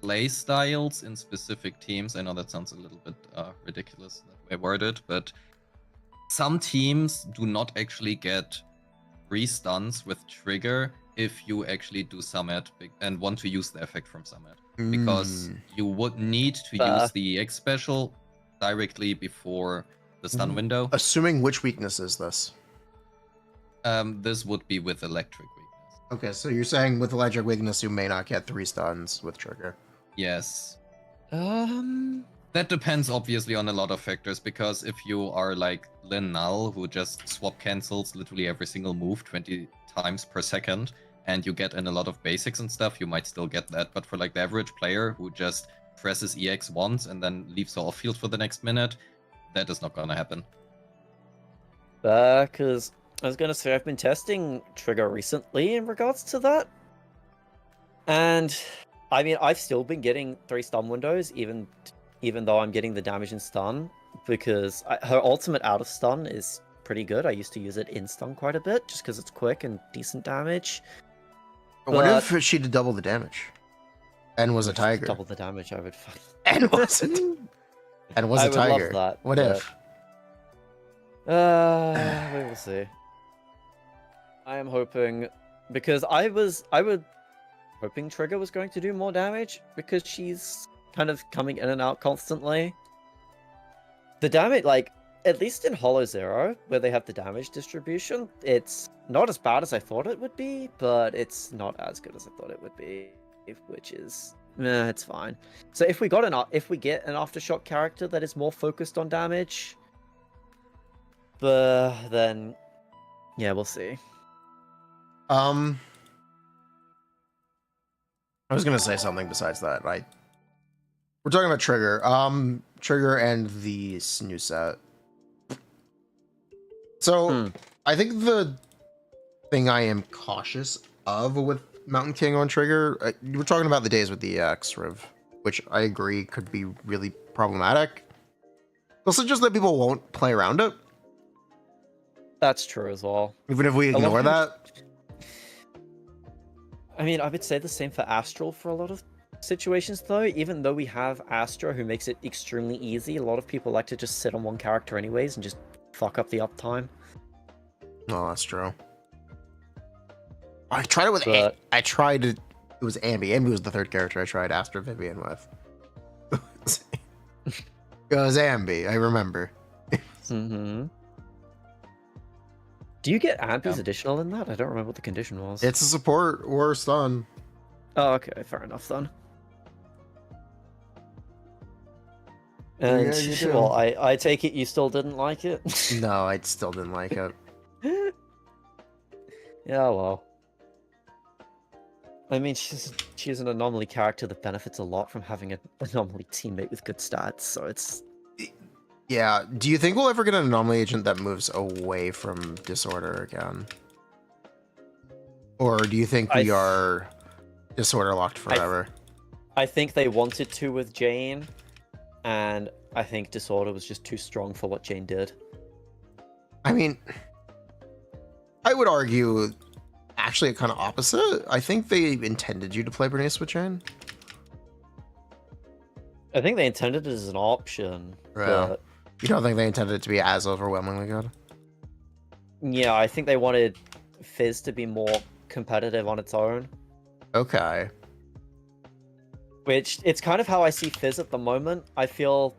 play styles in specific teams. I know that sounds a little bit ridiculous that way worded, but some teams do not actually get free stuns with Trigger if you actually do Summit and want to use the effect from Summit. Because you would need to use the EX special directly before the stun window. Assuming which weakness is this? This would be with electric weakness. Okay, so you're saying with electric weakness you may not get 3 stuns with Trigger. Yes. That depends obviously on a lot of factors, because if you are like Lin Null, who just swap cancels literally every single move 20 times per second, and you get in a lot of basics and stuff, you might still get that. But for like the average player who just presses EX once and then leaves the off field for the next minute, that is not gonna happen. Because I was gonna say I've been testing Trigger recently in regards to that, and I mean I've still been getting 3 stun windows even though I'm getting the damage in stun, because her ultimate out of stun is pretty good. I used to use it in stun quite a bit just because it's quick and decent damage. What if she did double the damage and was a tiger? Double the damage, I would. And was a tiger. Love that, what if? We will see. I am hoping, because I was hoping Trigger was going to do more damage because she's kind of coming in and out constantly. The damage, like, at least in Hollow Zero, where they have the damage distribution, it's not as bad as I thought it would be, but it's not as good as I thought it would be, which is, it's fine. So if we get an Aftershock character that is more focused on damage, then yeah, we'll see. I was gonna say something besides that. We're talking about Trigger. Trigger and the new set. So I think the thing I am cautious of with Mountain King on Trigger, we're talking about the days with the EX Riv, which I agree could be really problematic. Also, just that people won't play around it. That's true as well. Even if we ignore that. I mean, I would say the same for Astral for a lot of situations, though. Even though we have Astra, who makes it extremely easy, a lot of people like to just sit on one character anyways and just fuck up the uptime. Oh, that's true. I tried it with it was Ambi. Ambi was the 3rd character I tried Astra Vivian with. It was Ambi, I remember. Do you get Ambi's additional in that? I don't remember what the condition was. It's a support or a stun. Oh, okay, fair enough then. And Yeah, well, I take it you still didn't like it? No, I still didn't like it. Yeah, well. I mean, she's an anomaly character that benefits a lot from having an anomaly teammate with good stats, so it's... Yeah, do you think we'll ever get an anomaly agent that moves away from Disorder again? Or do you think we are Disorder locked forever? I think they wanted to with Jane, and I think Disorder was just too strong for what Jane did. I mean, I would argue actually kind of opposite. I think they intended you to play Bernice with Jane. I think they intended it as an option. Yeah. But... You don't think they intended it to be as overwhelmingly good? Yeah, I think they wanted Fizz to be more competitive on its own. Okay. Which, it's kind of how I see Fizz at the moment. I feel,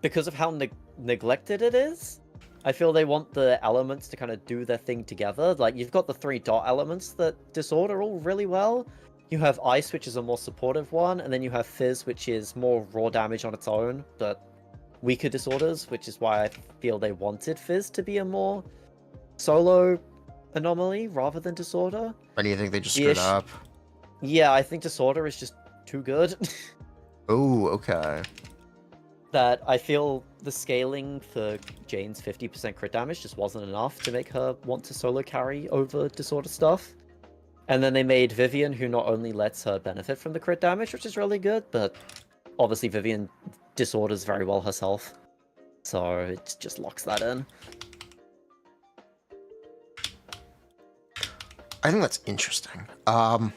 because of how neglected it is, I feel they want the elements to kind of do their thing together. Like, you've got the 3 dot elements that disorder all really well. You have Ice, which is a more supportive one, and then you have Fizz, which is more raw damage on its own, but weaker disorders, which is why I feel they wanted Fizz to be a more solo anomaly rather than disorder. Or do you think they just The screwed ish- up? Yeah, I think disorder is just too good. Oh, okay. That I feel the scaling for Jane's 50% crit damage just wasn't enough to make her want to solo carry over disorder stuff. And then they made Vivian, who not only lets her benefit from the crit damage, which is really good, but obviously Vivian disorders very well herself. So it just locks that in. I think that's interesting. I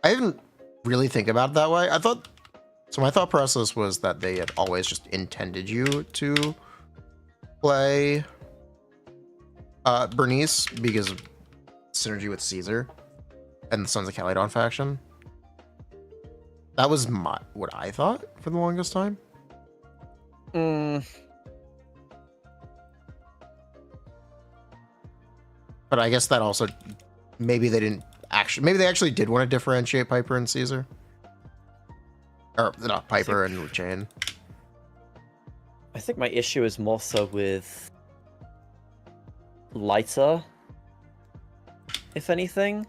didn't really think about it that way. So my thought process was that they had always just intended you to play Bernice because of synergy with Caesar and the Sons of Calydon faction. That was what I thought for the longest time. But I guess that also maybe they actually did want to differentiate Piper and Caesar. Or not Piper and Jane. I think my issue is more so with Lighter, if anything.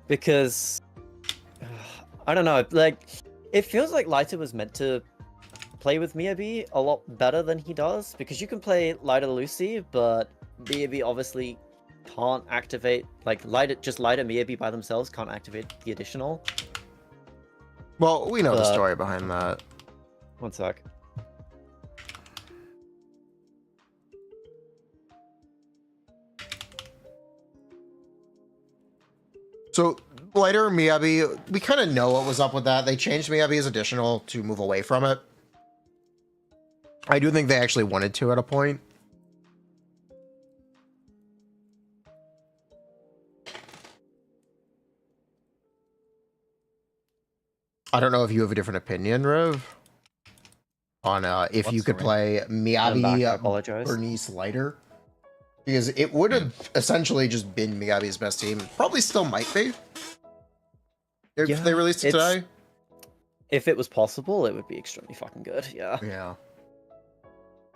Because I don't know, like it feels like Lighter was meant to play with Miyabi a lot better than he does, because you can play Lighter Lucy, but Miyabi obviously can't activate, like Lighter Miyabi by themselves can't activate the additional. Well, we know the story behind that. One sec. So, Lighter Miyabi, we kind of know what was up with that. They changed Miyabi's additional to move away from it. I do think they actually wanted to at a point. I don't know if you have a different opinion, Rev, on if you could play Miyabi, Bernice, Lighter. Because it would have essentially just been Miyabi's best team. Probably still might be. If they released it today. If it was possible, it would be extremely fucking good, yeah. Yeah.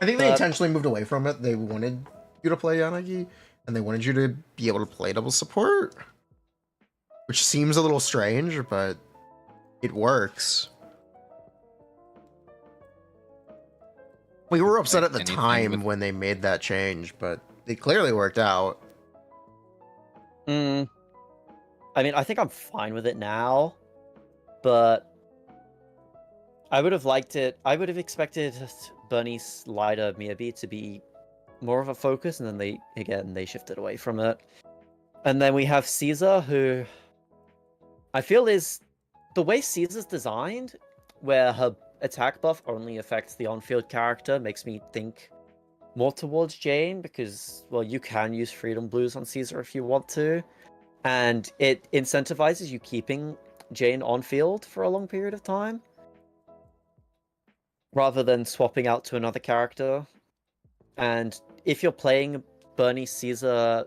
I think they intentionally moved away from it. They wanted you to play Yanagi, and they wanted you to be able to play double support. Which seems a little strange, but it works. We were upset at the time when they made that change, but it clearly worked out. I mean, I think I'm fine with it now, but I would have liked it. I would have expected Bernice, Lighter, Miyabi to be more of a focus, and then they shifted away from it. And then we have Caesar, who I feel is the way Caesar's designed, where her attack buff only affects the on-field character, makes me think more towards Jane, because, well, you can use Freedom Blues on Caesar if you want to, and it incentivizes you keeping Jane on field for a long period of time, rather than swapping out to another character. And if you're playing Bernice, Caesar,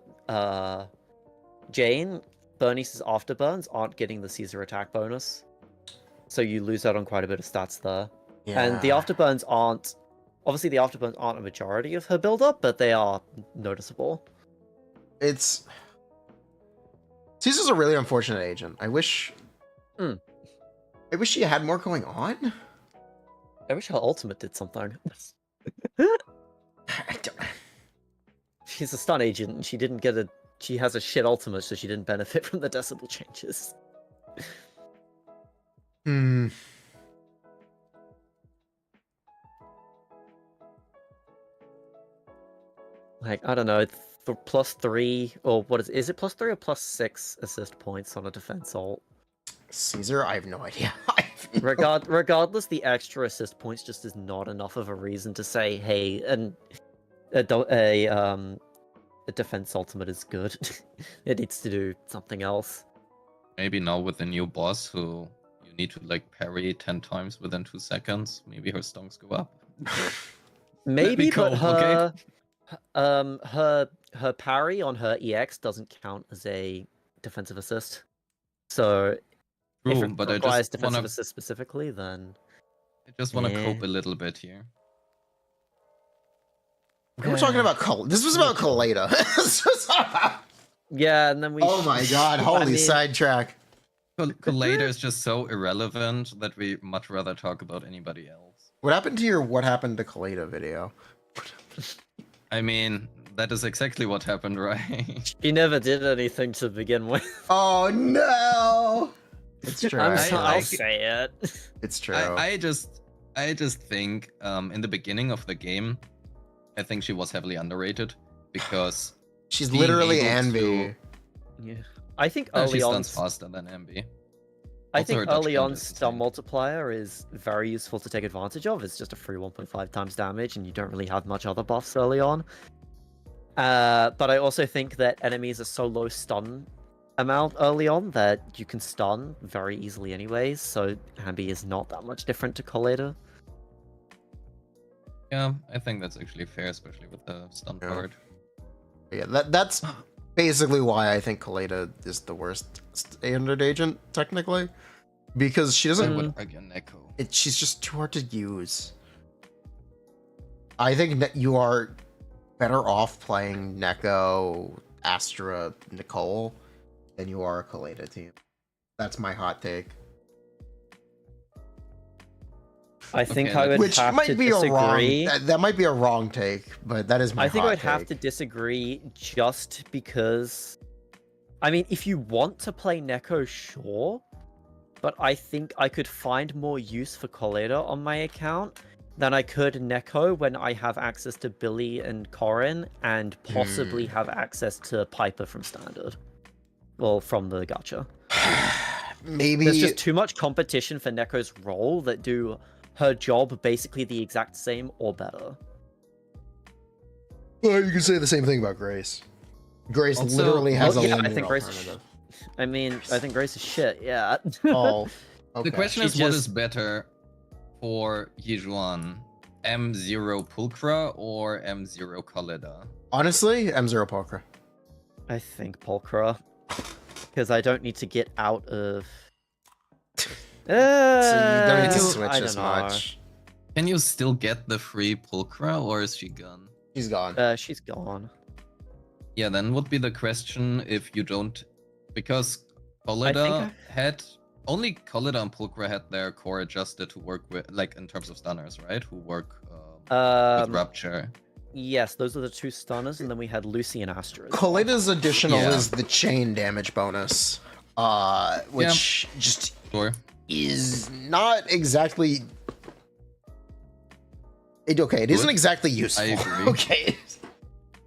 Jane, Bernice's afterburns aren't getting the Caesar attack bonus, so you lose out on quite a bit of stats there. Yeah. And the afterburns aren't a majority of her build-up, but they are noticeable. Caesar's a really unfortunate agent. I wish she had more going on. I wish her ultimate did something. She's a stun agent, and she has a shit ultimate, so she didn't benefit from the decibel changes. Like, I don't know, for +3, or what is it +3 or +6 assist points on a defense ult? Caesar? I have no idea. Regardless, the extra assist points just is not enough of a reason to say, hey, a defense ultimate is good. It needs to do something else. Maybe now with the new boss, who you need to like parry 10 times within 2 seconds, maybe her stonks go up. Maybe, but her parry on her EX doesn't count as a defensive assist. So if it requires defensive assist specifically, then I just want to cope a little bit here. We were talking about this was about Kaleda. Yeah, and then we. Oh my god! Holy sidetrack. Kaleda is just so irrelevant that we much rather talk about anybody else. What happened to your "What Happened to Kaleda" video? I mean, that is exactly what happened, right? She never did anything to begin with. Oh no! It's true. I'll say it. It's true. I just think in the beginning of the game, I think she was heavily underrated because she's literally able Envy. Yeah, I think she early on. stuns faster than Envy. I Also, her think dodge early count on is stun insane. multiplier is very useful to take advantage of. It's just a free 1.5 times damage, and you don't really have much other buffs early on. But I also think that enemies are so low stun amount early on that you can stun very easily anyways, so Ambi is not that much different to Kaleda. Yeah, I think that's actually fair, especially with the stun part. Yeah, that's basically why I think Kaleda is the worst standard agent, technically. Because she I doesn't... would argue Neko. She's just too hard to use. I think that you are better off playing Neko, Astra, Nicole than you are a Kaleda team. That's my hot take. I think Okay, I would Which have might to be disagree. a wrong... That might be a wrong take, but that is my I think hot I'd have take. to disagree just because... I mean, if you want to play Neko, sure. But I think I could find more use for Kaleda on my account than I could Neko when I have access to Billy and Corrin and possibly have access to Piper from Standard. Well, from the Gacha. Maybe... There's just too much competition for Neko's role that do her job basically the exact same or better. Well, you can say the same thing about Grace. Grace Also- literally has Well, a yeah, I linear think Grace. alternative. I mean, I think Grace is shit. Yeah. Oh, okay. The question She's is, what just- is better for Yijuan? M0 Pulchra or M0 Kaleda? Honestly, M0 Pulchra. I think Pulchra, because I don't need to get out of. So you don't need to you- switch I as don't know. much. Can you still get the free Pulchra or is she gone? She's gone. She's gone. Yeah, then would be the question if you don't, because Kaleda had only Kaleda and Pulchra had their core adjusted to work with, like in terms of stunners, right? Who work with Rupture. Yes, those are the two stunners, and then we had Lucy and Astra. Kaleda's additional Yeah. is the chain damage bonus, which just Sure. is not exactly. It isn't Good. exactly useful. I agree. Okay,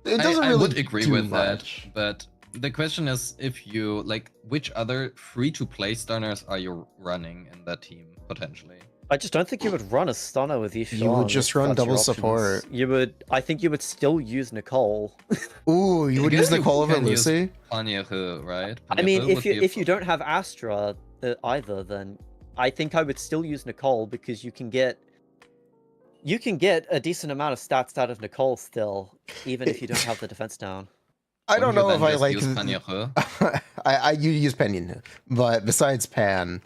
it doesn't I really would agree do with much. that, but the question is if you like which other free-to-play stunners are you running in that team potentially? I just don't think you would run a stunner with Yishuan. You would just if run that's your double options. support. You would. I think you would still use Nicole. Ooh, you would guess use you Nicole over can use Lucy. Panyahe, right? I mean, Panyahe if would you be a if you don't have Astra either, then I think I would still use Nicole because you can get a decent amount of stats out of Nicole still, even if you don't have the defense down. I don't know if I like. use Panyahe? You use Penyon, but besides Pan,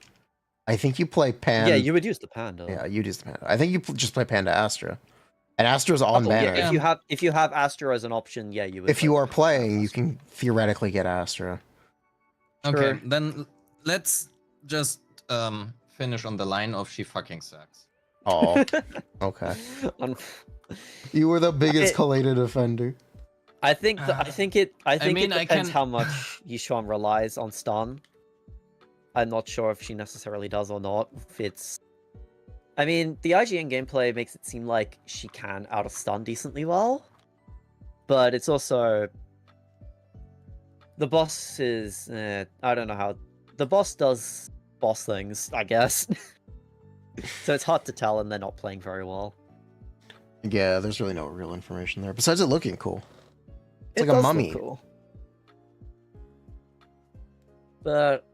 I think you play Pan. Yeah, you would use the Panda. Yeah, you use the Panda. I think you just play Panda Astra, and Astra's on Oh, banner. yeah, if you have Astra as an option, yeah, you would. If you are playing, you can theoretically get Astra. Okay, Sure. then let's just finish on the line of she fucking sucks. Oh, okay. You were the biggest Kaleda defender. I think it mean, I depends can- how much Yishuan relies on stun. I'm not sure if she necessarily does or not. I mean, the IGN gameplay makes it seem like she can out of stun decently well, but it's also the boss is I don't know how the boss does boss things, I guess. So it's hard to tell, and they're not playing very well. Yeah, there's really no real information there besides it looking cool. It's It like a does look mummy. cool. But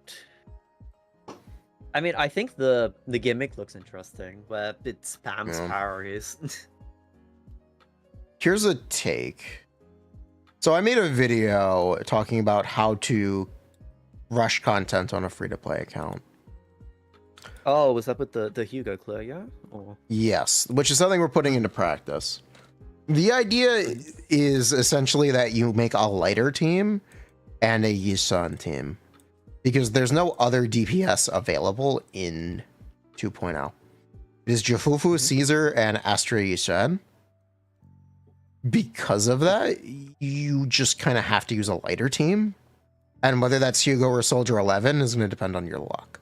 I mean, I think the gimmick looks interesting, where it spams Yeah. parries. Here's a take. So I made a video talking about how to rush content on a free-to-play account. Oh, was that with the Hugo Clue, yeah? Or... Yes, which is something we're putting into practice. The idea is essentially that you make a lighter team and a Yusan team, because there's no other DPS available in 2.0. It is Jifufu, Caesar, and Astra Yusan. Because of that, you just kind of have to use a lighter team. And whether that's Hugo or Soldier 11 is going to depend on your luck.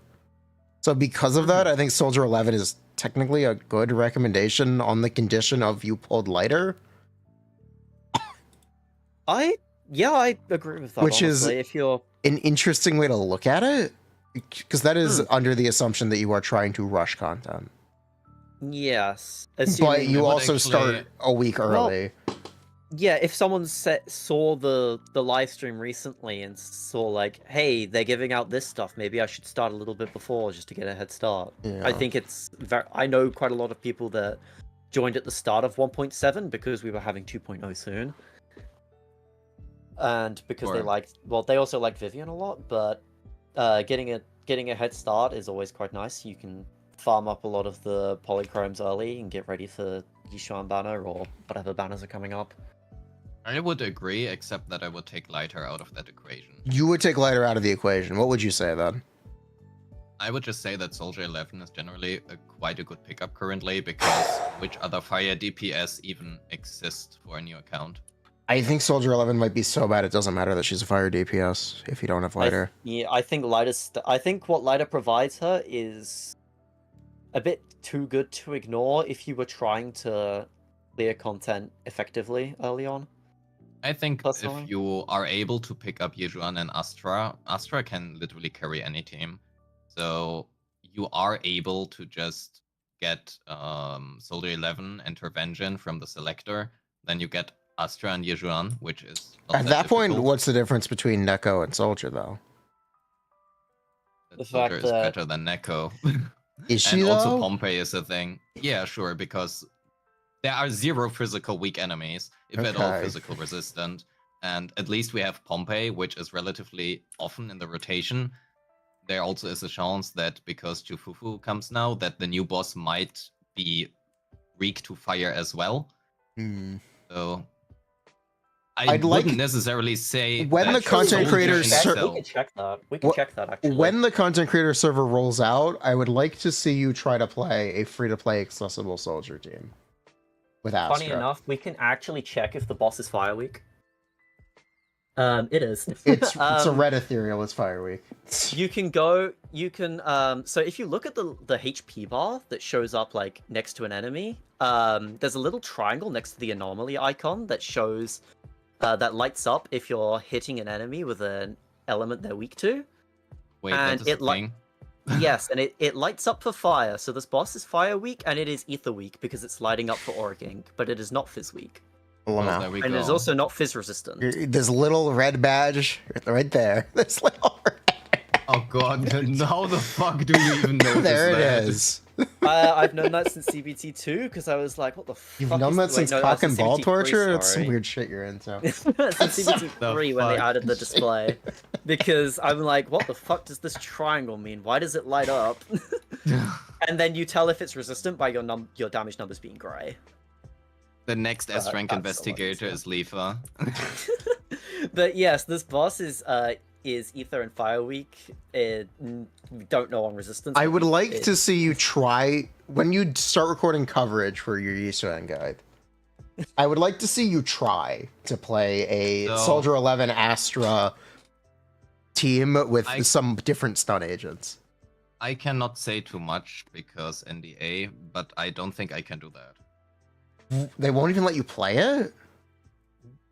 So because of that, I think Soldier 11 is technically a good recommendation on the condition of you pulled lighter. I agree with that. Which honestly. is if you're an interesting way to look at it, because that is under the assumption that you are trying to rush content. yes, But assuming you would also actually- start a week early. yeah, if someone saw the live stream recently and saw like, hey, they're giving out this stuff, maybe I should start a little bit before just to get a head start. Yeah. I think it's I know quite a lot of people that joined at the start of 1.7 because we were having 2.0 soon. And because they Sure. liked, well, they also liked Vivian a lot, but getting a head start is always quite nice. You can farm up a lot of the polychromes early and get ready for Yishuan banner or whatever banners are coming up. I would agree, except that I would take lighter out of that equation. You would take lighter out of the equation. What would you say then? I would just say that Soldier 11 is generally quite a good pickup currently, because which other fire DPS even exists for a new account? I think Soldier 11 might be so bad it doesn't matter that she's a fire DPS if you don't have lighter. I think I think what lighter provides her is a bit too good to ignore if you were trying to clear content effectively early on. I think Personally? if you are able to pick up Yejuan and Astra can literally carry any team. So you are able to just get Soldier 11 Intervention from the selector, then you get Astra and Yejuan, which is not At that point, difficult. what's the difference between Neko and Soldier, though? That The Soldier fact is that- better than Neko. Is she, And also though? Pompey is a thing. Yeah, sure, because there are 0 physical weak enemies, if at all Okay. physical resistant. And at least we have Pompey, which is relatively often in the rotation. There also is a chance that because Jufufu comes now, that the new boss might be weak to fire as well. Hmm. So I I'd like- wouldn't necessarily say When that the content Soldier creators in ser- We itself- can check that. We can What- check that actually. When the content creator server rolls out, I would like to see you try to play a free-to-play accessible Soldier team with Astra. Funny enough, we can actually check if the boss is Fire Week. It is. It's a red ethereal. It's Fire Week. You can so if you look at the HP bar that shows up like next to an enemy, there's a little triangle next to the anomaly icon that shows that lights up if you're hitting an enemy with an element they're weak to. Wait, and that is it a li- thing? Yes, and it lights up for fire. So this boss is Fire Week and it is Ether Week because it's lighting up for Auric, but it is not Fizz Week. Well, Well, no. there we And go. it is also not Fizz resistant. This little red badge right there. This little Oh god, how the fuck do you even know there it that? is. I've known that since CBT2 because I was like, what the fuck? You've known is that wait, since no, cock and since ball CBT3, torture? It's some sorry. weird shit you're into. Since CBT3 when they fuck? added the display. Because I'm like, what the fuck does this triangle mean? Why does it light up? And then you tell if it's resistant by your damage numbers being grey. The next S rank that's investigator so is Leifa. But yes, this boss is Ether and Fire Week. We don't know on resistance. I would like It- to see you try, when you start recording coverage for your Yisuan guide, I would like to see you try to play a So- Soldier 11 Astra team with I- some different stun agents. I cannot say too much because NDA, but I don't think I can do that. They won't even let you play it?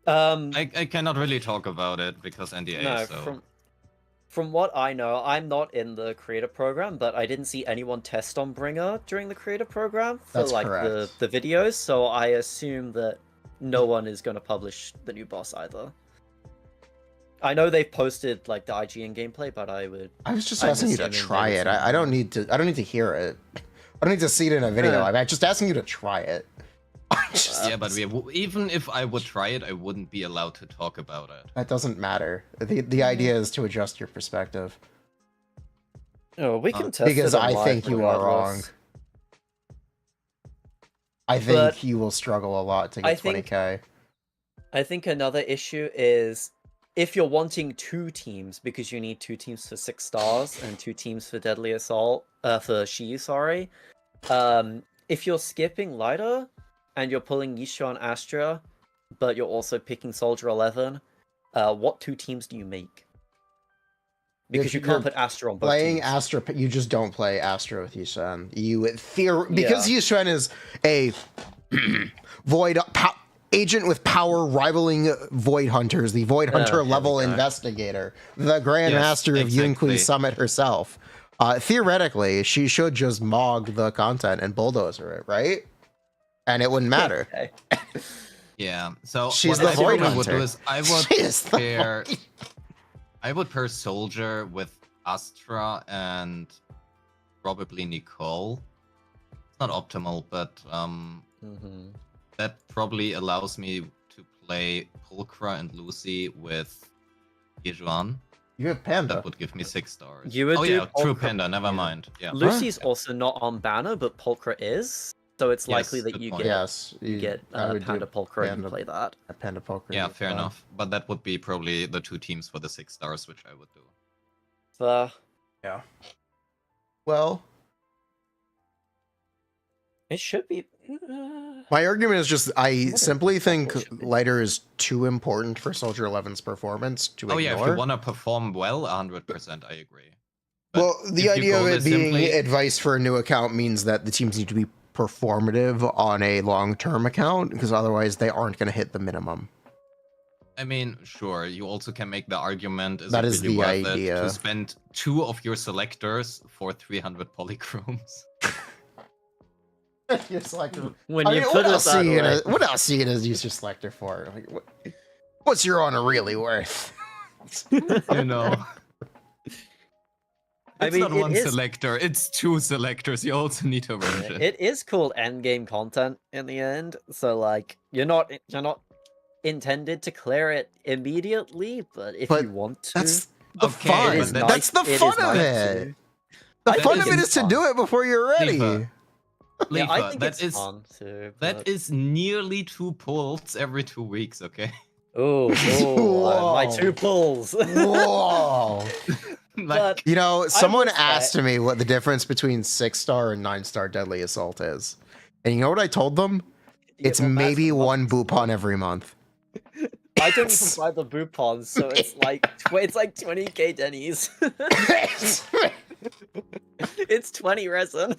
I cannot really talk about it because NDA, No, so... from what I know, I'm not in the creator program, but I didn't see anyone test on Bringer during the creator program for That's like correct. the videos, so I assume that no one is going to publish the new boss either. I know they've posted like the IGN gameplay, but I was just I'm asking you to assuming try they it. would I don't need to hear it. I don't need to see it in a video. I'm just asking you to try it. Yeah, but even if I would try it, I wouldn't be allowed to talk about it. That doesn't matter. The idea is to adjust your perspective. we can test Because it on I live think you are wrong. regardless. I think you will struggle a lot to get 20k. I think another issue is if you're wanting 2 teams, because you need 2 teams for 6 stars and 2 teams for Deadly Assault, for Shiyu, sorry. If you're skipping Lighter and you're pulling Yisha and Astra, but you're also picking Soldier 11, what 2 teams do you make? Because you can't put Astra on both playing teams. Astra, you just don't play Astra with Yishan. Because Yishan is a void agent with power rivaling Void Hunters, the Void Hunter level investigator, the Grand Master of Yunqui Summit herself. Theoretically, she should just mog the content and bulldozer it, right? And it wouldn't matter. Yeah. So she's what the Void I Hunter. would do is I would pair Soldier with Astra and probably Nicole. It's not optimal, but that probably allows me to play Pulchra and Lucy with Yejuan. You have Panda. That would give me 6 stars. You would true Pulchra, Panda, never mind. Yeah. Lucy's also not on banner, but Pulchra is. So it's likely that you get Panda Pulchra and you play that. Panda Pulchra. Yeah, fair enough. But that would be probably the 2 teams for the 6 stars, which I would do. Yeah. Well, it should be. My argument is just I simply think Lighter is too important for Soldier 11's performance to ignore. Yeah, if you want to perform well, 100%, I agree. But well, the idea of it being advice for a new account means that the teams need to be performative on a long-term account, because otherwise they aren't going to hit the minimum. I mean, sure, you also can make the argument, that is really the worth idea. it to spend 2 of your selectors for 300 polychromes? Your selector. When you put it that way. What else see it as use your selector for? Like, what's your honor really worth? You know. It's not one is... selector, it's 2 selectors. You also need to arrange it. It is called endgame content in the end, so like you're not intended to clear it immediately, but if you want to, that's the fun. That's the fun of it. The fun of it is to do it before you're ready. Leifa, I think it's fun too. That is nearly 2 pulls every 2 weeks, okay? Oh, my 2 pulls. Whoa. Like, you know, someone asked me what the difference between 6-star and 9-star Deadly Assault is. And you know what I told them? It's maybe 1 Boopon every month. I don't even buy the Boopons, so it's like 20k Denny's. It's 20 resin.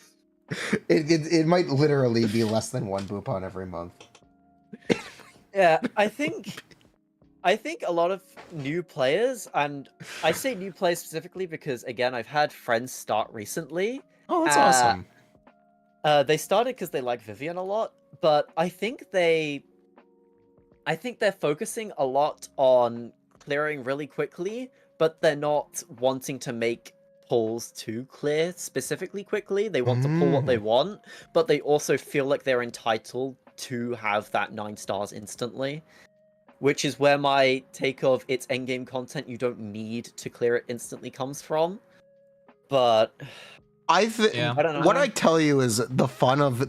It might literally be less than 1 Boopon every month. Yeah, I think a lot of new players, and I say new players specifically because, again, I've had friends start recently. Oh, that's awesome. They started because they like Vivian a lot, but I think they're focusing a lot on clearing really quickly, but they're not wanting to make pulls too clear specifically quickly. They want to pull what they want, but they also feel like they're entitled to have that 9 stars instantly. Which is where my take of it's endgame content, you don't need to clear it instantly comes from. But I don't know. What I tell you is the fun of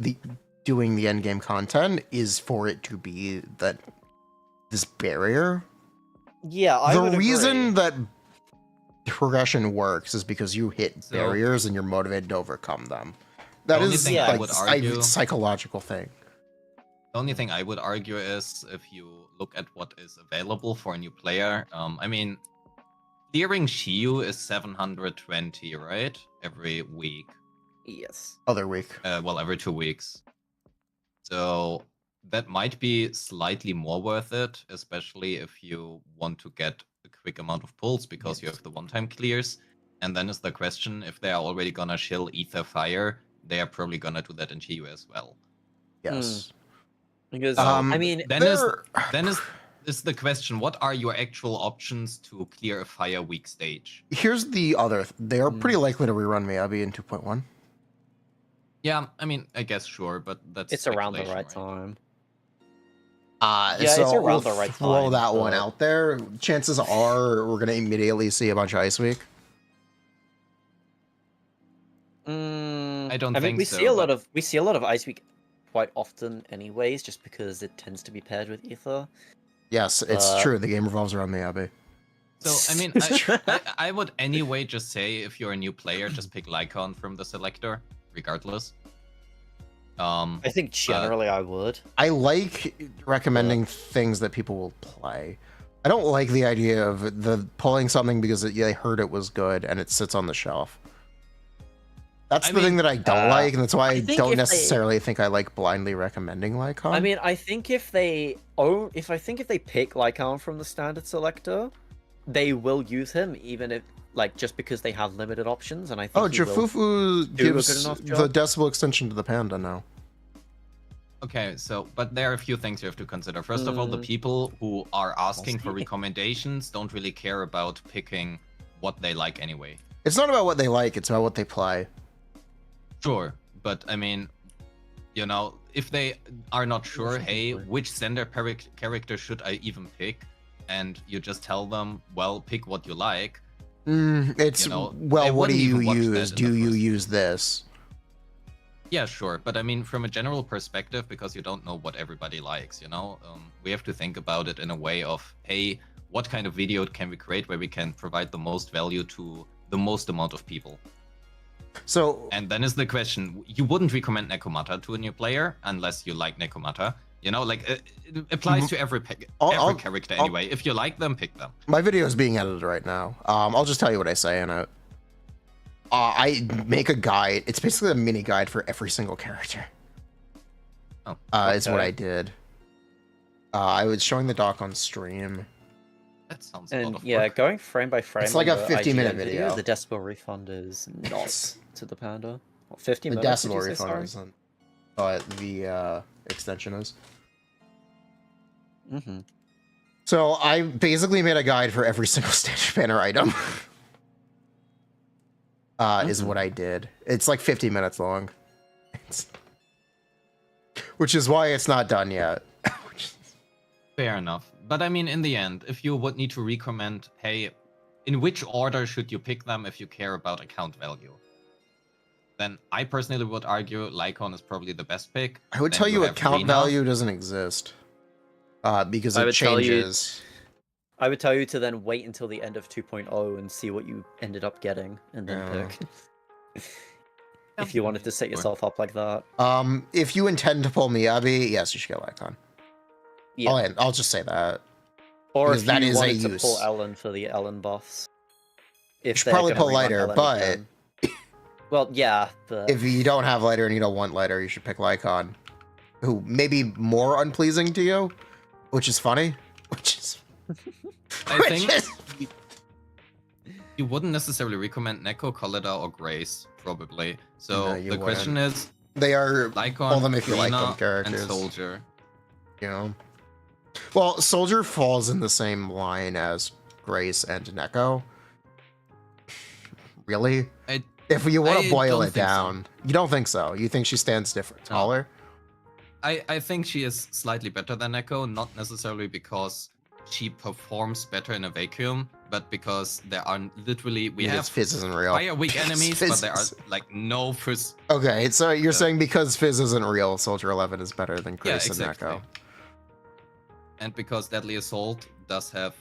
doing the endgame content is for it to be this barrier. Yeah, I would agree. The reason that progression works is because you hit barriers and you're motivated to overcome them. That is a psychological thing. The only thing I would argue is if you look at what is available for a new player, I mean, clearing Shiyu is 720, right? Every week. Yes. Other week. Well, every 2 weeks. So that might be slightly more worth it, especially if you want to get a quick amount of pulls because you have the one-time clears. And then is the question, if they are already gonna shill Ether Fire, they are probably gonna do that in Shiyu as well. Yes. Because I mean, then is the question: what are your actual options to clear a Fire Week stage? Here's the other: they are pretty likely to rerun Miyabi in 2.1. Yeah, I mean, I guess sure, but it's around the right time. So it's around the right time. Throw that one out there. Chances are we're gonna immediately see a bunch of Ice Week. I don't think we so. see a lot of Ice Week quite often anyways, just because it tends to be paired with Ether. Yes, it's true. The game revolves around Miyabi. So, I mean, I would anyway just say, if you're a new player, just pick Lycon from the selector, regardless. I think generally I would. I like recommending things that people will play. I don't like the idea of pulling something because they heard it was good and it sits on the shelf. That's the thing that I don't like, and that's why I don't necessarily think I like blindly recommending Lycon. I mean, I think if they pick Lycon from the standard selector, they will use him, even if just because they have limited options. And I think Jafufu gives the decibel extension to the panda now. Okay, but there are a few things you have to consider. First of all, the people who are asking for recommendations don't really care about picking what they like anyway. It's not about what they like, it's about what they play. Sure, but I mean, if they are not sure, hey, which Zender character should I even pick? And you just tell them, well, pick what you like. What do you use? Do you use this? Yeah, sure. But I mean, from a general perspective, because you don't know what everybody likes, we have to think about it in a way of, hey, what kind of video can we create where we can provide the most value to the most amount of people? And then is the question, you wouldn't recommend Nekomata to a new player unless you like Nekomata. It applies to every character anyway. If you like them, pick them. My video is being edited right now. I'll just tell you what I say in it. I make a guide. It's basically a mini guide for every single character. Is what I did. I was showing the doc on stream. That sounds a lot of work. Going frame by frame. It's like a 50-minute video. The decibel refund is not to the panda. What, 50 minutes? The decibel refund isn't, but the extension is. So I basically made a guide for every single standard banner item. Is what I did. It's like 50 minutes long. Which is why it's not done yet. Fair enough. But I mean, in the end, if you would need to recommend, hey, in which order should you pick them if you care about account value? Then I personally would argue Lycon is probably the best pick. I would tell you account value doesn't exist. Because it changes. I would tell you to then wait until the end of 2.0 and see what you ended up getting, and then pick. If you wanted to set yourself up like that. If you intend to pull Miyabi, yes, you should get Lycon. Yeah. I'll just say that. Or if you wanted to pull Ellen for the Ellen buffs. You should probably pull Lighter, but... Well, yeah, but... If you don't have Lighter and you don't want Lighter, you should pick Lycon. Who may be more unpleasing to you, which is funny. I think you wouldn't necessarily recommend Neko, Khalida, or Grace, probably. So the question is... They are... Lycon, pull them if you like them Furina, characters. and Soldier. Well, Soldier falls in the same line as Grace and Neko. Really? If you want to boil it down, you don't think so? You think she stands taller? I think she is slightly better than Neko, not necessarily because she performs better in a vacuum, but because there are literally Fizz isn't real. Fire weak enemies, but there are no Fizz. Okay, so you're saying because Fizz isn't real, Soldier 11 is better than Grace and Neko. And because Deadly Assault does have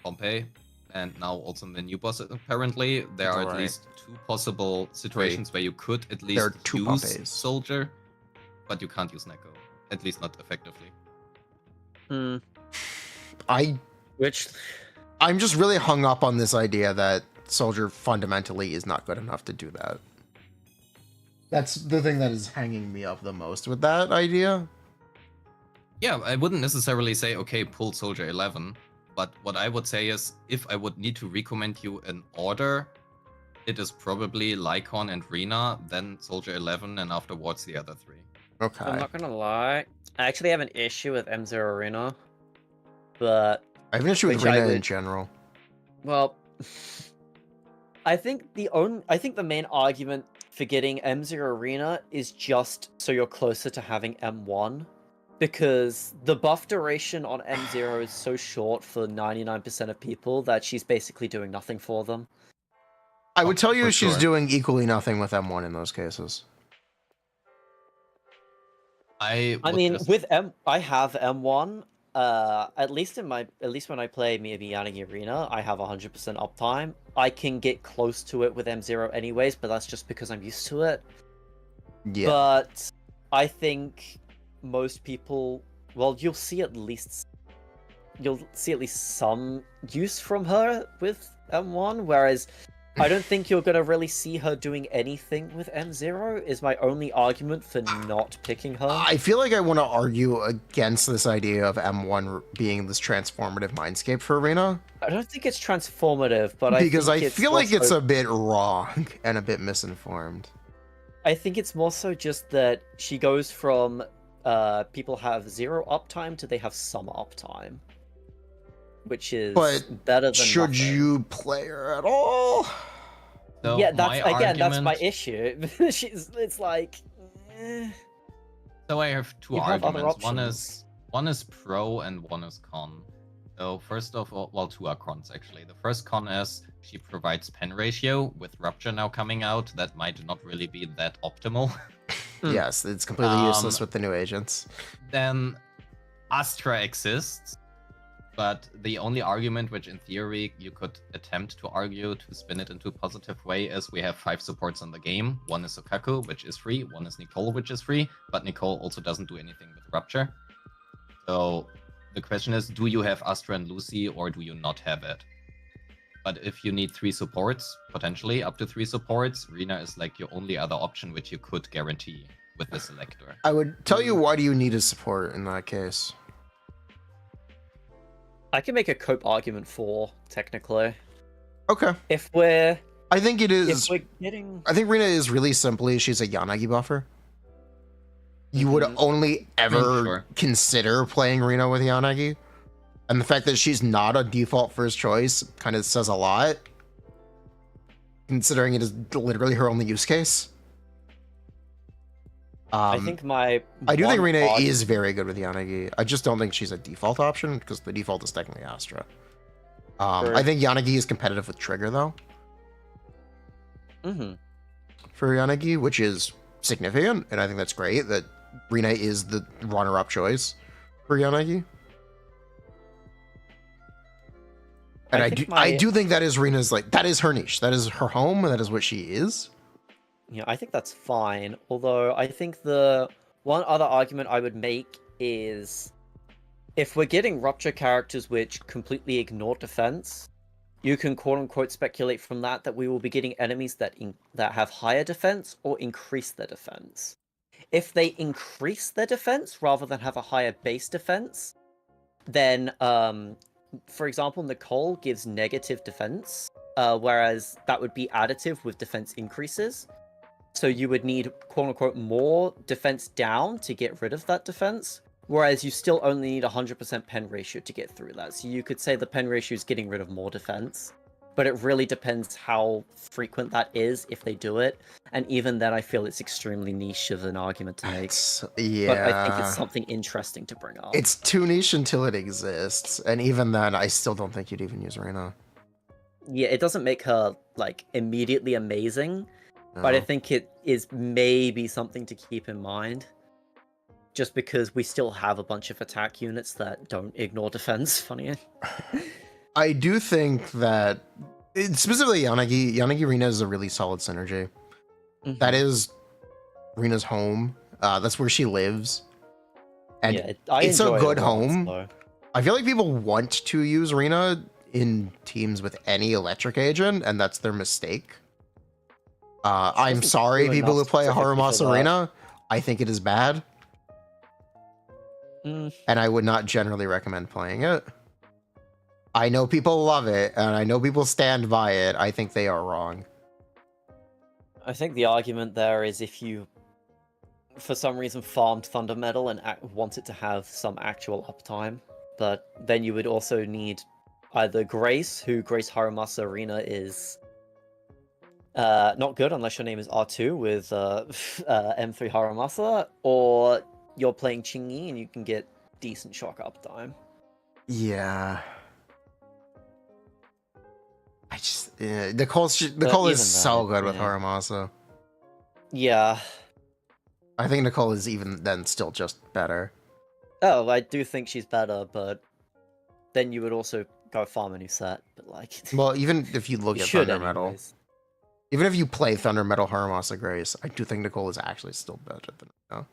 Pompey, and now also in the new boss, apparently, there are at least 2 possible situations where you could at least use Soldier, but you can't use Neko. At least not effectively. I'm just really hung up on this idea that Soldier fundamentally is not good enough to do that. That's the thing that is hanging me up the most with that idea. Yeah, I wouldn't necessarily say, okay, pull Soldier 11, but what I would say is, if I would need to recommend you an order, it is probably Lycon and Rina, then Soldier 11, and afterwards the other 3. Okay. I'm not gonna lie, I actually have an issue with M0 Rina, but... I have an issue with Rina in general. Well, I think the main argument for getting M0 Rina is just so you're closer to having M1. Because the buff duration on M0 is so short for 99% of people that she's basically doing nothing for them. I would tell you she's doing equally nothing with M1 in those cases. I mean, with I have M1. At least when I play Miyabi Yanagi Arena, I have 100% uptime. I can get close to it with M0 anyways, but that's just because I'm used to it. Yeah. But I think most people, well, you'll see at least some use from her with M1, whereas I don't think you're gonna really see her doing anything with M0 is my only argument for not picking her. I feel like I want to argue against this idea of M1 being this transformative Mindscape for Arena. I don't think it's transformative, but I feel like it's a bit wrong and a bit misinformed. I think it's more so just that she goes from people have 0 uptime to they have some uptime, which is better than should nothing. you play her at all? So yeah, that's my issue. It's like. So I have two arguments. One is pro and one is con. So first of all, well, two are cons actually. The first con is she provides pen ratio. With Rupture now coming out, that might not really be that optimal. Yes, it's completely useless with the new agents. Then Astra exists, but the only argument which in theory you could attempt to argue to spin it into a positive way is we have 5 supports in the game. One is Okaku, which is free. One is Nicole, which is free. But Nicole also doesn't do anything with Rupture. So the question is, do you have Astra and Lucy or do you not have it? But if you need 3 supports, potentially up to 3 supports, Rina is like your only other option which you could guarantee with the selector. I would tell you, why do you need a support in that case? I can make a cope argument for, technically. Okay. I think it is. If we're getting... I think Rina is really simply, she's a Yanagi buffer. You would only ever consider playing Rina with Yanagi. And the fact that she's not a default first choice kind of says a lot. Considering it is literally her only use case. I think I do think Rina is very good with Yanagi. I just don't think she's a default option because the default is technically Astra. I think Yanagi is competitive with Trigger though. For Yanagi, which is significant, and I think that's great that Rina is the runner-up choice for Yanagi. And I do think that is Rina's, like, that is her niche. That is her home, and that is what she is. Yeah, I think that's fine. Although, I think the one other argument I would make is if we're getting Rupture characters which completely ignore defense, you can quote-unquote speculate from that we will be getting enemies that have higher defense or increase their defense. If they increase their defense rather than have a higher base defense, then, for example, Nicole gives negative defense, whereas that would be additive with defense increases. So you would need, quote-unquote, more defense down to get rid of that defense, whereas you still only need 100% pen ratio to get through that. So you could say the pen ratio is getting rid of more defense, but it really depends how frequent that is if they do it. And even then, I feel it's extremely niche of an argument to make. Yeah. But I think it's something interesting to bring up. It's too niche until it exists, and even then, I still don't think you'd even use Rina. Yeah, it doesn't make her, like, immediately amazing, but I think it is maybe something to keep in mind. Just because we still have a bunch of attack units that don't ignore defense, funny. I do think that, specifically Yanagi Rina is a really solid synergy. That is Rina's home. That's where she lives. And yeah, it's a good home. So. I feel like people want to use Rina in teams with any electric agent, and that's their mistake. I'm sorry, people who play Harumasa Rina. I think it is bad. And I would not generally recommend playing it. I know people love it, and I know people stand by it. I think they are wrong. I think the argument there is if you, for some reason, farmed Thunder Metal and want it to have some actual uptime, but then you would also need either Grace, who Grace Harumasa Arena is not good unless your name is R2 with M3 Harumasa, or you're playing Chingy and you can get decent shock uptime. Yeah. I just Nicole is so good with Harumasa. Yeah. I think Nicole is even then still just better. Oh, I do think she's better, but then you would also go farm a new set. But like, Well, even if you look you at should Thunder Metal, anyways. even if you play Thunder Metal Haramasa Grace, I do think Nicole is actually still better than her.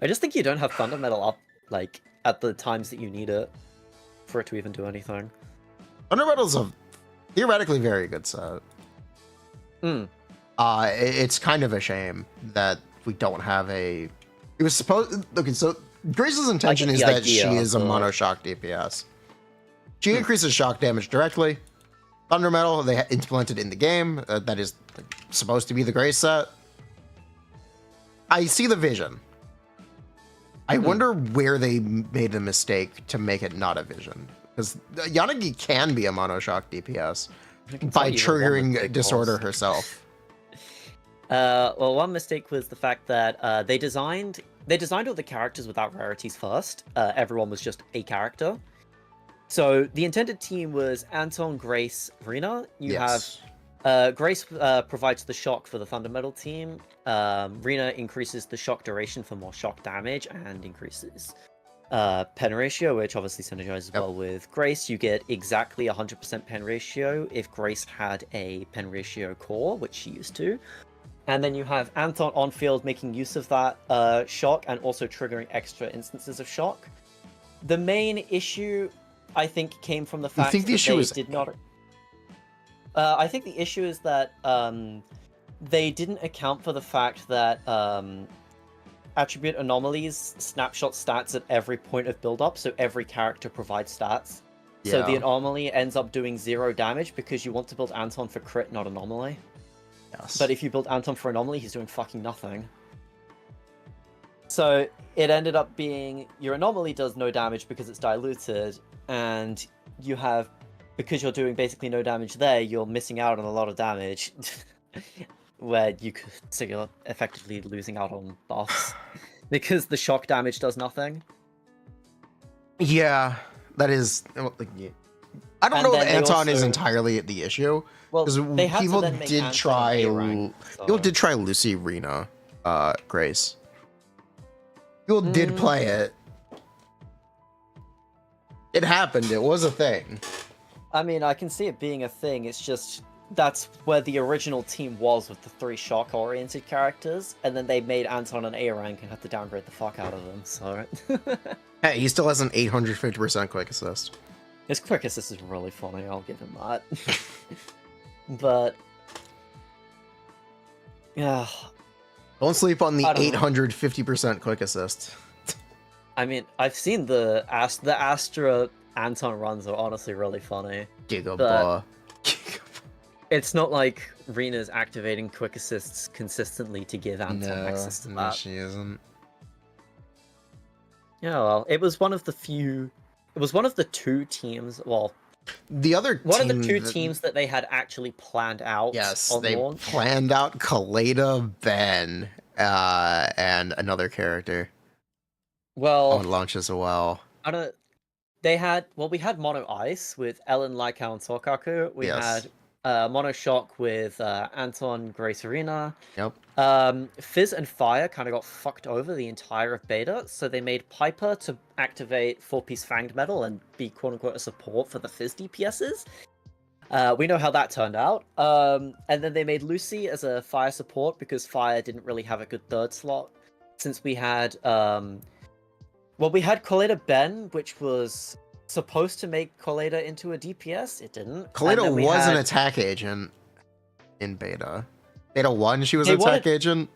I just think you don't have Thunder Metal up like at the times that you need it for it to even do anything. Thunder Metal's a theoretically very good set. Hmm. It's kind of a shame that we don't have a. It was supposed. Okay, so Grace's intention is that she is a mono shock DPS. She increases shock damage directly. Thunder Metal they implemented in the game. That is supposed to be the Grace set. I see the vision. I wonder where they made a mistake to make it not a vision. Because Yanagi can be a mono shock DPS by triggering disorder herself. Well, one mistake was the fact that they designed all the characters without rarities first. Everyone was just a character. So the intended team was Anton, Grace, Furina. You have Grace provides the shock for the Thunder Metal team. Rina increases the shock duration for more shock damage and increases pen ratio, which obviously synergizes well with Grace. You get exactly 100% pen ratio if Grace had a pen ratio core, which she used to. And then you have Anton on field making use of that shock and also triggering extra instances of shock. The main issue, I think, came from the fact that they did not. I think the issue is that they didn't account for the fact that attribute anomalies snapshot stats at every point of build-up, so every character provides stats. Yeah. So the anomaly ends up doing 0 damage because you want to build Anton for crit, not anomaly. Yes. But if you build Anton for anomaly, he's doing fucking nothing. So it ended up being your anomaly does no damage because it's diluted, and you have, because you're doing basically no damage there, you're missing out on a lot of damage. Where you could, so you're effectively losing out on buffs because the shock damage does nothing. Yeah, that is. I don't know if Anton is entirely the issue. Well, people did try. People did try Lucy, Rina, Grace. People did play it. It happened. It was a thing. I mean, I can see it being a thing. It's just that's where the original team was with the 3 shock-oriented characters, and then they made Anton an A rank and had to downgrade the fuck out of him. So. Hey, he still has an 850% quick assist. His quick assist is really funny. I'll give him that. But yeah, don't sleep on the 850% quick assist. I mean, I've seen the Astra Anton runs are honestly really funny. Gigabar. It's not like Rina's activating quick assists consistently to give Anton access to that. No, she isn't. Yeah, well, it was one of the 2 teams. Well, the other one of the 2 teams that they had actually planned out. Yes, on they launch. Planned out Kaleda, Ben, and another character. Well, on launch as well. We had Mono Ice with Ellen, Lycow, and Sokaku. We had Mono Shock with Anton, Grace, Arena. Yep. Fizz and Fire kind of got fucked over the entire of beta, so they made Piper to activate 4-piece Fanged Metal and be quote-unquote a support for the Fizz DPSs. We know how that turned out. And then they made Lucy as a Fire support because Fire didn't really have a good 3rd slot. Since we had... we had Koleda Ben, which was supposed to make Koleda into a DPS. It didn't. Koleda was an attack agent in beta. Beta 1, she was an attack agent.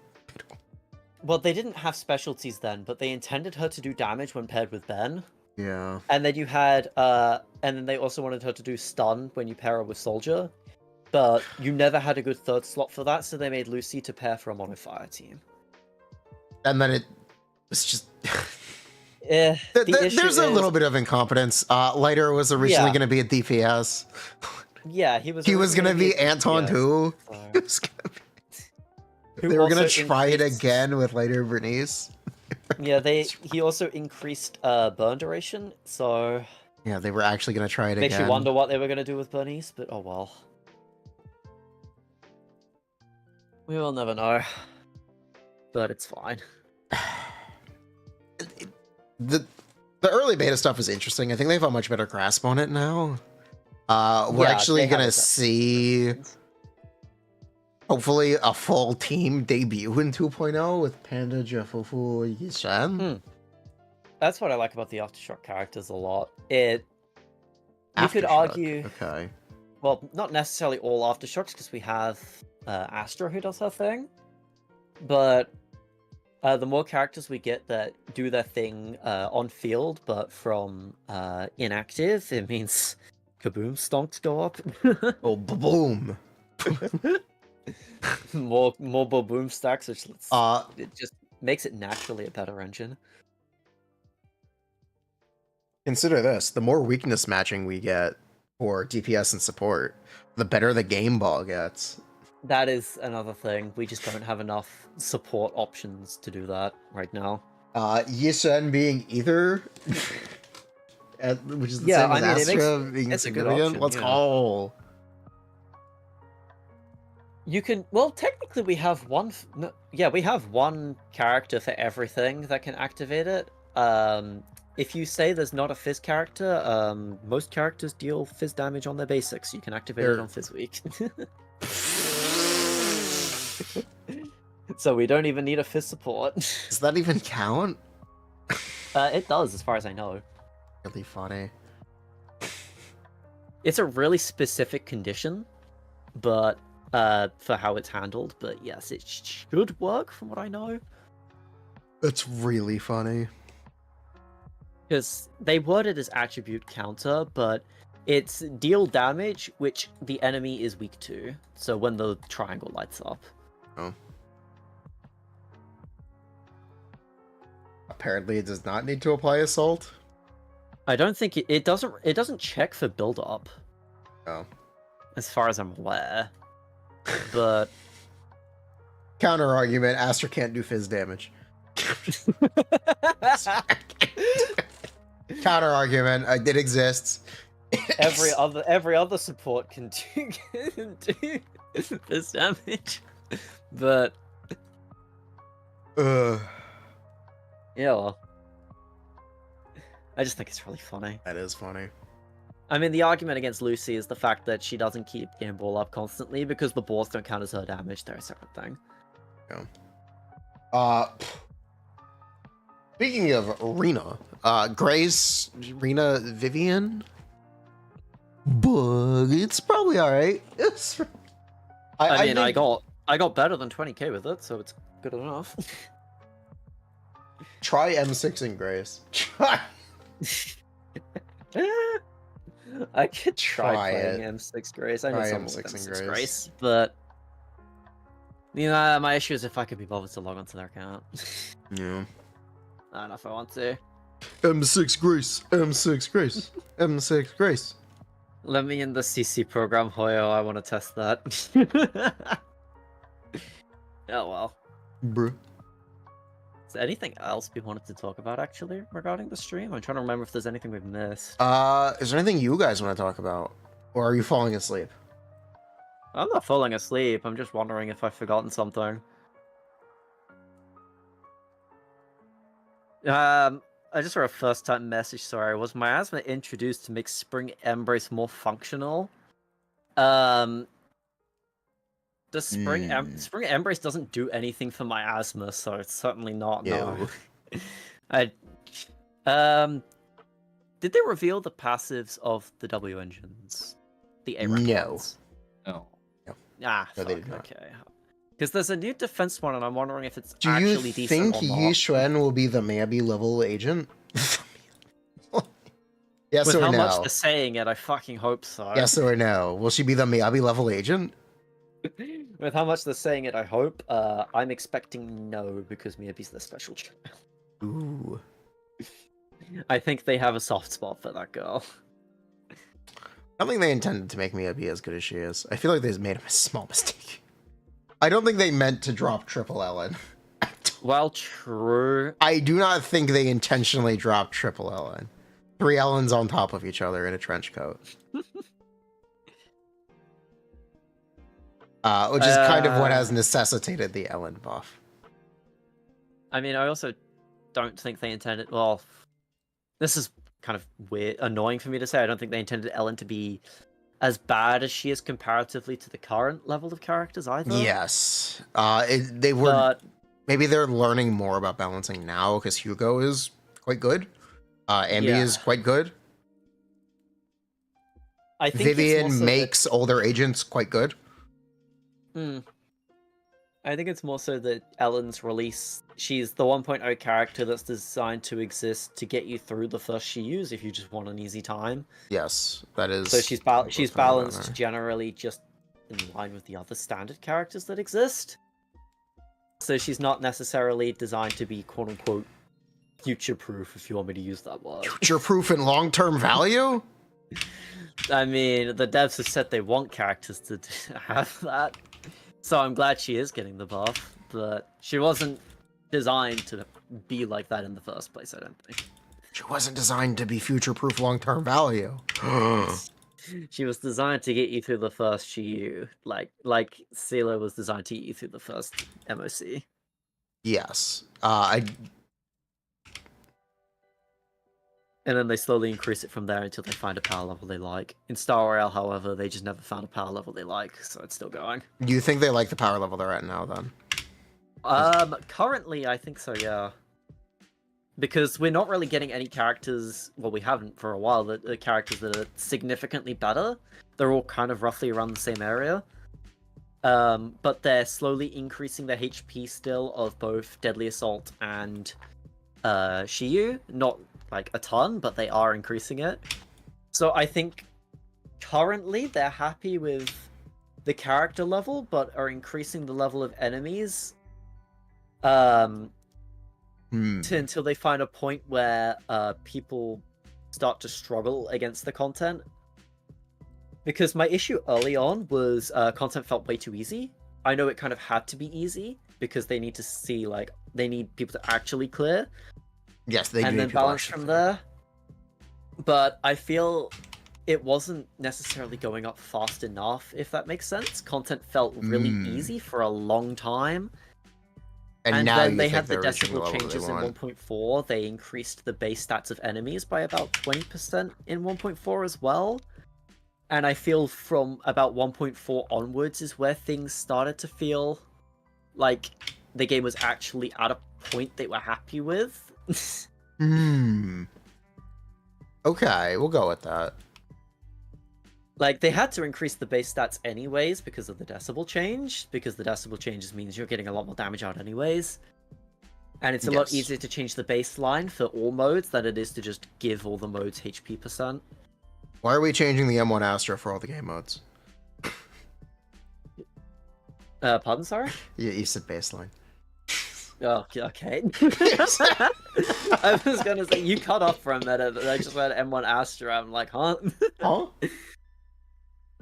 Well, they didn't have specialties then, but they intended her to do damage when paired with Ben. Yeah. And then you had, and then they also wanted her to do stun when you pair her with Soldier. But you never had a good 3rd slot for that, so they made Lucy to pair for a Mono Fire team. And then it was just... There's a little bit of incompetence. Lighter was originally going to be a DPS. Yeah, he was going to be Anton too. They were going to try it again with Lighter Bernice. Yeah, he also increased burn duration, so... Yeah, they were actually going to try it again. Makes you wonder what they were going to do with Bernice, but oh well. We will never know. but it's fine. The early beta stuff is interesting. I think they have a much better grasp on it now. We're actually gonna see, hopefully, a full team debut in 2.0 with Panda, Jafufu, Yishan. That's what I like about the Aftershock characters a lot. You could argue... Okay. Well, not necessarily all Aftershocks, because we have Astra who does her thing. But the more characters we get that do their thing on field, but from inactive, it means kaboom stonks go up. Oh, boom! more boom stacks, which it just makes it naturally a better engine. Consider this: the more weakness matching we get for DPS and support, the better the game ball gets. That is another thing. We just don't have enough support options to do that right now. Yishen being either, which is the same as Astra being significant. Let's go. You can, well, technically we have one. We have one character for everything that can activate it. If you say there's not a Fizz character, most characters deal Fizz damage on their basics. You can activate it on Fizz weak. So we don't even need a Fizz support. Does that even count? It does, as far as I know. Really funny. It's a really specific condition, but for how it's handled. But yes, it should work from what I know. It's really funny. Because they word it as attribute counter, but it's deal damage which the enemy is weak to. So when the triangle lights up. Oh. Apparently it does not need to apply assault. I don't think it doesn't check for build up. Oh. As far as I'm aware. But counter argument, Astra can't do Fizz damage. Counter argument, it exists. Every other support can do Fizz damage. But yeah, well, I just think it's really funny. That is funny. I mean, the argument against Lucy is the fact that she doesn't keep game ball up constantly because the balls don't count as her damage. They're a separate thing. Yeah. Speaking of Rena, Grace, Rena, Vivian, but it's probably all right. I mean, I got better than 20k with it, so it's good enough. Try M6 and Grace. Try. I could try playing M6 Grace. I know someone with M6 Grace, but you know, my issue is if I could be bothered to log onto their account. Yeah. I don't know if I want to. M6 Grace, M6 Grace, M6 Grace. Let me in the CC program, Hoyo. I want to test that. Oh well. Bruh. Is there anything else we wanted to talk about actually regarding the stream? I'm trying to remember if there's anything we've missed. Is there anything you guys want to talk about? Or are you falling asleep? I'm not falling asleep. I'm just wondering if I've forgotten something. I just wrote a first-time message, sorry. Was miasma introduced to make Spring Embrace more functional? The Spring Embrace doesn't do anything for miasma, so it's certainly not, no. Did they reveal the passives of the W engines? The A rank ones? No. Ah, no, fuck, they did not. okay. Because there's a new defense one, and I'm wondering if it's Do actually you decent think or not. Yishuan will be the Miyabi level agent? Yes With or how no? much they're saying it, I fucking hope so. Yes or no? Will she be the Miyabi level agent? With how much they're saying it, I hope. I'm expecting no, because Miyabi's the special child. Ooh. I think they have a soft spot for that girl. I don't think they intended to make Miyabi as good as she is. I feel like they made a small mistake. I don't think they meant to drop Triple Ellen. Well, true. I do not think they intentionally dropped Triple Ellen. 3 Ellens on top of each other in a trench coat. Which is kind of what has necessitated the Ellen buff. I mean, I also don't think they intended. Well, this is kind of weird, annoying for me to say. I don't think they intended Ellen to be as bad as she is comparatively to the current level of characters either. Yes. They were. But maybe they're learning more about balancing now because Hugo is quite good. Ambi is quite good. I think Vivian makes older agents quite good. I think it's more so that Ellen's release, she's the 1.0 character that's designed to exist to get you through the first Shiyus if you just want an easy time. Yes, that is. So she's balanced generally just in line with the other standard characters that exist. So she's not necessarily designed to be quote-unquote future-proof, if you want me to use that word. Future-proof and long-term value? I mean, the devs have said they want characters to have that. So I'm glad she is getting the buff, but she wasn't designed to be like that in the first place, I don't think. She wasn't designed to be future-proof long-term value. She was designed to get you through the first Shiyu, like CeeLo was designed to get you through the first MOC. Yes. And then they slowly increase it from there until they find a power level they like. In Star Royale, however, they just never found a power level they like, so it's still going. Do you think they like the power level they're at now, then? Currently, I think so, yeah. Because we're not really getting any characters, well, we haven't for a while, the characters that are significantly better. They're all kind of roughly around the same area. But they're slowly increasing their HP still of both Deadly Assault and Shiyu. Not like a ton, but they are increasing it. So I think currently they're happy with the character level, but are increasing the level of enemies until they find a point where people start to struggle against the content. Because my issue early on was content felt way too easy. I know it kind of had to be easy because they need to see, like, they need people to actually clear. Yes, they do. And then balance from there. But I feel it wasn't necessarily going up fast enough, if that makes sense. Content felt really easy for a long time. And now then they had the decibel changes in 1.4. They increased the base stats of enemies by about 20% in 1.4 as well. And I feel from about 1.4 onwards is where things started to feel like the game was actually at a point they were happy with. Okay, we'll go with that. Like, they had to increase the base stats anyways because of the decibel change, because the decibel changes means you're getting a lot more damage out anyways. And it's a lot easier to change the baseline for all modes than it is to just give all the modes HP percent. Why are we changing the M1 Astra for all the game modes? Pardon, sorry? You said baseline. Oh, okay. I was gonna say, you cut off for a minute, but I just read M1 Astra, I'm like, huh? Huh?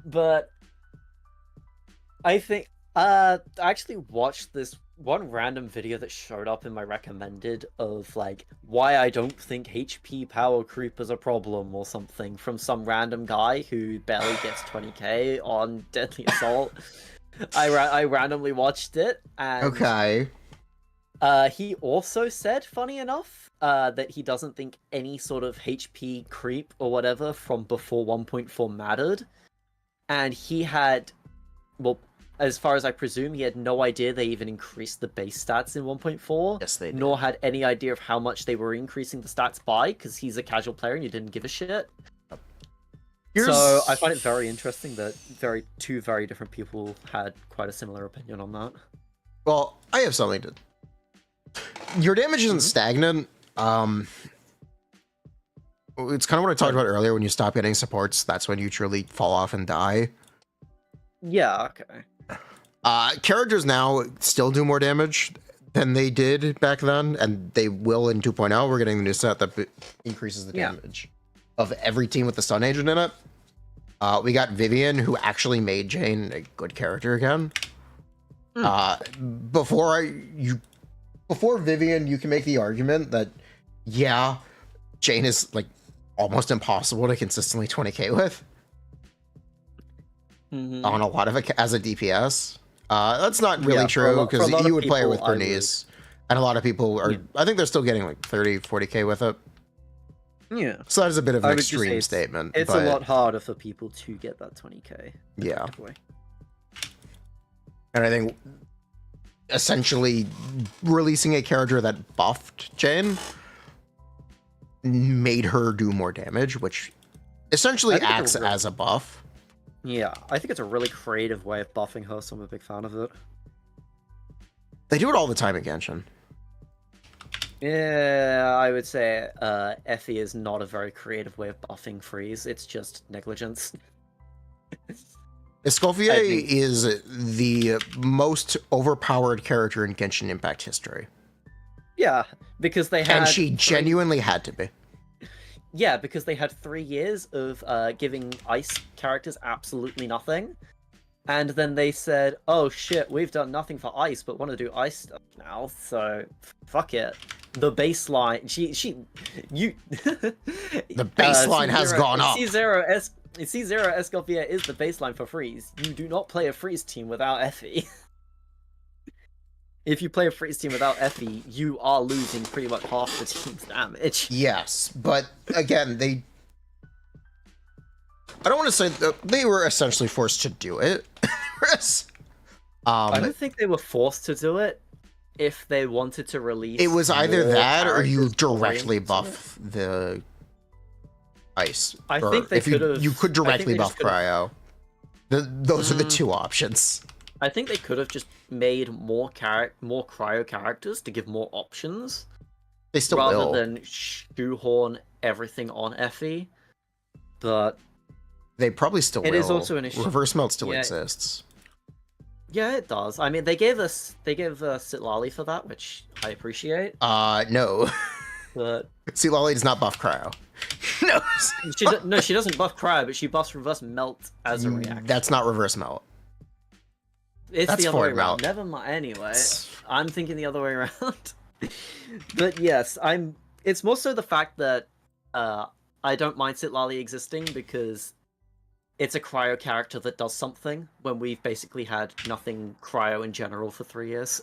But I think I actually watched this one random video that showed up in my recommended of like why I don't think HP power creep is a problem or something from some random guy who barely gets 20k on Deadly Assault. I randomly watched it and okay. He also said, funny enough, that he doesn't think any sort of HP creep or whatever from before 1.4 mattered. And he had, well, as far as I presume, he had no idea they even increased the base stats in 1.4. Yes, they did. Nor had any idea of how much they were increasing the stats by, because he's a casual player and you didn't give a shit. So I find it very interesting that two very different people had quite a similar opinion on that. Well, I have something to... Your damage isn't stagnant. It's kind of what I talked about earlier. When you stop getting supports, that's when you truly fall off and die. Yeah, okay. Characters now still do more damage than they did back then, and they will in 2.0. We're getting the new set that increases the damage of every team with the stun agent in it. We got Vivian, who actually made Jane a good character again. Before Vivian, you can make the argument that, yeah, Jane is like almost impossible to consistently 20k with on a lot of it as a DPS. That's not really true because you would play her with Bernice. And a lot of people are, I think they're still getting like 30, 40k with it. Yeah. So that is a bit of an extreme statement. It's but a lot harder for people to get that 20k. Yeah. And I think essentially releasing a character that buffed Jane made her do more damage, which essentially acts as a buff. Yeah, I think it's a really creative way of buffing her, so I'm a big fan of it. They do it all the time in Genshin. Yeah, I would say Effie is not a very creative way of buffing Freeze. It's just negligence. Escoffier is the most overpowered character in Genshin Impact history. Yeah, because they had... And she genuinely had to be. Yeah, because they had 3 years of giving ice characters absolutely nothing. And then they said, oh shit, we've done nothing for ice, but want to do ice stuff now, so fuck it. The baseline, the baseline has gone up. C0 Escoffier is the baseline for Freeze. You do not play a Freeze team without Effie. If you play a Freeze team without Effie, you are losing pretty much half the team's damage. Yes, but again, I don't want to say that they were essentially forced to do it. I don't think they were forced to do it if they wanted to release. It was either that or you directly buff the ice. I think they could have. You could directly buff cryo. Those are the two options. I think they could have just made more cryo characters to give more options. They still rather than shoehorn everything on Effie. But they probably still will. It is also an issue. Reverse melt still exists. Yeah, it does. I mean, they gave Sitlali for that, which I appreciate. No. But Sitlali does not buff cryo. No, she doesn't buff cryo, but she buffs reverse melt as a reaction. That's not reverse melt. That's the other way around. Never mind. Anyway, I'm thinking the other way around. But yes, it's more so the fact that I don't mind Sitlali existing because it's a cryo character that does something when we've basically had nothing cryo in general for 3 years.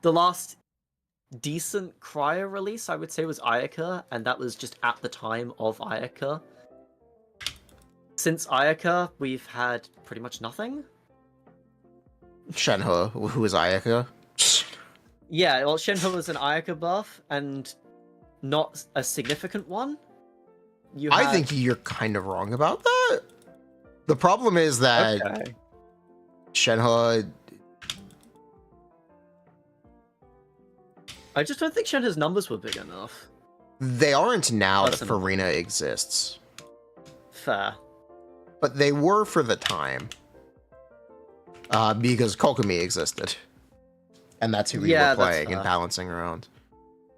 The last decent cryo release, I would say, was Ayaka, and that was just at the time of Ayaka. Since Ayaka, we've had pretty much nothing. Shenhe, who is Ayaka? Yeah, well, Shenhe was an Ayaka buff, and not a significant one. I think you're kind of wrong about that. The problem is that Shenhe... I just don't think Shenhe's numbers were big enough. They aren't now that Furina exists. Fair. But they were for the time. Because Kokomi existed. And that's who we were playing and balancing around.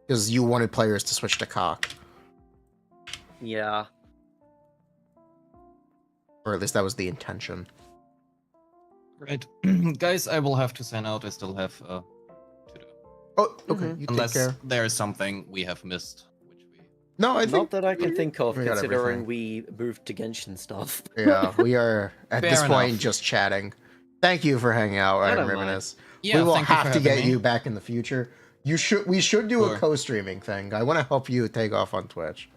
Because you wanted players to switch to cock. Yeah. Or at least that was the intention. Right. Guys, I will have to sign out. I still have to do. Oh, okay. You Unless take care. there is something we have missed. No, I think... Not that I can think of, considering we moved to Genshin stuff. Yeah, we are, at this point, just chatting. Thank you for hanging out, Ryan Reminisce. Yeah, we will have to get you back in the future. We should do a co-streaming thing. I want to help you take off on Twitch.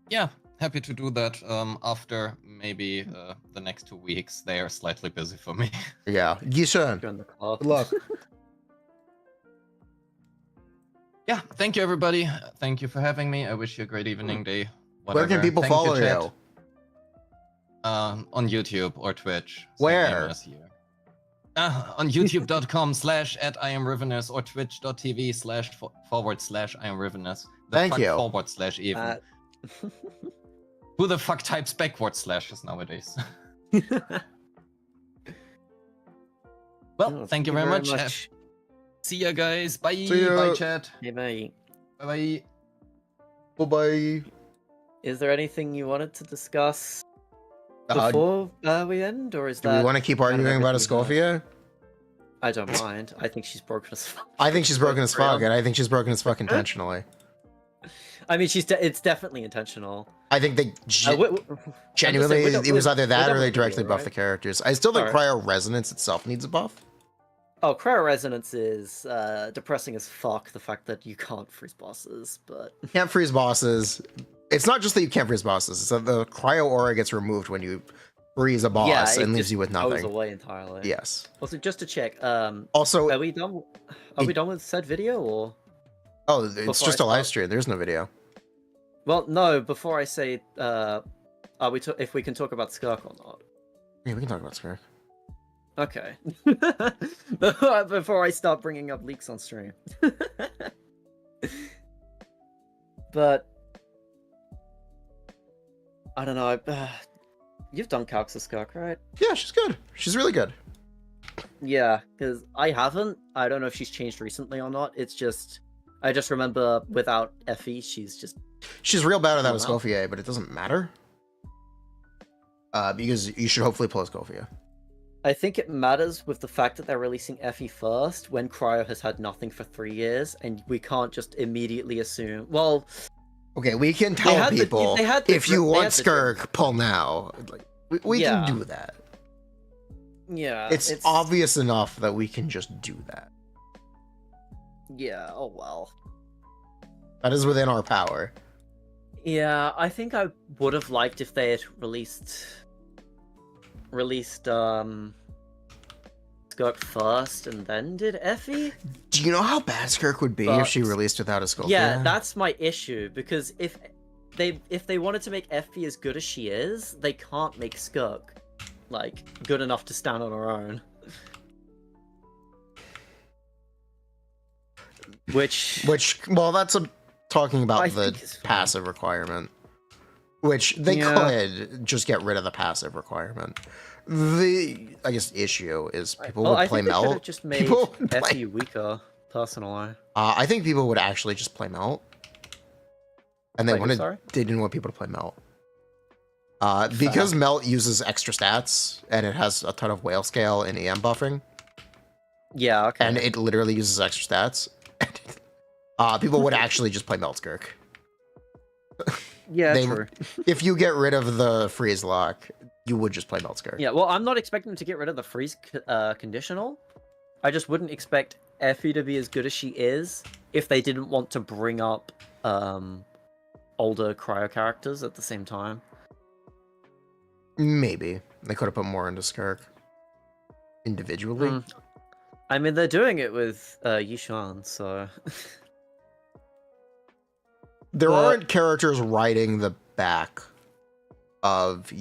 Yeah, happy to do that after maybe the next 2 weeks. They are slightly busy for me. Yeah, Gishan. Good luck. Yeah, thank you everybody. Thank you for having me. I wish you a great evening, day. Whatever. Where can people follow you? On YouTube or Twitch. Where? On youtube.com/@IamRivenous or twitch.tv//IamRivenous. Thank you. / even. Who the fuck types backward slashes nowadays? Well, thank you very much. See ya, guys. Bye. Bye, chat. Hey, bye. Bye. Bye. Is there anything you wanted to discuss before we end, or is that? Do we want to keep arguing about Escoffier? I don't mind. I think she's broken as fuck. I think she's broken as fuck, and I think she's broken as fuck intentionally. I mean, it's definitely intentional. I think they genuinely, it was either that or they directly buff the characters. I still think Cryo Resonance itself needs a buff. Oh, Cryo Resonance is depressing as fuck, the fact that you can't freeze bosses, but... You can't freeze bosses. It's not just that you can't freeze bosses, it's that the cryo aura gets removed when you freeze a boss and leaves you with nothing. Goes away entirely. Yes. Also, just to check, also, are we done? Are we done with said video, or? Oh, it's just a live stream. There's no video. Well, no. Before I say, are we? If we can talk about Skirk or not? Yeah, we can talk about Skirk. Okay. Before I start bringing up leaks on stream. But I don't know. You've done calcs of Skirk, right? Yeah, she's good. She's really good. Yeah, because I haven't. I don't know if she's changed recently or not. It's just, I just remember without Effie, she's real bad without a Escoffier, but it doesn't matter. Because you should hopefully pull Escoffier. I think it matters with the fact that they're releasing Effie first when Cryo has had nothing for 3 years, and we can't just immediately assume. Well, okay, we can tell people if you want Skirk, pull now. Like, we can do that. Yeah, it's obvious enough that we can just do that. Yeah. Oh well. That is within our power. Yeah, I think I would have liked if they had released Skirk first and then did Effie. Do you know how bad Skirk would be if she released without a Escoffier? Yeah, that's my issue, because if they wanted to make Effie as good as she is, they can't make Skirk like good enough to stand on her own. Which well, that's talking about the passive requirement. Which they could just get rid of the passive requirement. The I guess issue is people would play Melt. They could have just made Effie weaker, personally. I think people would actually just play Melt, and they didn't want people to play Melt. Because Melt uses extra stats and it has a ton of whale scale and EM buffing. Yeah, okay. And it literally uses extra stats. People would actually just play Melt Skirk. Yeah, true. If you get rid of the freeze lock, you would just play Melt Skirk. Yeah, well, I'm not expecting to get rid of the freeze conditional. I just wouldn't expect Effie to be as good as she is if they didn't want to bring up older cryo characters at the same time. Maybe. They could have put more into Skirk. Individually. I mean, they're doing it with Yishan, so... There aren't characters riding the back of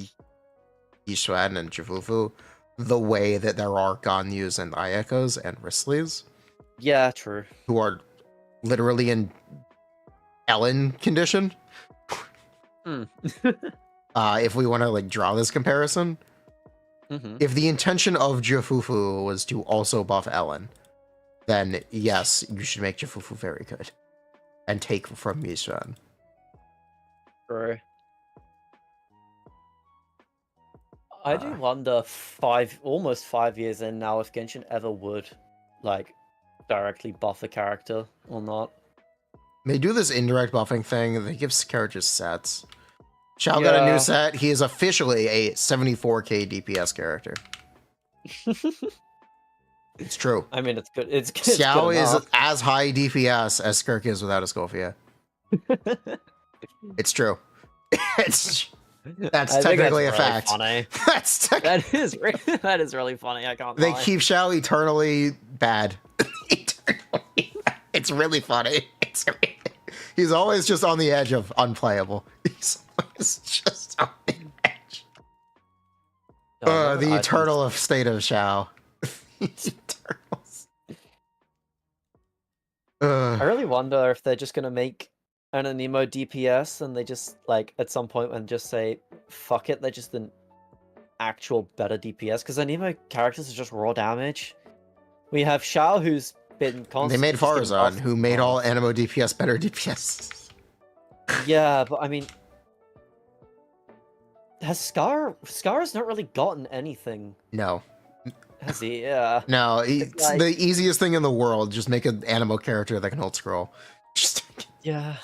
Yishuan and Jifufu the way that there are Ganyus and Ayekos and Ristleys. Yeah, true. Who are literally in Ellen condition. If we want to like draw this comparison, if the intention of Jifufu was to also buff Ellen, then yes, you should make Jifufu very good and take from Yishuan. True. I do wonder almost 5 years in now if Genshin ever would like directly buff a character or not. They do this indirect buffing thing. They give characters sets. Xiao got a new set. He is officially a 74k DPS character. It's true. I mean, it's good. It's good. Xiao is as high DPS as Skirk is without a Escoffier. It's true. That's technically a fact. Funny. That is really funny. I can't. They keep Xiao eternally bad. It's really funny. He's always just on the edge of unplayable. He's always just on the edge. The eternal state of Xiao. Eternals. I really wonder if they're just gonna make an Anemo DPS and they just like at some point and just say fuck it, they're just an actual better DPS, because Anemo characters are just raw damage. We have Xiao, who's been constantly. They made Farazan, who made all Anemo DPS better DPS. Yeah, but I mean, has Scar's not really gotten anything? No. Has he? Yeah. No, it's like, the easiest thing in the world. Just make an Anemo character that can hold scroll. Just yeah.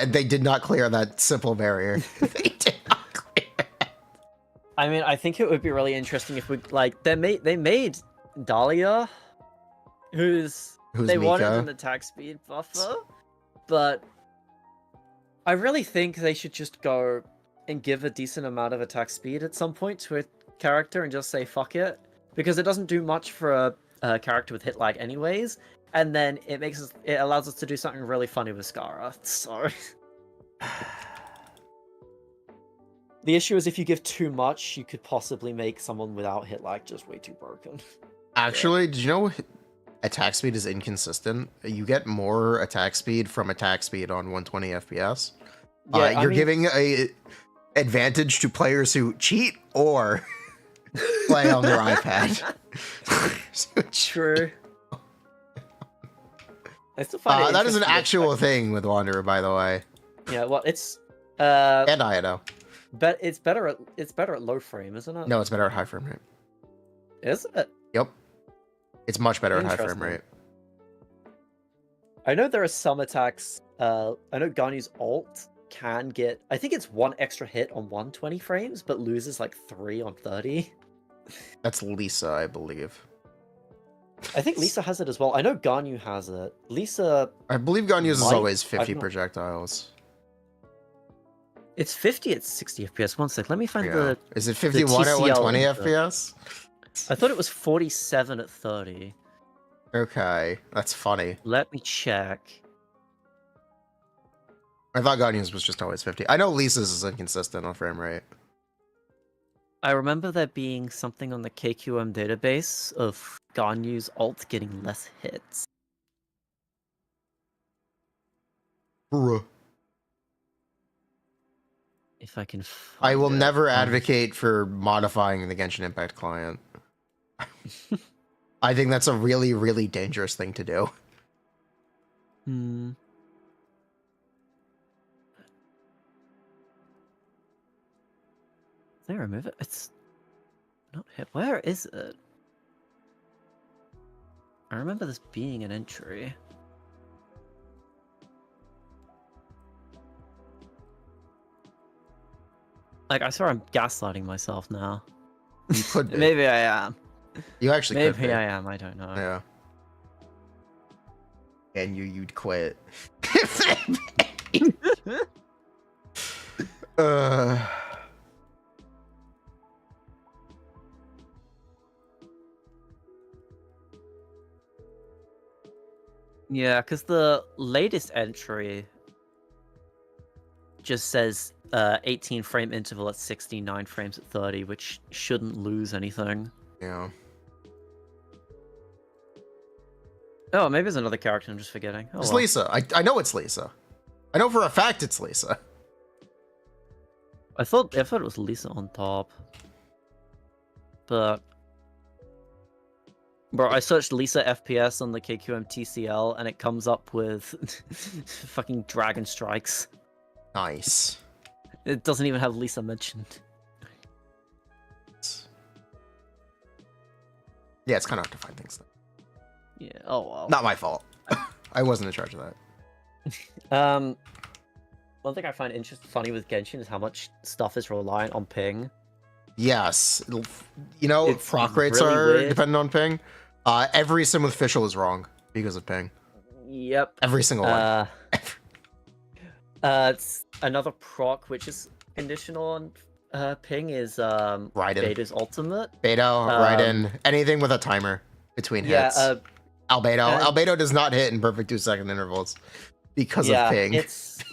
They did not clear that simple barrier. They did not clear it. I mean, I think it would be really interesting if we like they made Dahlia Who's Mika? wanted an attack speed buffer, but I really think they should just go and give a decent amount of attack speed at some point to a character and just say fuck it, because it doesn't do much for a character with hit lag anyways, and then it allows us to do something really funny with Skara. So the issue is if you give too much, you could possibly make someone without hit lag just way too broken. Actually, did you know attack speed is inconsistent? You get more attack speed from attack speed on 120 FPS. Yeah, you're giving a advantage to players who cheat or play on their iPad. True. I still find that is an actual thing with Wanderer, by the way. Yeah, well, it's and Iado. But it's better at low frame, isn't it? No, it's better at high frame rate. Is it? Yep. It's much better at high frame rate. I know there are some attacks. I know Ganyu's ult can get, I think it's 1 extra hit on 120 frames, but loses like 3 on 30. That's Lisa, I believe. I think Lisa has it as well. I know Ganyu has it. Lisa... I believe Ganyu's is always 50 projectiles. It's 50 at 60 FPS. One sec, let me find the... Is it 51 at 120 FPS? I thought it was 47 at 30. Okay, that's funny. Let me check. I thought Ganyu's was just always 50. I know Lisa's is inconsistent on frame rate. I remember there being something on the KQM database of Ganyu's ult getting less hits. Bruh. If I can I will never advocate for modifying the Genshin Impact client. I think that's a really, really dangerous thing to do. Did they remove it? It's not hit. Where is it? I remember this being an entry. Like, I swear I'm gaslighting myself now. You could be. Maybe I am. You actually could be. Maybe I am, I don't know. Yeah. And you'd quit. Yeah, because the latest entry just says 18 frame interval at 69 frames at 30, which shouldn't lose anything. Yeah. Oh, maybe there's another character I'm just forgetting. Oh, it's well. Lisa. I know it's Lisa. I know for a fact it's Lisa. I thought it was Lisa on top. But bro, I searched Lisa FPS on the KQM TCL and it comes up with fucking Dragon Strikes. Nice. It doesn't even have Lisa mentioned. Yeah, it's kind of hard to find things though. Yeah, oh well. Not my fault. I wasn't in charge of that. One thing I find funny with Genshin is how much stuff is reliant on ping. Yes. You know, It's proc rates really are weird. dependent on ping. Every sim with official is wrong because of ping. Yep. Every single one. It's another proc which is conditional on ping is Raiden. Beta's ultimate. Beta, Raiden, anything with a timer between hits. Albedo. Albedo does not hit in perfect 2-second intervals because of ping. It's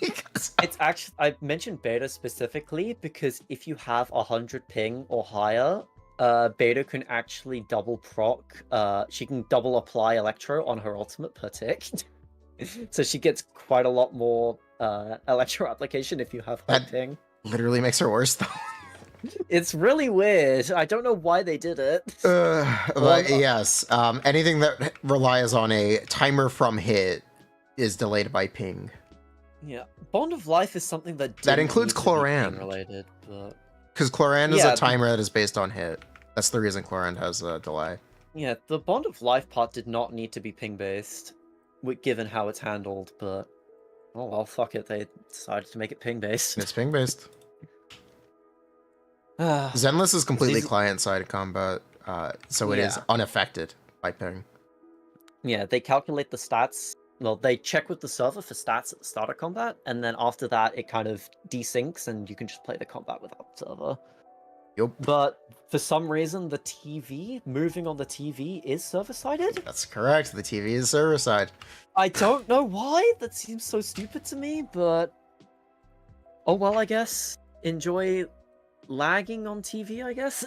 actually, I mentioned Beta specifically because if you have 100 ping or higher, Beta can actually double proc. She can double apply Electro on her ultimate per tick. So she gets quite a lot more Electro application if you have high ping. Literally makes her worse though. It's really weird. I don't know why they did it. But yes, anything that relies on a timer from hit is delayed by ping. Yeah, Bond of Life is something that includes Cloran. Related, but because Cloran is a timer that is based on hit. That's the reason Cloran has a delay. Yeah, the Bond of Life part did not need to be ping based, given how it's handled. But oh well, fuck it. They decided to make it ping based. It's ping based. Zenless is completely client-side combat, so it is unaffected by ping. Yeah, they calculate the stats. Well, they check with the server for stats at the start of combat, and then after that, it kind of desyncs, and you can just play the combat without the server. Yep. But for some reason, the TV, moving on the TV, is server-sided. That's correct. The TV is server-side. I don't know why. That seems so stupid to me, but oh well, I guess. Enjoy lagging on TV, I guess.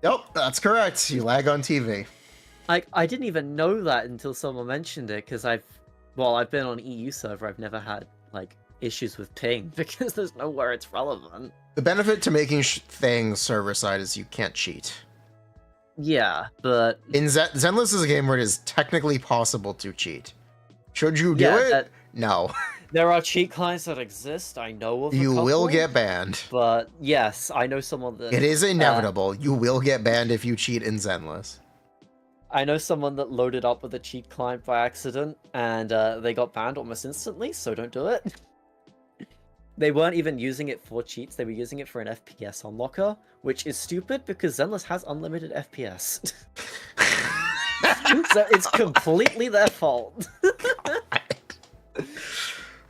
Yep, that's correct. You lag on TV. I didn't even know that until someone mentioned it, because I've been on EU server, I've never had, like, issues with ping, because there's nowhere it's relevant. The benefit to making things server-side is you can't cheat. Yeah, but... Zenless is a game where it is technically possible to cheat. Should you do it? No. There are cheat clients that exist, I know of a You couple, will get banned. But, yes, I know someone that... It is inevitable. You will get banned if you cheat in Zenless. I know someone that loaded up with a cheat client by accident, and they got banned almost instantly, so don't do it. They weren't even using it for cheats, they were using it for an FPS unlocker, which is stupid because Zenless has unlimited FPS. So it's completely their fault.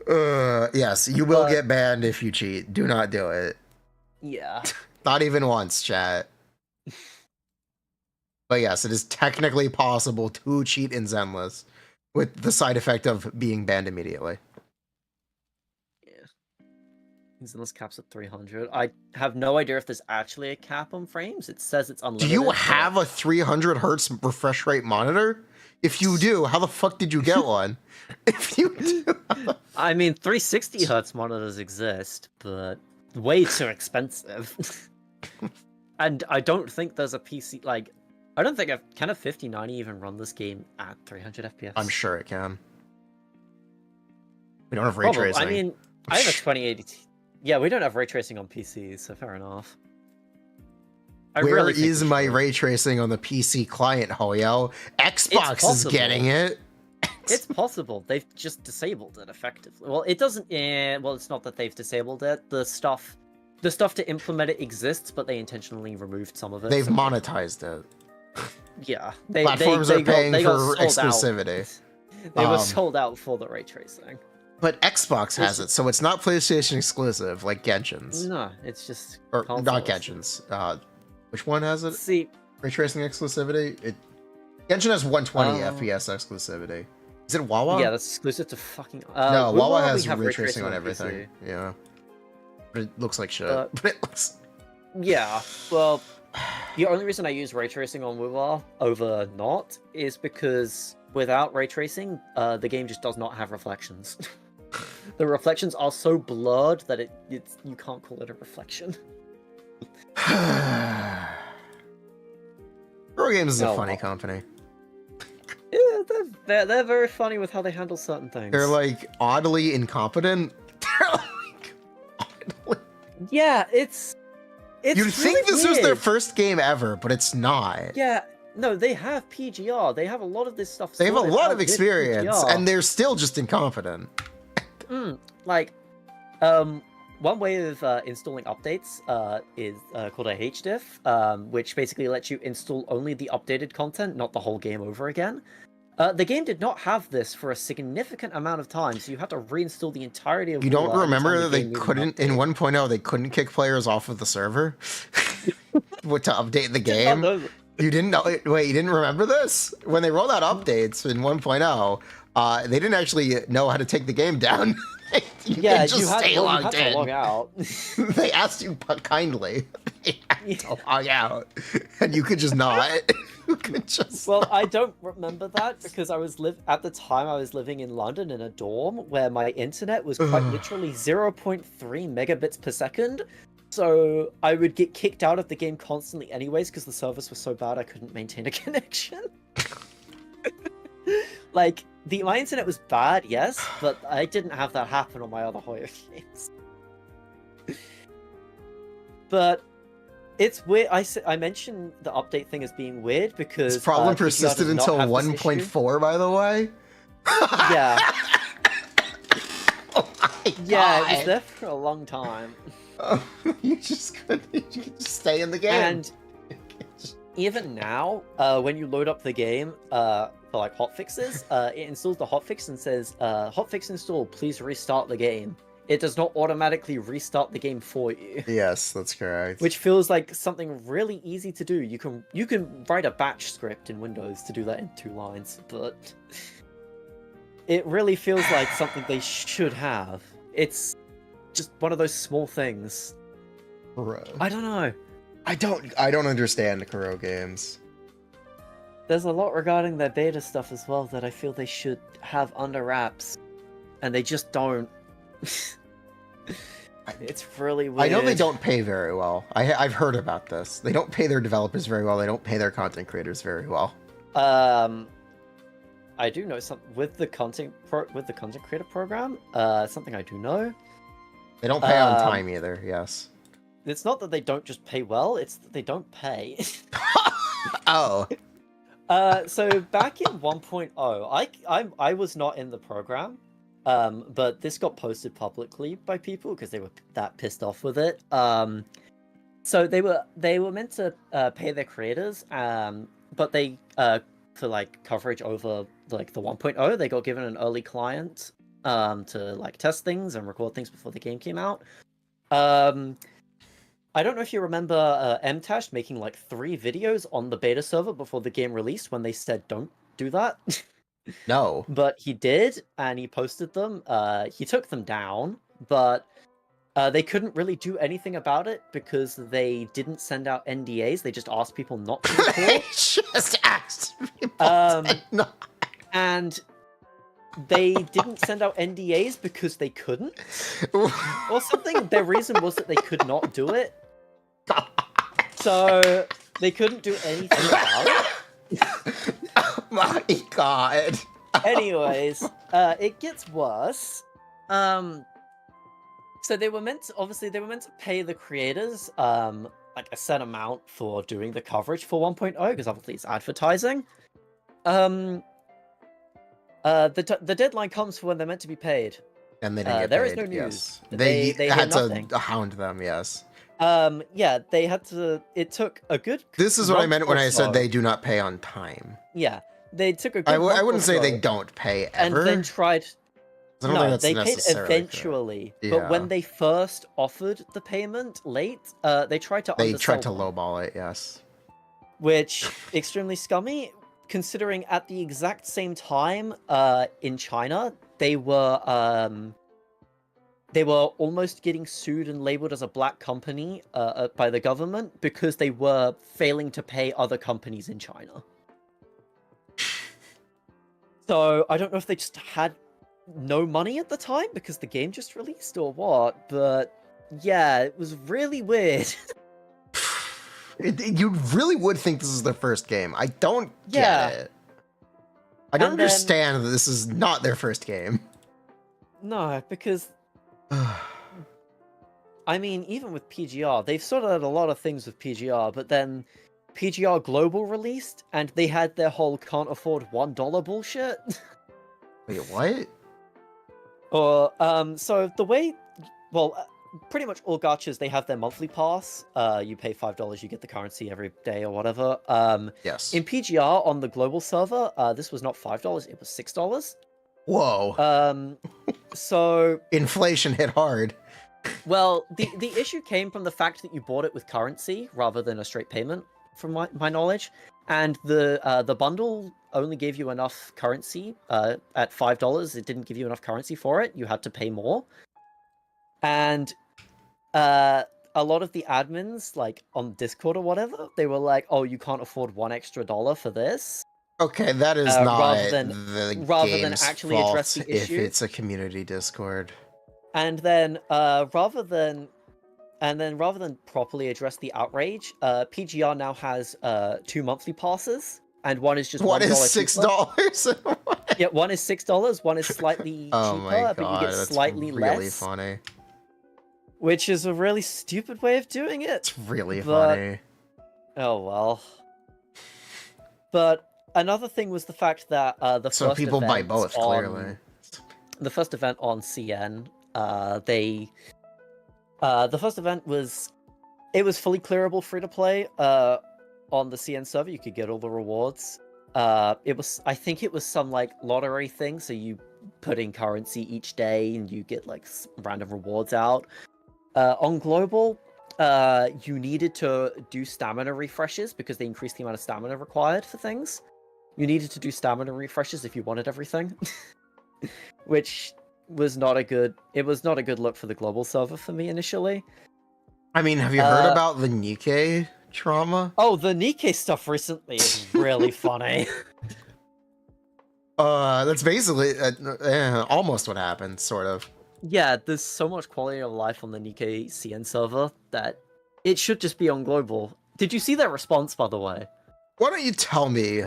Yes, you will get banned if you cheat. Do not do it. Yeah. Not even once, chat. But yes, it is technically possible to cheat in Zenless with the side effect of being banned immediately. Yeah. Zenless caps at 300. I have no idea if there's actually a cap on frames. It says it's unlimited. Do you have a 300 hertz refresh rate monitor? If you do, how the fuck did you get one? If you do... I mean, 360 hertz monitors exist, but way too expensive. And I don't think there's a PC, like... I don't think can a 5090 even run this game at 300 FPS? I'm sure it can. We don't have ray tracing. I mean, I have a 2080. Yeah, we don't have ray tracing on PCs, so fair enough. Where is my ray tracing on the PC client, Hoyo? Xbox is getting it. It's possible. They've just disabled it effectively. Well, it doesn't. Well, it's not that they've disabled it. The stuff to implement it exists, but they intentionally removed some of it. They've monetized it. Yeah, platforms are paying for exclusivity. They were sold out for the ray tracing. But Xbox has it, so it's not PlayStation exclusive like Genshin's. No, it's just or not Genshin's. Which one has it? See, ray tracing exclusivity. Genshin has 120 FPS exclusivity. Is it Wawa? Yeah, that's exclusive to fucking. No, Wawa has ray tracing on everything. Yeah, but it looks like shit. But it looks. Yeah, well. The only reason I use ray tracing on WoW over not is because without ray tracing, the game just does not have reflections. The reflections are so blurred that you can't call it a reflection. Pro Games is a funny company. Yeah, they're very funny with how they handle certain things. They're like oddly incompetent. They're like oddly... Yeah, It's You'd really think this weird. was their first game ever, but it's not. Yeah, no, they have PGR. They have a lot of this stuff. They have a lot of experience, and they're still just incompetent. Like, one way of installing updates is called a HDiff, which basically lets you install only the updated content, not the whole game over again. The game did not have this for a significant amount of time, so you had to reinstall the entirety of. You don't remember that they couldn't in 1.0 they couldn't kick players off of the server to update the game. You didn't know? Wait, you didn't remember this? When they rolled out updates in 1.0, they didn't actually know how to take the game down. You had to log out. They asked you kindly. They had to log out, and you could just not. Well, I don't remember that because at the time I was living in London in a dorm where my internet was quite literally 0.3 megabits per second. So I would get kicked out of the game constantly anyways because the service was so bad I couldn't maintain a connection. Like, my internet was bad, yes, but I didn't have that happen on my other Hoyo games. But it's weird. I mentioned the update thing as being weird because this problem persisted until 1.4, by the way. Yeah. Oh my God. Yeah, it was there for a long time. You just couldn't. You could just stay in the game. And even now, when you load up the game for like hotfixes, it installs the hotfix and says, "Hotfix installed. Please restart the game." It does not automatically restart the game for you. Yes, that's correct. Which feels like something really easy to do. You can write a batch script in Windows to do that in 2 lines, but it really feels like something they should have. It's just one of those small things. Bro. I don't know. I don't understand Kuro games. There's a lot regarding their beta stuff as well that I feel they should have under wraps, and they just don't. It's really weird. I know they don't pay very well. I've heard about this. They don't pay their developers very well. They don't pay their content creators very well. I do know something with the content creator program. Something I do know. They don't pay on time either. Yes. It's not that they don't just pay well; it's that they don't pay. Oh. So back in 1.0, I was not in the program, but this got posted publicly by people because they were that pissed off with it. So they were meant to pay their creators, but they for like coverage over like the 1.0, they got given an early client to like test things and record things before the game came out. I don't know if you remember MTash making like 3 videos on the beta server before the game released when they said don't do that. No. But he did, and he posted them. He took them down, but they couldn't really do anything about it because they didn't send out NDAs. They just asked people not to record. They just asked people not. And they didn't send out NDAs because they couldn't, or something. Their reason was that they could not do it. So they couldn't do anything about it. Oh my god. Anyways, it gets worse. So they were meant to pay the creators like a set amount for doing the coverage for 1.0 because obviously it's advertising. The deadline comes for when they're meant to be paid. And they didn't get there paid. is no news. Yes. They had nothing. to hound them, yes. Yeah, they had to. It took a good. This is what I meant when I said so. they do not pay on time. Yeah, they took a good. I wouldn't say so, they don't pay and ever. then tried. I don't No, think that's they paid necessarily eventually, correct. but Yeah. when they first offered the payment late, they tried to. They tried to undersell them, lowball it, yes. which extremely scummy. Considering at the exact same time, in China, they were almost getting sued and labeled as a black company by the government because they were failing to pay other companies in China. So I don't know if they just had no money at the time because the game just released or what, but yeah, it was really weird. You really would think this is their first game. I don't get it. I don't understand that this is not their first game. No, because I mean, even with PGR, they've sorted out a lot of things with PGR, but then PGR Global released, and they had their whole can't afford $1 bullshit. Wait, what? Or, so the way, well, pretty much all gachas, they have their monthly pass. You pay $5, you get the currency every day or whatever. Yes. In PGR on the global server, this was not $5, it was $6. Whoa. So Inflation hit hard. well, the issue came from the fact that you bought it with currency rather than a straight payment, from my knowledge, and the bundle only gave you enough currency at $5. It didn't give you enough currency for it. You had to pay more, and a lot of the admins, like on Discord or whatever, they were like, "Oh, you can't afford $1 extra for this." Okay, that is not rather than game's actually fault address the issue. if it's a community Discord. And then rather than properly address the outrage, PGR now has 2 monthly passes, and one is just What $1 is cheaper. $6? Yeah, one is $6, one is slightly Oh cheaper, my god, but you get that's slightly really less. funny. Which is a really stupid way of doing it. It's really But- funny. Oh well. But another thing was the fact that the So first people buy event both, on- clearly. The first event on CN, the first event was fully clearable free to play. on the CN server, you could get all the rewards. I think it was some like lottery thing, so you put in currency each day and you get like random rewards out. On global, you needed to do stamina refreshes because they increased the amount of stamina required for things. You needed to do stamina refreshes if you wanted everything, which was not a good. It was not a good look for the global server for me initially. I mean, have you heard about the Nikkei trauma? Oh, the Nikkei stuff recently is really funny. That's basically almost what happened, sort of. Yeah, there's so much quality of life on the Nikkei CN server that it should just be on global. Did you see their response, by the way? Why don't you tell me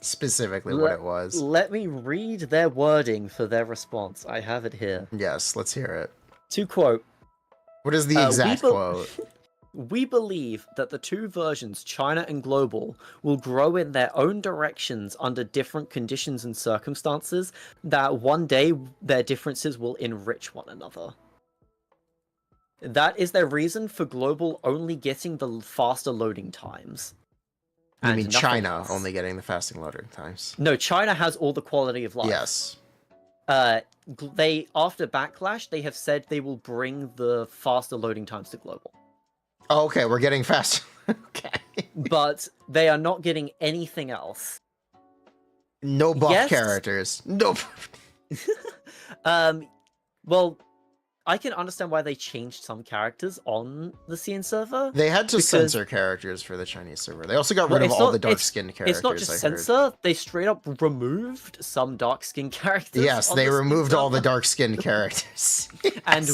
specifically what it was? Let me read their wording for their response. I have it here. Yes, let's hear it. To quote, what is the exact quote? We believe that the two versions, China and global, will grow in their own directions under different conditions and circumstances, that one day their differences will enrich one another. That is their reason for global only getting the faster loading times. You mean China else. only getting the fasting loading times? No, China has all the quality of life. Yes. They, after Backlash, they have said they will bring the faster loading times to global. Oh, okay, we're getting faster. Okay. But they are not getting anything else. No buff characters. No. Well, I can understand why they changed some characters on the CN server. They had to censor characters for the Chinese server. They also got rid of all the dark-skinned characters. It's not just censor, they straight up removed some dark-skinned characters. Yes, they removed all the dark-skinned characters. Yes. And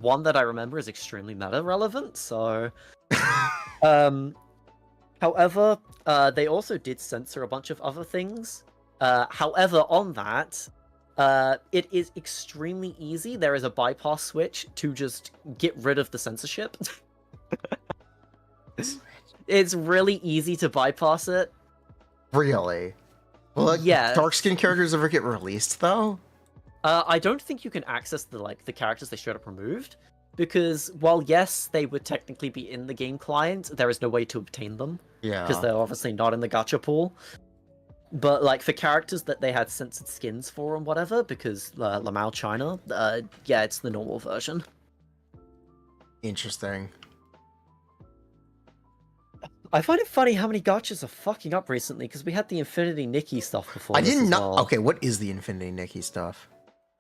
one that I remember is extremely meta-relevant, so... However, they also did censor a bunch of other things. However, on that... it is extremely easy. There is a bypass switch to just get rid of the censorship. It's really easy to bypass it. Really? Well, yeah. Dark skin characters ever get released though? I don't think you can access the characters they straight up removed, because while yes, they would technically be in the game client, there is no way to obtain them. Yeah. Because they're obviously not in the gacha pool. But, like, for characters that they had censored skins for and whatever, because Lamau China, yeah, it's the normal version. Interesting. I find it funny how many gachas are fucking up recently, because we had the Infinity Nikki stuff before. I didn't know. Well. Okay, what is the Infinity Nikki stuff?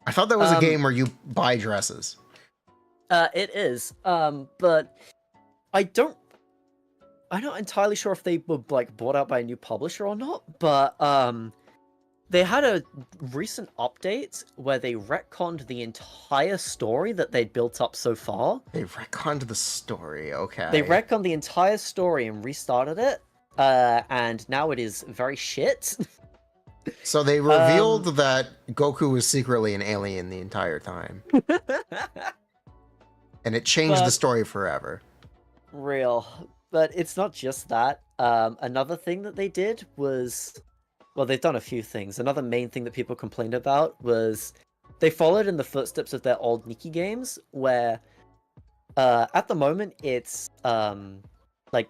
I thought that was a game where you buy dresses. It is, but I'm not entirely sure if they were like bought out by a new publisher or not, but they had a recent update where they retconned the entire story that they'd built up so far. They retconned the story, okay. They retconned the entire story and restarted it, and now it is very shit. So they revealed that Goku was secretly an alien the entire time. And it changed the story forever. Real. But it's not just that. Another thing that they did was... Well, they've done a few things. Another main thing that people complained about was they followed in the footsteps of their old Nikki games, where at the moment it's like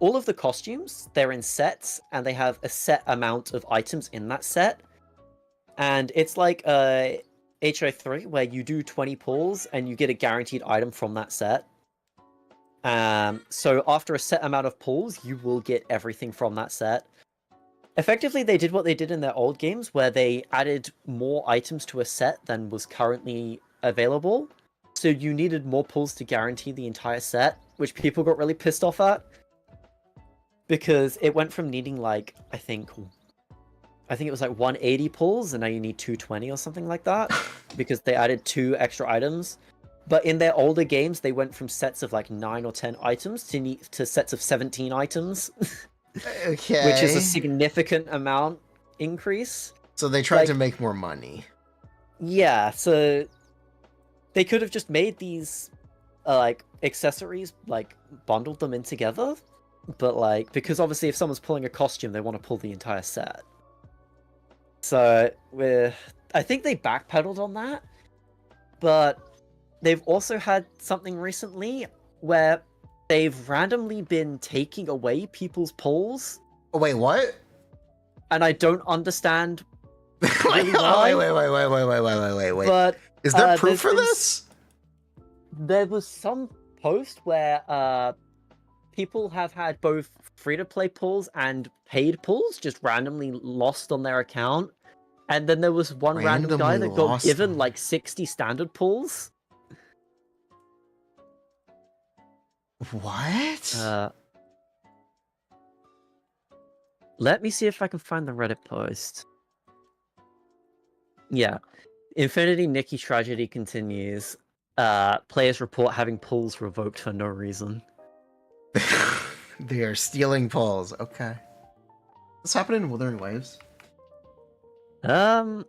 all of the costumes, they're in sets, and they have a set amount of items in that set. And it's like HO3, where you do 20 pulls and you get a guaranteed item from that set. So after a set amount of pulls, you will get everything from that set. Effectively, they did what they did in their old games, where they added more items to a set than was currently available. So you needed more pulls to guarantee the entire set, which people got really pissed off at. Because it went from needing like, I think it was like 180 pulls, and now you need 220 or something like that. Because they added 2 extra items. But in their older games, they went from sets of like 9 or 10 items to sets of 17 items. Okay. Which is a significant amount increase. So they tried to make more money. Yeah, so they could have just made these like accessories, like bundled them in together. But like, because obviously if someone's pulling a costume, they want to pull the entire set. So I think they backpedaled on that. But they've also had something recently where they've randomly been taking away people's polls, Oh, wait, what? and I don't understand Wait, really why. wait. But Is there proof there's for been this? There was some post where people have had both free-to-play pulls and paid pulls just randomly lost on their account. And then there was one random guy Randomly that got lost given on- like 60 standard pulls. What? Let me see if I can find the Reddit post. Yeah. Infinity Nikki tragedy continues. Players report having pulls revoked for no reason. They are stealing polls. Okay. This happened in Wuthering Waves? I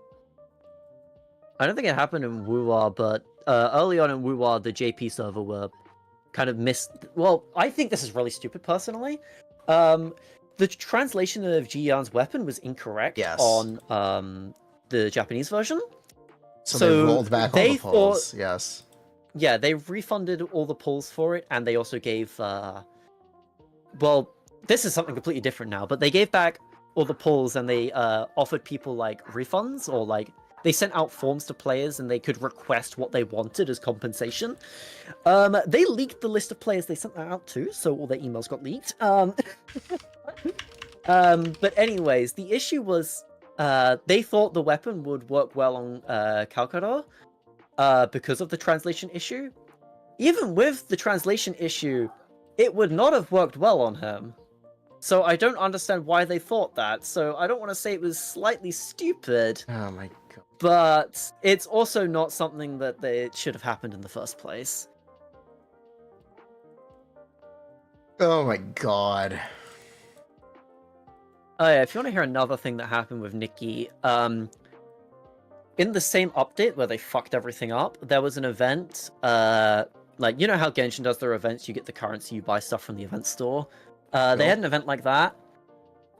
don't think it happened in WuWa, but early on in WuWa, the JP server were kind of missed. Well, I think this is really stupid, personally. The translation of Ji-Yan's weapon was incorrect on the Japanese version. So they rolled back all the polls, yes. Yeah, they refunded all the polls for it, and they also gave... well, this is something completely different now, but they gave back all the polls, and they offered people, like, refunds, or, like, they sent out forms to players, and they could request what they wanted as compensation. They leaked the list of players they sent that out to, so all their emails got leaked. But anyways, the issue was they thought the weapon would work well on Calcador because of the translation issue. Even with the translation issue, it would not have worked well on him. So I don't understand why they thought that. So I don't want to say it was slightly stupid. Oh my god. But it's also not something that should have happened in the first place. Oh my god. Oh yeah, if you want to hear another thing that happened with Nikki, in the same update where they fucked everything up, there was an event, like, you know how Genshin does their events, you get the currency, you buy stuff from the event store? They had an event like that.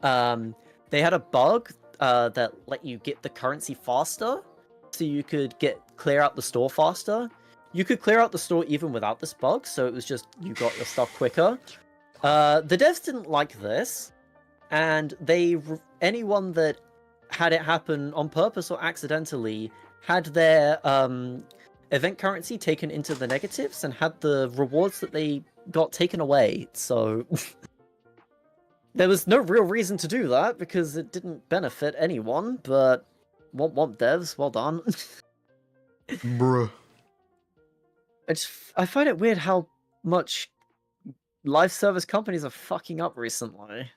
They had a bug that let you get the currency faster, so you could clear out the store faster. You could clear out the store even without this bug, so it was just, you got your stuff quicker. The devs didn't like this, and anyone that had it happen on purpose or accidentally had their event currency taken into the negatives and had the rewards that they got taken away. So there was no real reason to do that because it didn't benefit anyone, but womp devs, well done. Bruh. I find it weird how much live service companies are fucking up recently.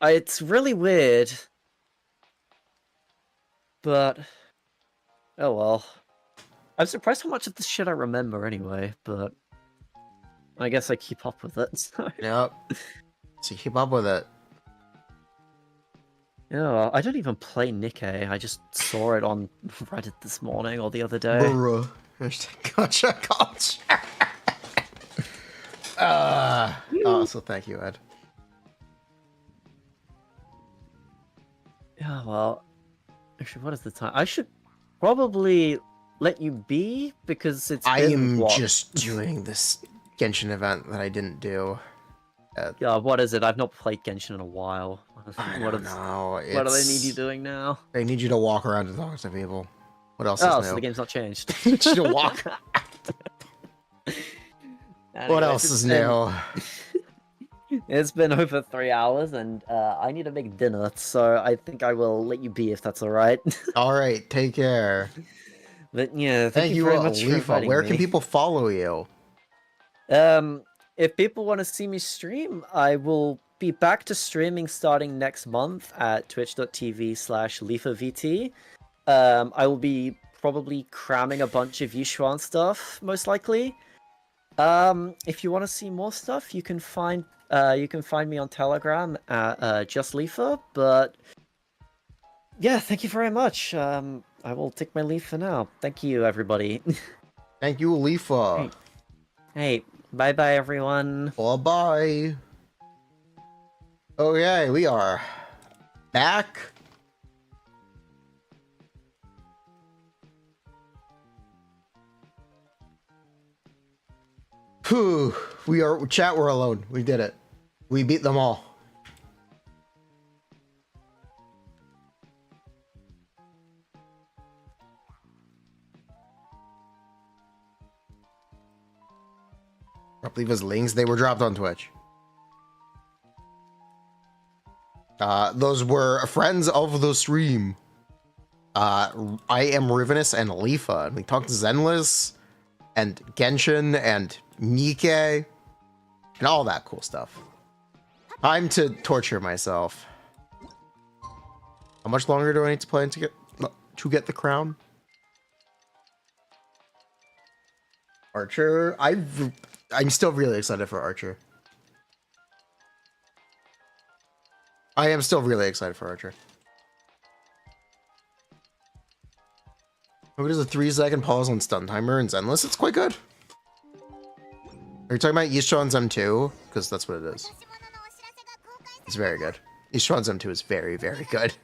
It's really weird. But oh well. I'm surprised how much of this shit I remember anyway, but I guess I keep up with it. So. Yep. So keep up with it. Yeah, I don't even play Nikkei. I just saw it on Reddit this morning or the other day. Bruh. Gotcha. So thank you, Ed. Yeah, well, actually, what is the time? I should probably let you be because it's been, I'm just doing this Genshin event that I didn't do. Yeah, what is it? I've not played Genshin in a while. I don't know. What do they need you doing now? They need you to walk around and talk to people. What else Oh, is new? so the game's not changed. They need you to walk. What else is new? It's been over 3 hours, and I need to make dinner, so I think I will let you be if that's all right. All right, take care. But yeah, thank you very much for Leifa. inviting Where me. can people follow you? If people want to see me stream, I will be back to streaming starting next month at twitch.tv/LeifaVT. I will be probably cramming a bunch of Yushuan stuff, most likely. If you want to see more stuff, you can find me on Telegram at justleifa. But yeah, thank you very much. I will take my leave for now. Thank you, everybody. Thank you, Leifa. Hey, bye-bye, everyone. Bye-bye. Okay, we are back. Whew. Chat, we're alone. We did it. We beat them all. I believe his links, they were dropped on Twitch. Those were friends of the stream. I am Rivenous and Leifa. We talked Zenless and Genshin and Nikke and all that cool stuff. Time to torture myself. How much longer do I need to play to get the crown? Archer, I'm still really excited for Archer. I am still really excited for Archer. What is a 3-second pause on stun timer in Zenless? It's quite good. Are you talking about Yishuan's M2? Because that's what it is. It's very good. Yishuan's M2 is very, very good.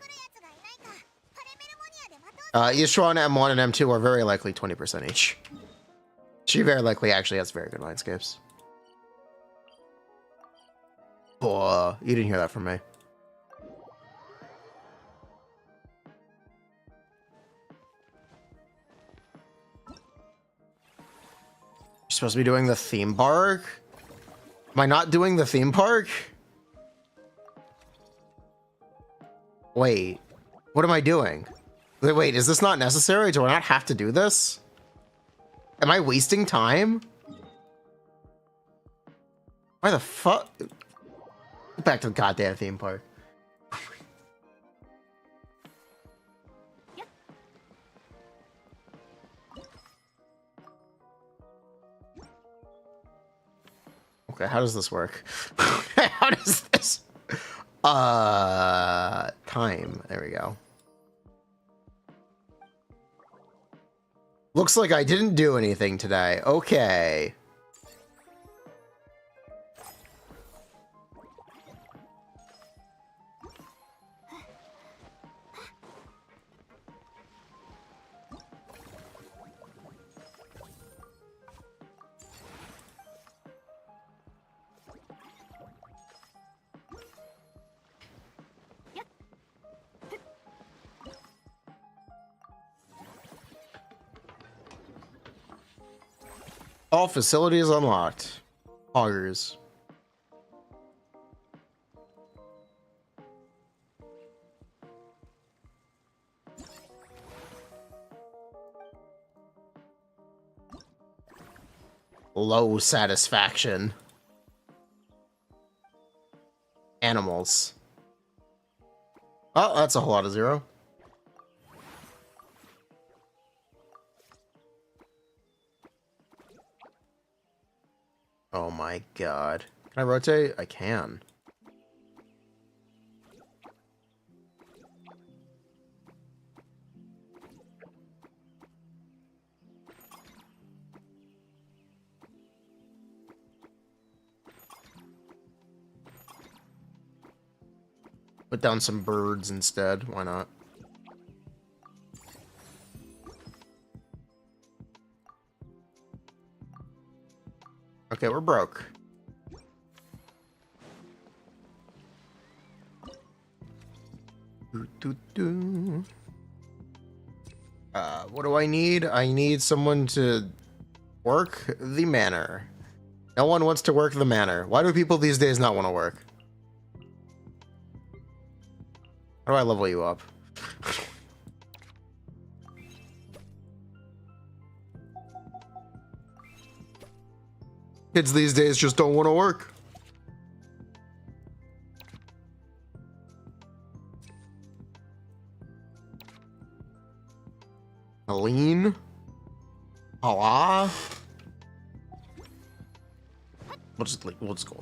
Yishuan M1 and M2 are very likely 20% each. She very likely actually has very good Mindscapes. Oh, you didn't hear that from me. You're supposed to be doing the theme park? Am I not doing the theme park? Wait, what am I doing? Wait, is this not necessary? Do I not have to do this? Am I wasting time? Why the fuck? Get back to the goddamn theme park. Okay, how does this work? How does this? Time. There we go. Looks like I didn't do anything today. Okay. All facilities unlocked. Augers. Low satisfaction. Animals. Oh, that's a whole lot of 0. Oh my god. Can I rotate? I can. Put down some birds instead. Why not? Okay, we're broke. What do I need? I need someone to work the manor. No one wants to work the manor. Why do people these days not want to work? How do I level you up? Kids these days just don't want to work. Aline? Allah? We'll just go.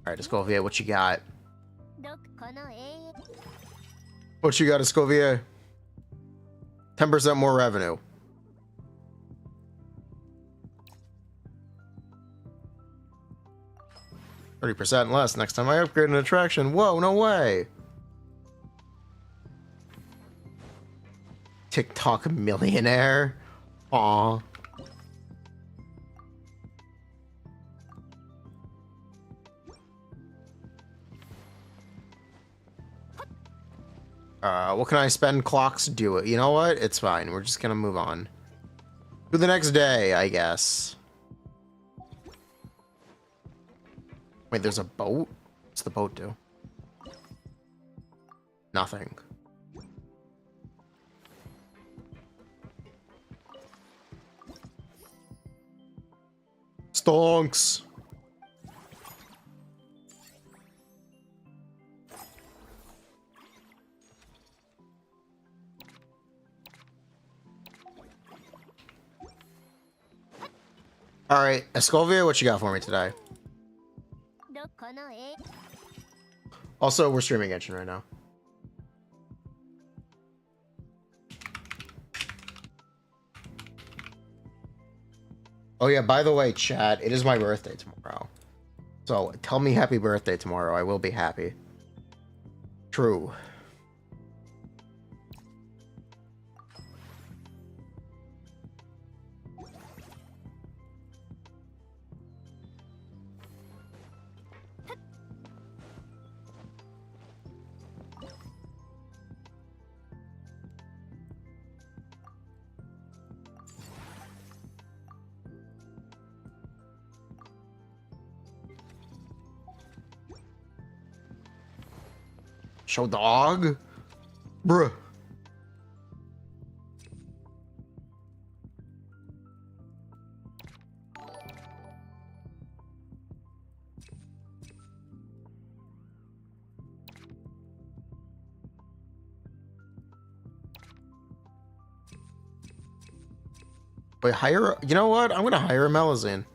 Alright, Escovier, what you got? What you got, Escovier? 10% more revenue. 30% less next time I upgrade an attraction. Whoa, no way. TikTok millionaire. Aw. What can I spend clocks? Do it. You know what? It's fine. We're just gonna move on to the next day, I guess. Wait, there's a boat? What's the boat do? Nothing. Stonks. All right, Escovia, what you got for me today? Also, we're streaming Genshin right now. Oh yeah, by the way, chat, it is my birthday tomorrow. So tell me happy birthday tomorrow. I will be happy. True. Show dog? Bruh. Wait, hire... You know what? I'm gonna hire a Melazine.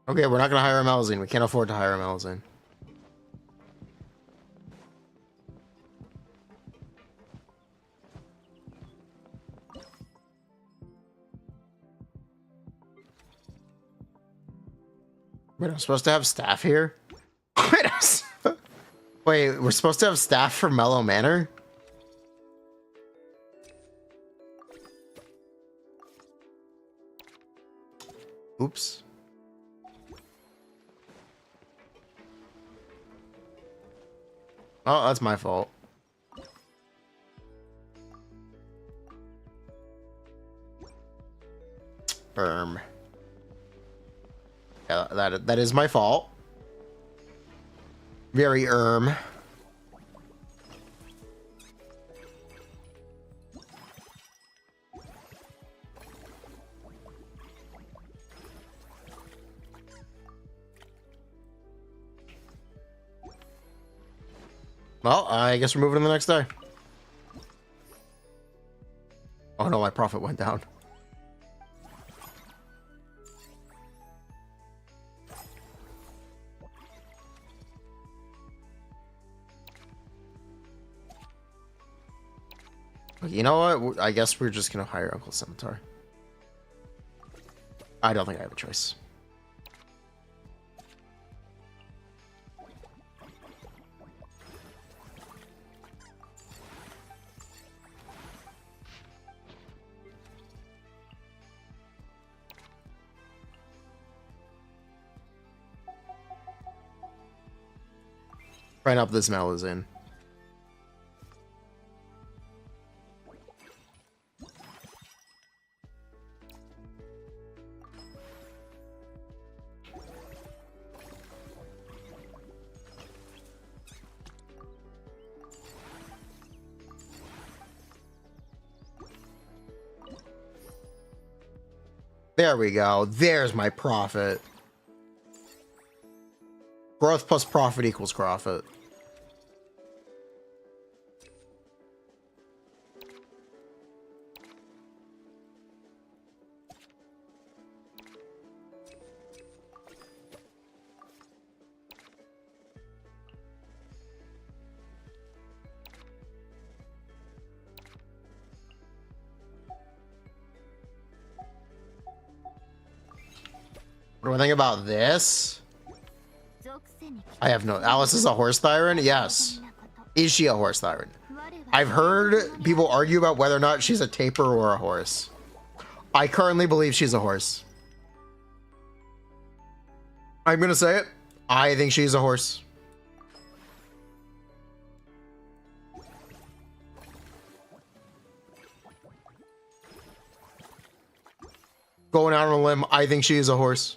Okay, we're not gonna hire a Malazine. We can't afford to hire a Malazine. Wait, I'm supposed to have staff here? Wait, we're supposed to have staff for Mellow Manor? Oops. Oh, that's my fault. Yeah, that is my fault. Very Well, I guess we're moving to the next day. Oh no, my profit went down. You know what? I guess we're just gonna hire Uncle Scimitar. I don't think I have a choice. Right up this Malazine. There we go. There's my profit. Growth plus profit equals profit. do I think about this? I have no... Alice is a horse tyrant? Yes. Is she a horse tyrant? I've heard people argue about whether or not she's a taper or a horse. I currently believe she's a horse. I'm gonna say it. I think she's a horse. Going out on a limb, I think she is a horse.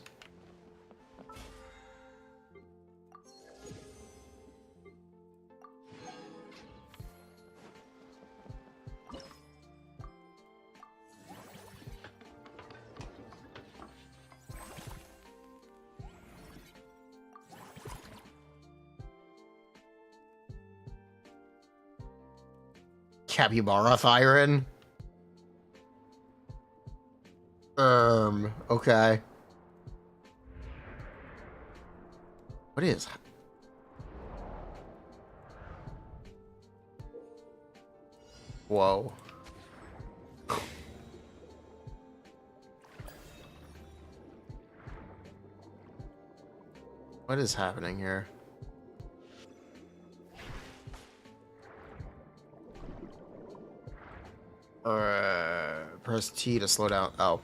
Capybara Thyron. Okay. What is? Whoa. What is happening here? Press T to slow down. Oh.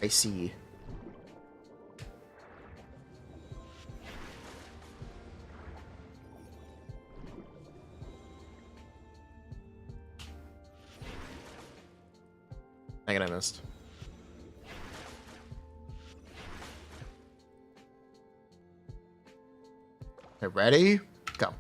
I see. Dang it, I missed. Okay, ready? Go.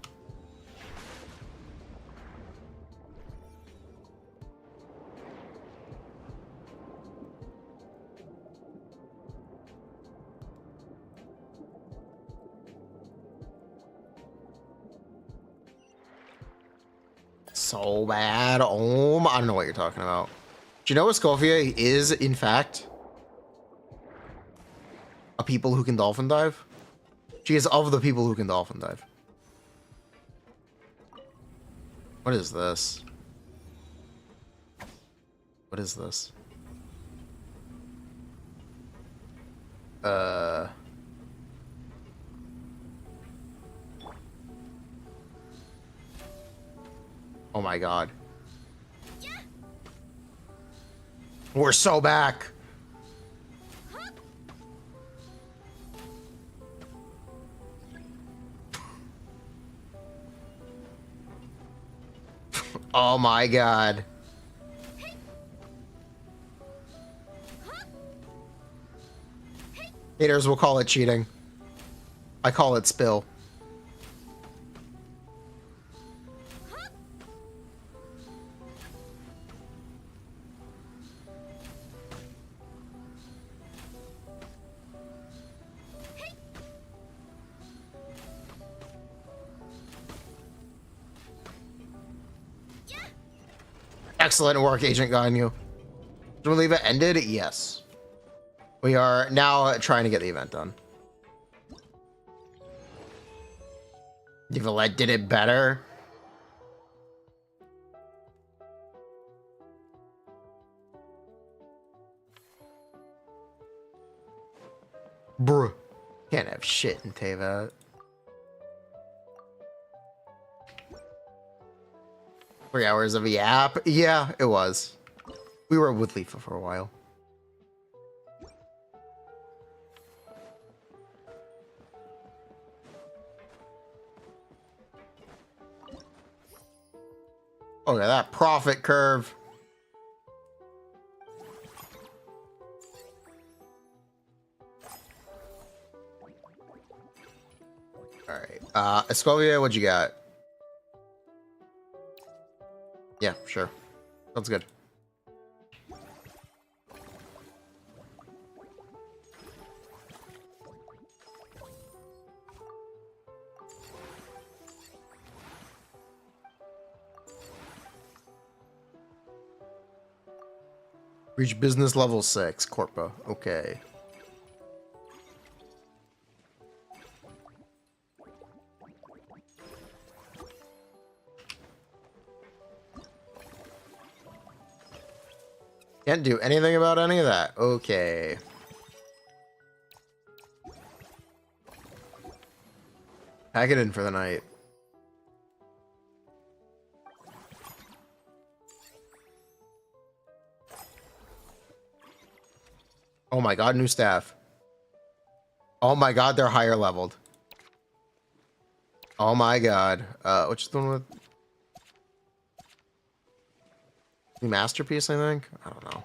So bad. Oh, I don't know what you're talking about. Do you know Escoffier is, in fact, a people who can dolphin dive? She is of the people who can dolphin dive. What is this? What is this? Oh my god. We're so back. Oh my god. Haters will call it cheating. I call it spill. Excellent work, Agent Ganyu. Do we believe it ended? Yes. We are now trying to get the event done. Divalette did it better. Bruh. Can't have shit in Teyvat. 3 hours of yap. Yeah, it was. We were with Leifa for a while. Look at that profit curve. All right. Escovia, what you got? Yeah, sure. Sounds good. Reach business level 6, Corpa. Okay. Can't do anything about any of that. Okay. Pack it in for the night. Oh my god, new staff. Oh my god, they're higher leveled. Oh my god. Which is the one with... New masterpiece, I think? I don't know.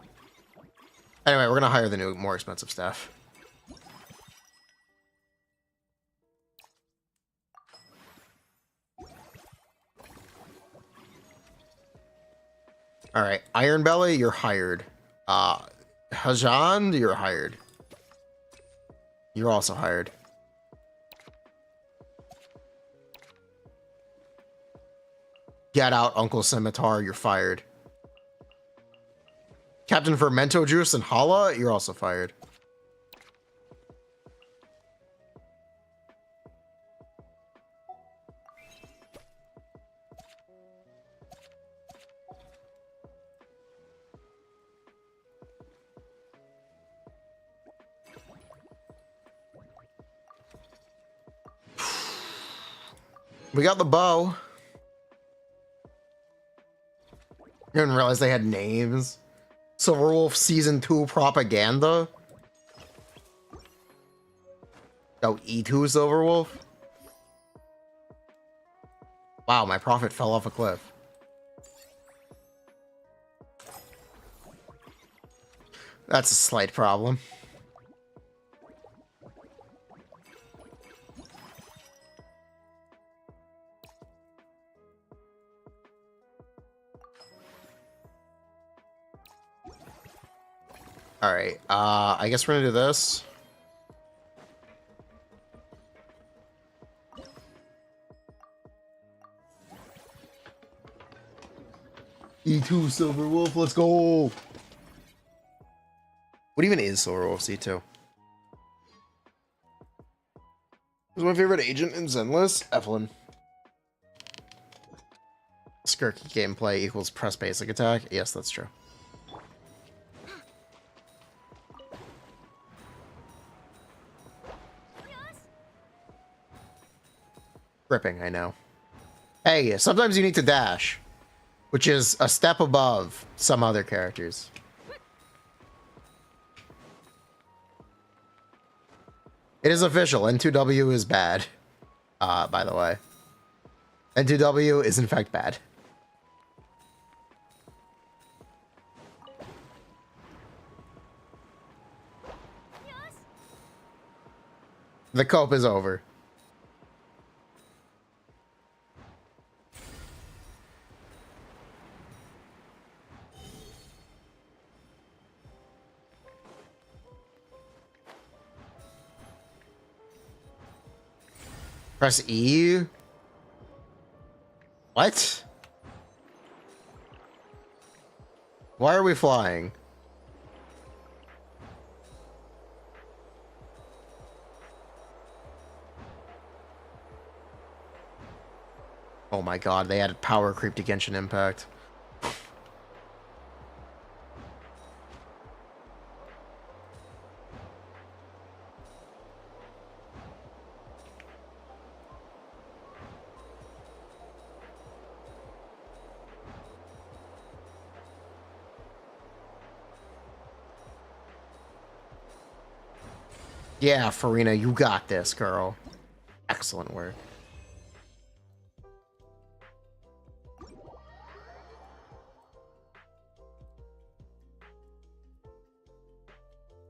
Anyway, we're gonna hire the new, more expensive staff. Alright, Iron Belly, you're hired. Hajand, you're hired. You're also hired. Get out, Uncle Scimitar, you're fired. Captain Fermento Juice and Hala, you're also fired. We got the bow. I didn't realize they had names. Silverwolf Season 2 propaganda. Oh, E2 Silverwolf. Wow, my profit fell off a cliff. That's a slight problem. Alright, I guess we're gonna do this. E2 Silverwolf, let's go! What even is Silverwolf C2? Who's my favorite agent in Zenless? Evelyn. Skirky gameplay equals press basic attack? Yes, that's true. Gripping, I know. Hey, sometimes you need to dash, which is a step above some other characters. It is official. N2W is bad. By the way. N2W is in fact bad. The cope is over. Press E? What? Why are we flying? Oh my god, they added power creep to Genshin Impact. Yeah, Furina, you got this, girl. Excellent work.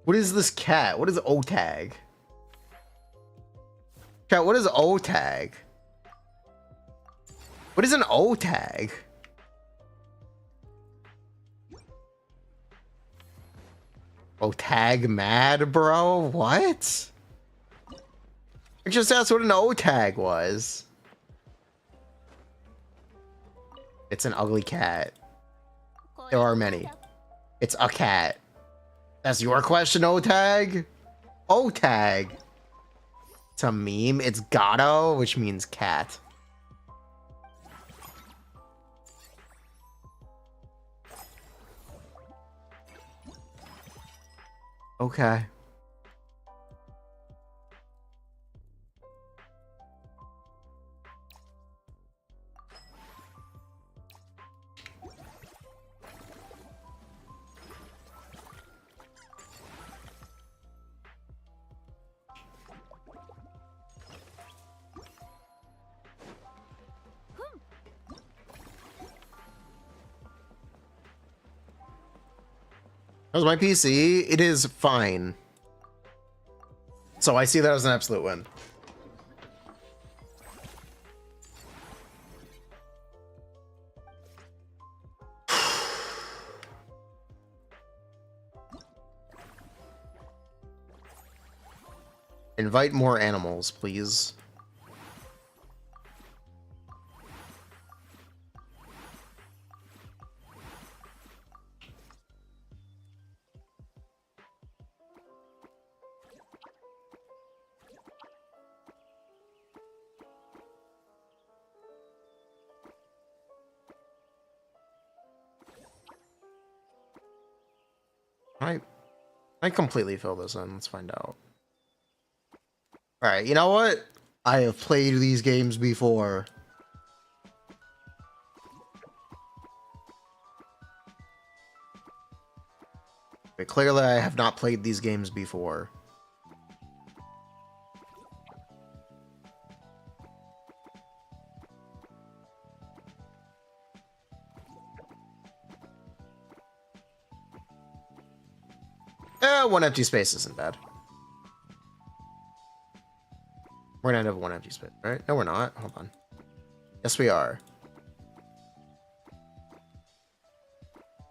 What is this cat? What is O-tag? Chat, what is O-tag? What is an O-tag? O-tag mad, bro? What? I just asked what an O-tag was. It's an ugly cat. There are many. It's a cat. That's your question, O-Tag? O-Tag. It's a meme. It's gato, which means cat. Okay. How's my PC? It is fine. So I see that as an absolute win. Invite more animals, please. I completely fill this in. Let's find out. Alright, you know what? I have played these games before. But clearly I have not played these games before. One empty space isn't bad. We're gonna have one empty space, right? No, we're not. Hold on. Yes, we are.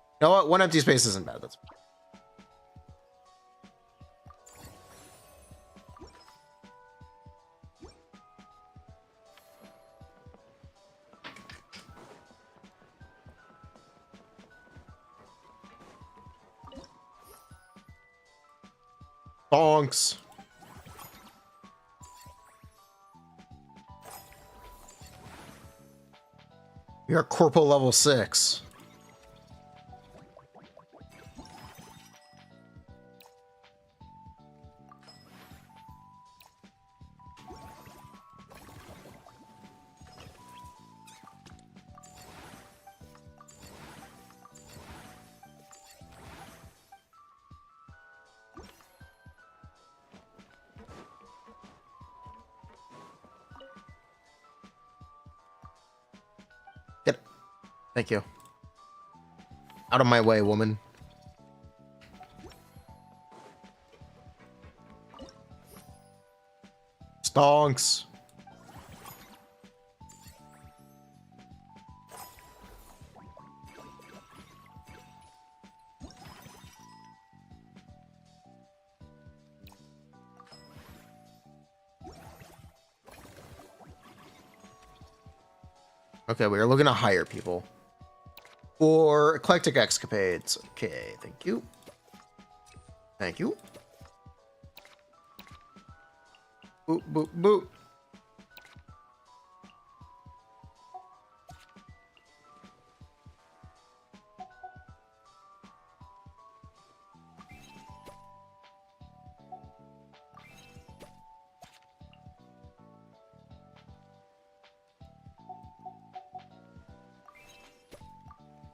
You know what? One empty space isn't bad. That's bonks. You're corpo level 6. Thank you. Out of my way, woman. Stonks. Okay, we are looking to hire people. For eclectic escapades. Okay, thank you. Thank you. Boop, boop, boop.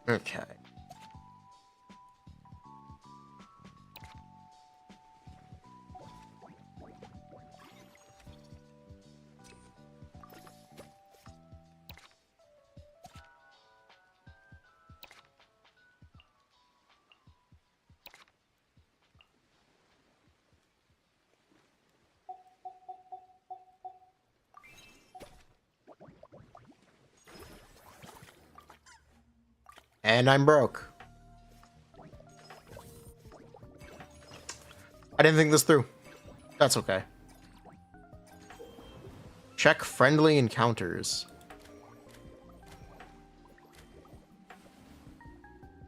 Okay. And I'm broke. I didn't think this through. That's okay. Check friendly encounters.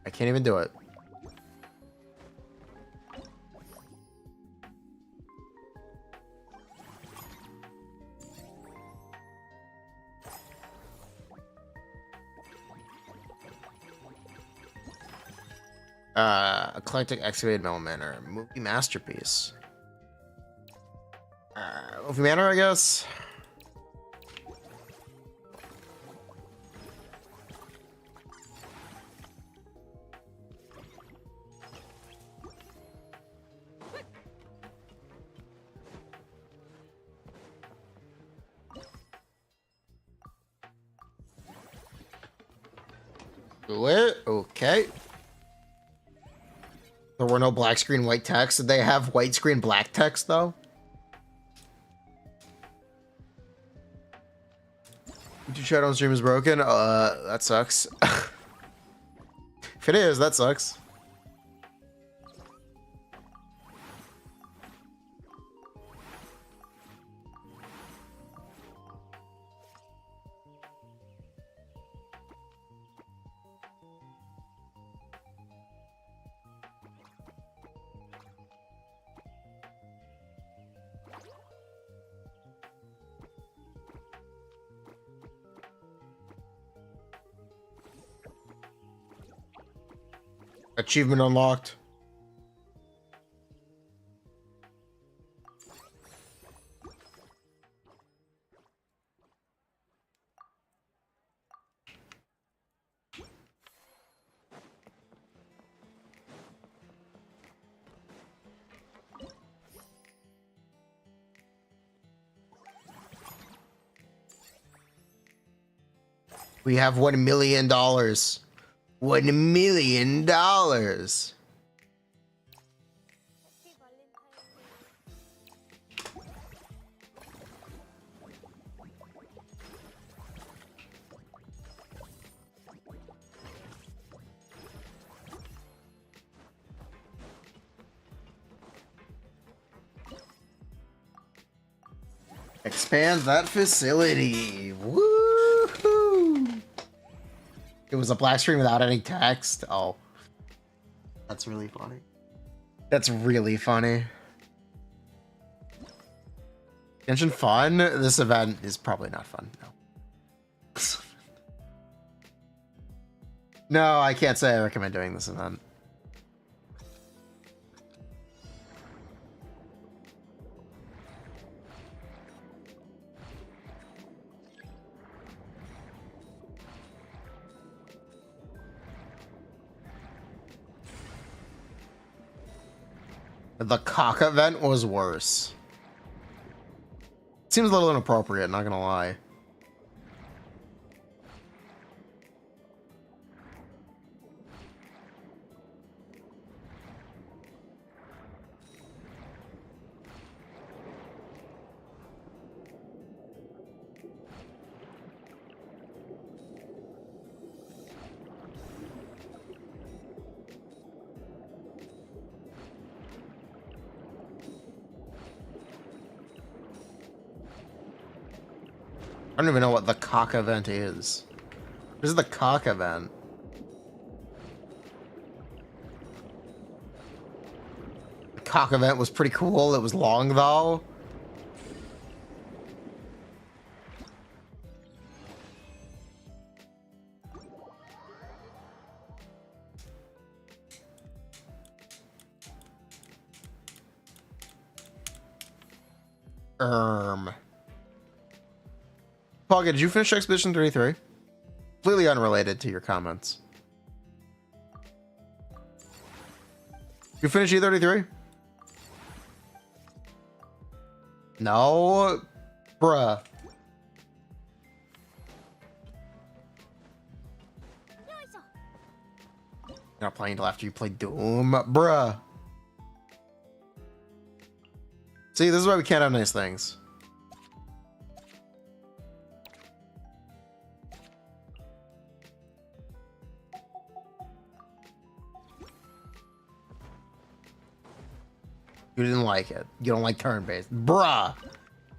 I can't even do it. Eclectic excavated metal manor. Movie masterpiece. Movie manor, I guess. Do it. Okay. There were no black screen white text. Did they have white screen black text though? YouTube chat on stream is broken. That sucks. If it is, that sucks. Achievement unlocked. We have $1 million. $1 million. Expand that facility. Woohoo! It was a black screen without any text. Oh. That's really funny. That's really funny. Genshin fun? This event is probably not fun. No. No, I can't say I recommend doing this event. The cock event was worse. Seems a little inappropriate, not gonna lie. I don't even know what the cock event is. What is the cock event? The cock event was pretty cool. It was long though. Pogga, did you finish Expedition 33? Completely unrelated to your comments. You finish E33? No? Bruh. You're not playing until after you play Doom? Bruh. See, this is why we can't have nice things. You didn't like it. You don't like turn-based. Bruh!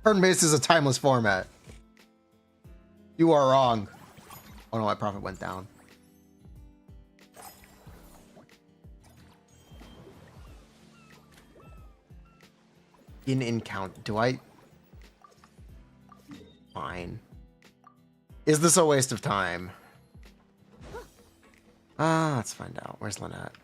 Turn-based is a timeless format. You are wrong. Oh no, my profit went down. In count. Do I? Fine. Is this a waste of time? Let's find out. Where's Lynette?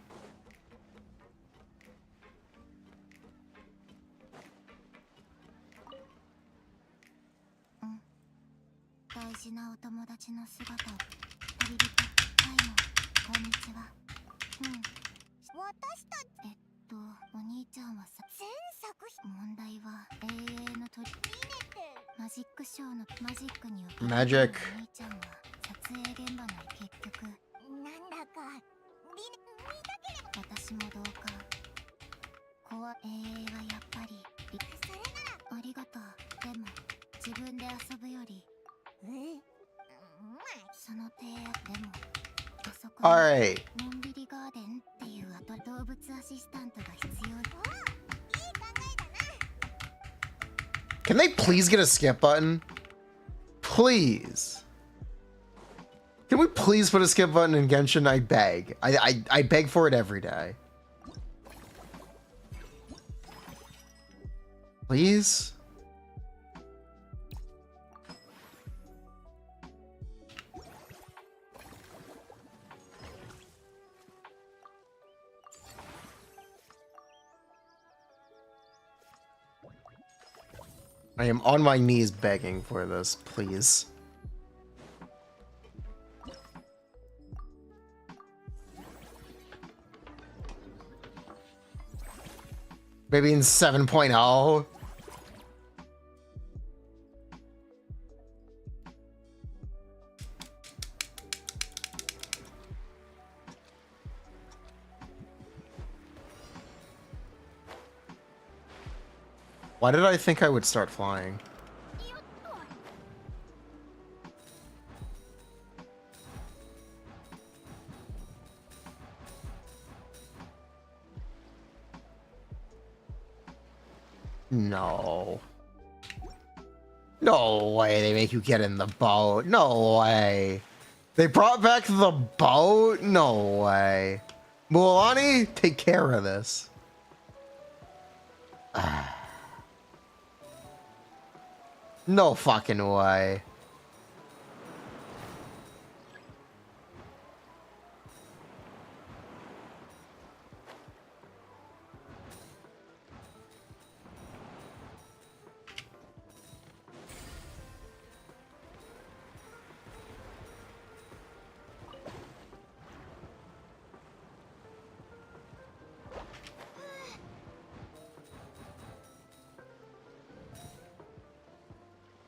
Magic. All right. Can they please get a skip button? Please. Can we please put a skip button in Genshin? I beg. I beg for it every day. Please? I am on my knees begging for this, please. Maybe in 7.0. Why did I think I would start flying? No. No way they make you get in the boat. No way. They brought back the boat? No way. Mualani, take care of this. No fucking way.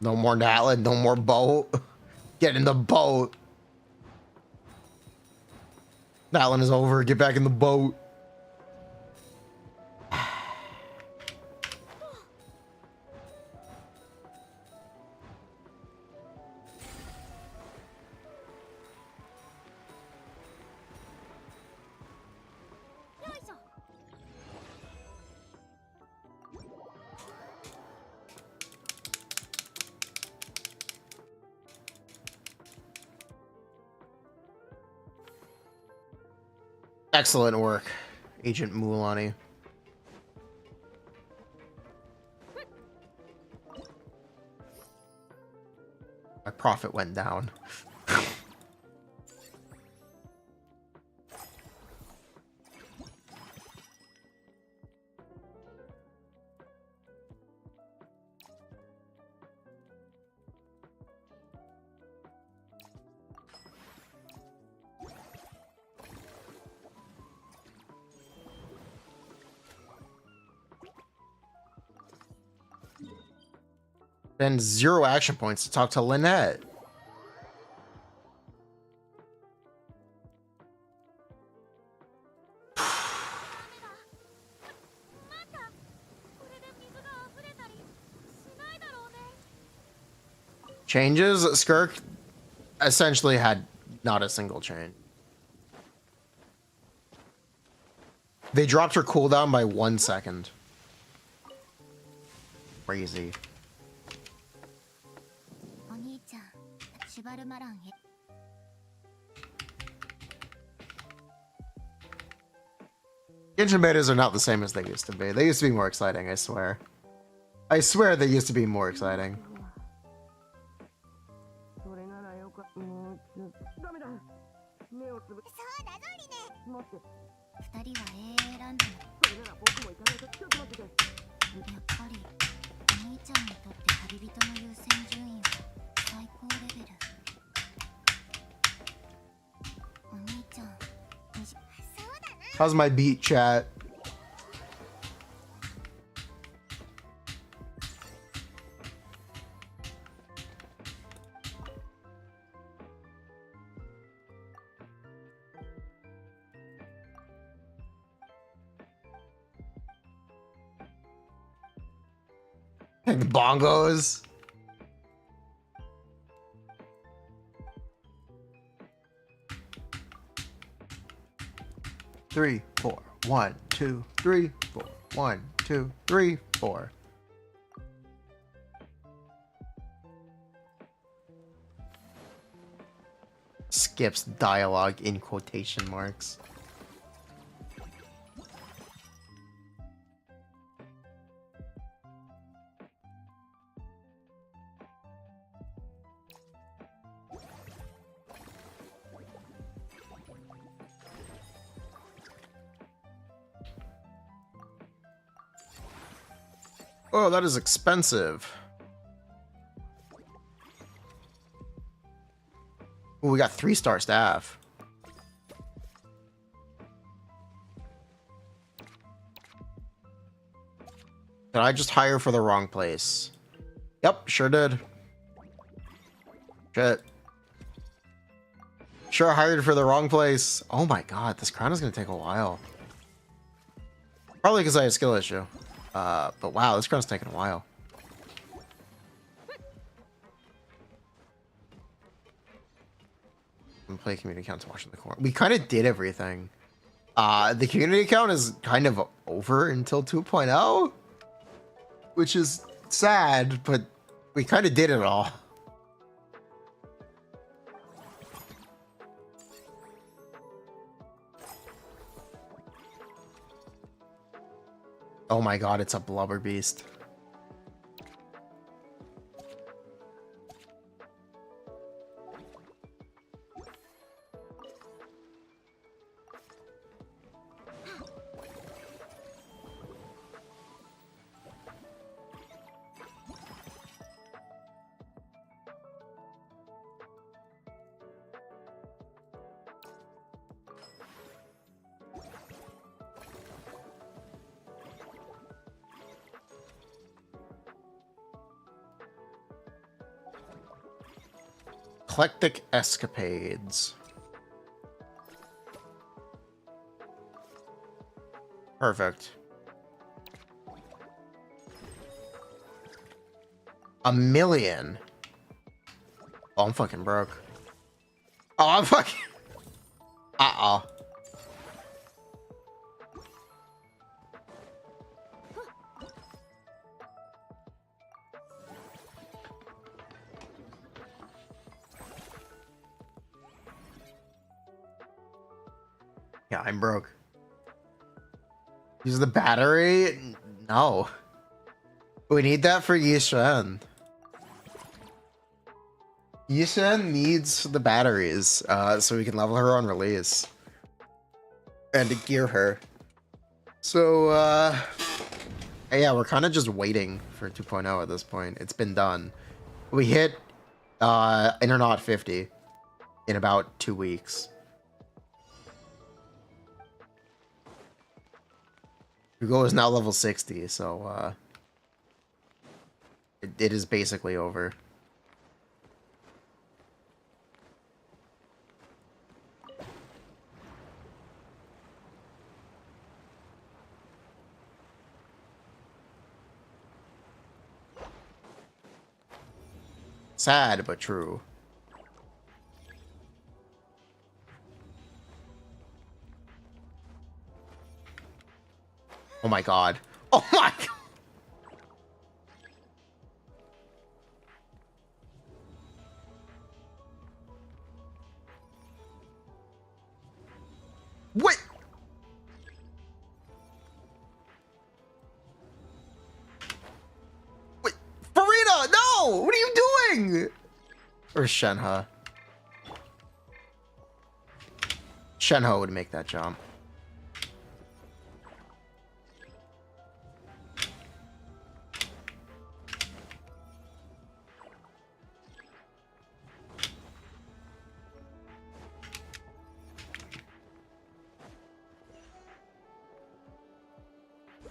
No more Natlan, no more boat. Get in the boat. Natlan is over. Get back in the boat. Excellent work, Agent Mualani. My profit went down. And 0 action points to talk to Lynette. Changes? Skirk essentially had not a single change. They dropped her cooldown by 1 second. Crazy. Genshin betas are not the same as they used to be. They used to be more exciting, I swear. I swear they used to be more exciting. How's my beat, chat? Bongos. Three, four. 1, 2, 3, 4. 1, 2, 3, 4. Skips dialogue in quotation marks. Oh, that is expensive. Oh, we got 3-star staff. Did I just hire for the wrong place? Yep, sure did. Shit. Sure hired for the wrong place. Oh my god, this crown is gonna take a while. Probably because I have a skill issue. But wow, this crown's taking a while. I'm playing community accounts watching the corner. We kind of did everything. The community account is kind of over until 2.0, which is sad, but we kind of did it all. Oh my god, it's a blubber beast. Eclectic escapades. Perfect. $1 million. Oh, I'm fucking broke. Oh, I'm fucking... Uh-oh. Yeah, I'm broke. Use the battery? No. We need that for Yishen. Yishen needs the batteries, so we can level her on release. And to gear her. So, yeah, we're kind of just waiting for 2.0 at this point. It's been done. We hit, Internaut 50 in about 2 weeks. Hugo is now level 60, so it is basically over. Sad, but true. Oh my god. Oh my god! What? Wait, Furina, no! What are you doing? Or Shenhe. Shenhe would make that jump.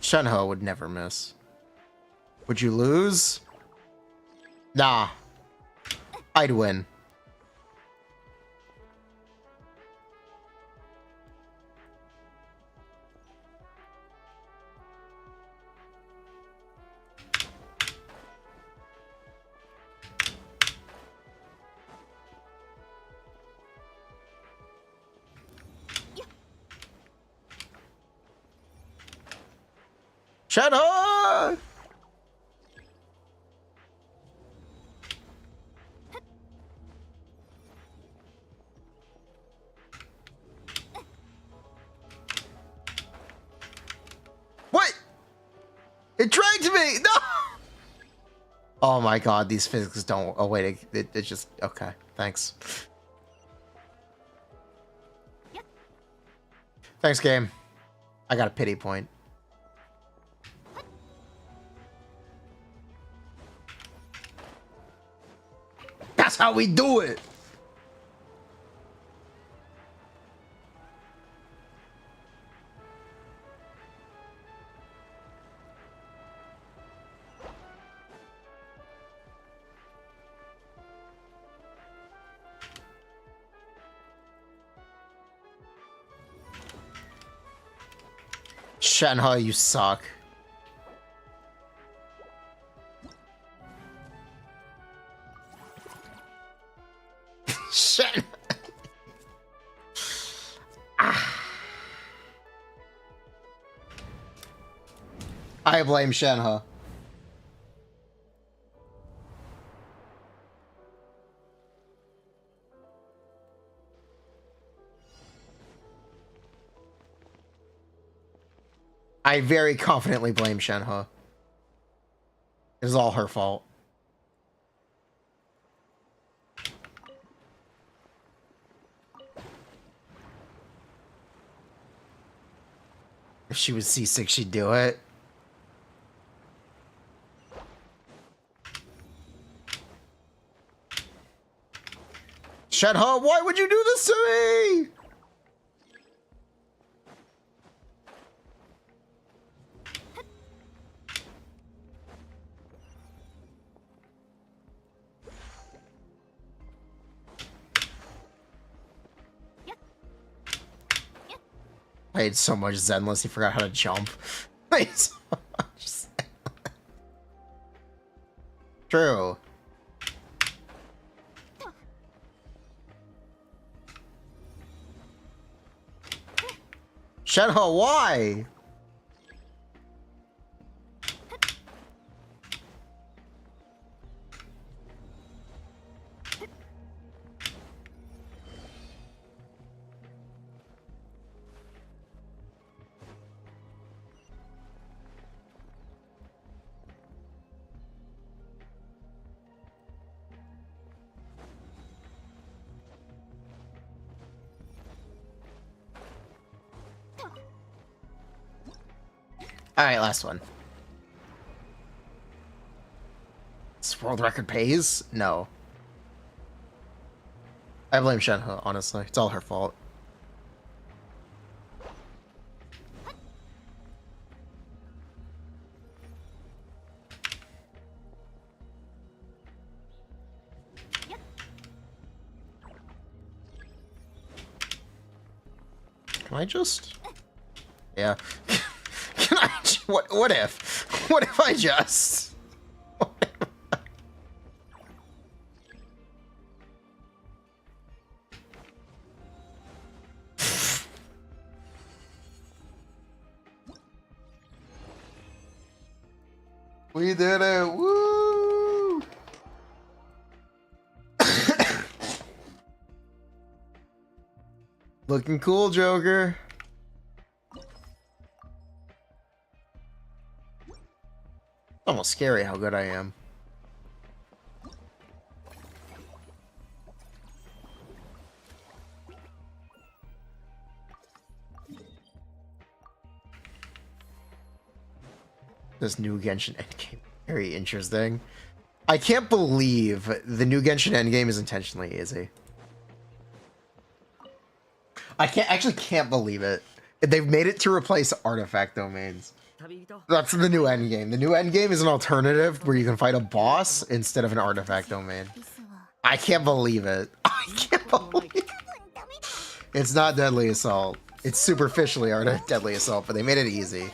Shenhe would never miss. Would you lose? Nah. I'd win. Shenhe! What? It dragged me! No! Oh my god, these physics don't... Oh wait, it just... Okay, thanks. Thanks, game. I got a pity point. That's how we do it! Shenhe, you suck. Shenhe. I blame Shenhe. I very confidently blame Shenhe. It was all her fault. If she was C6, she'd do it. Shenhe, why would you do this to me? Played so much Zenless, he forgot how to jump. Played so much Zenless. True. Shenhe, why? Alright, last one. This world record pays? No. I blame Shenhe, honestly. It's all her fault. Can I just... Yeah. Can I... What if? What if I just... We did it! Woo! Looking cool, Joker. Almost scary how good I am. This new Genshin endgame, very interesting. I can't believe the new Genshin endgame is intentionally easy. I actually can't believe it. They've made it to replace artifact domains. That's the new end game. The new end game is an alternative where you can fight a boss instead of an artifact domain. I can't believe it. I can't believe it. It's not Deadly Assault. It's superficially Deadly Assault, but they made it easy.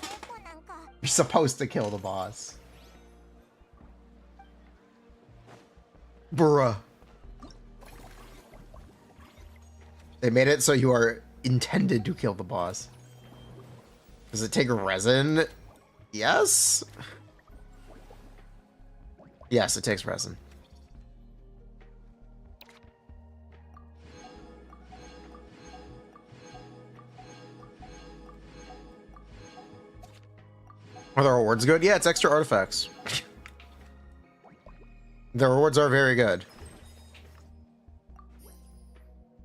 You're supposed to kill the boss. Bruh. They made it so you are intended to kill the boss. Does it take resin? Yes? Yes, it takes resin. Are the rewards good? Yeah, it's extra artifacts. The rewards are very good.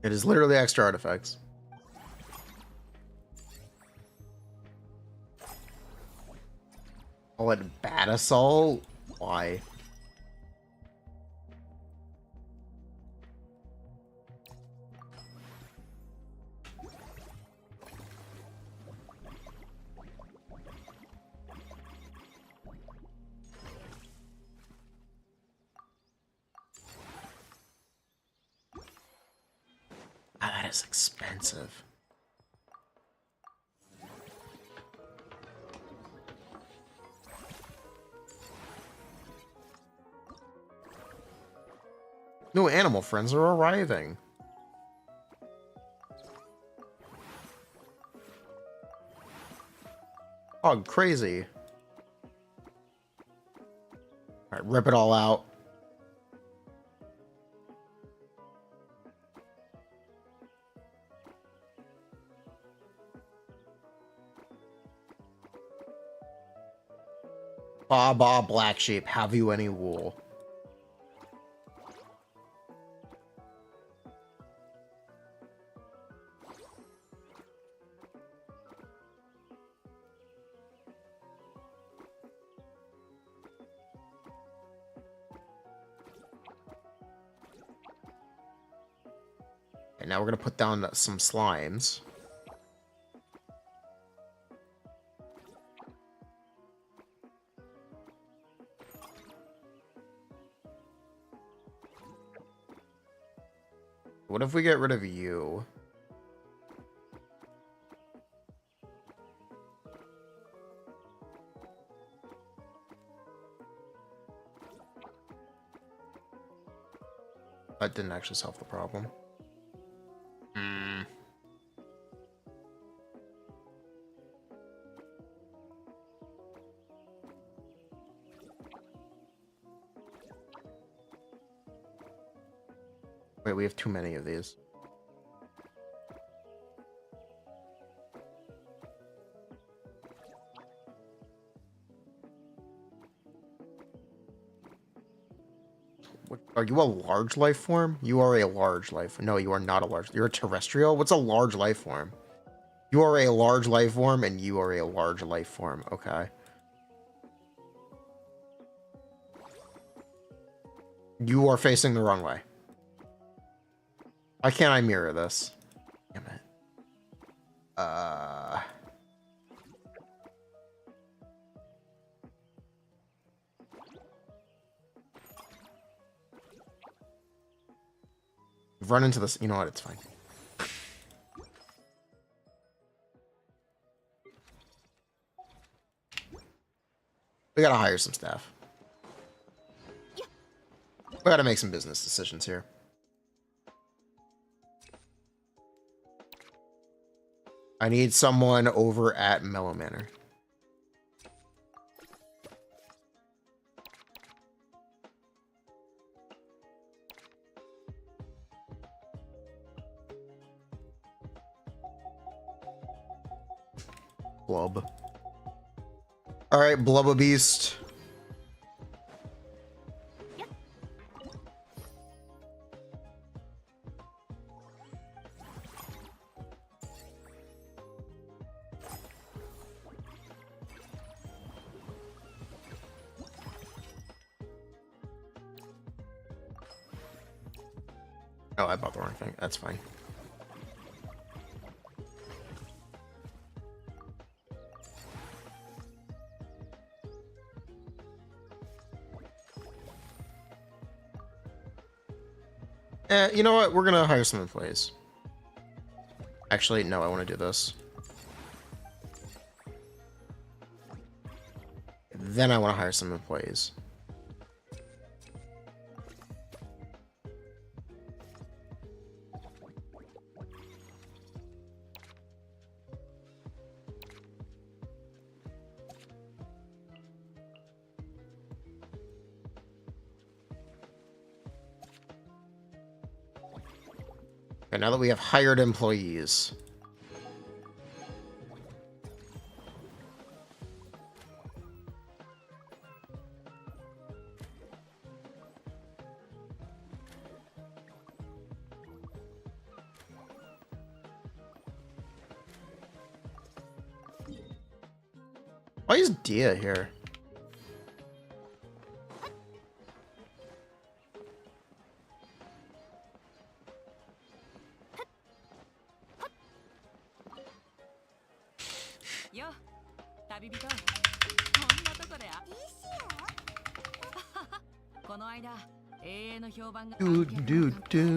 It is literally extra artifacts. Call it Bad Assault? Why? Ah, that is expensive. New animal friends are arriving. Oh, crazy. Alright, rip it all out. Ba black sheep, have you any wool? And now we're gonna put down some slimes. What if we get rid of you? That didn't actually solve the problem. Wait, we have too many of these. What, are you a large life form? You are a large life. No, you are not a large. You're a terrestrial. What's a large life form? You are a large life form, and you are a large life form. Okay. You are facing the wrong way. Why can't I mirror this? Damn it. Run into this. You know what? It's fine. We gotta hire some staff. We gotta make some business decisions here. I need someone over at Mellow Manor. Blub. Alright, Blubba Beast. Oh, I bought the wrong thing. That's fine. You know what? We're gonna hire some employees. Actually, no, I want to do this. Then I want to hire some employees. Okay, now that we have hired employees. Why is Dia here? Do.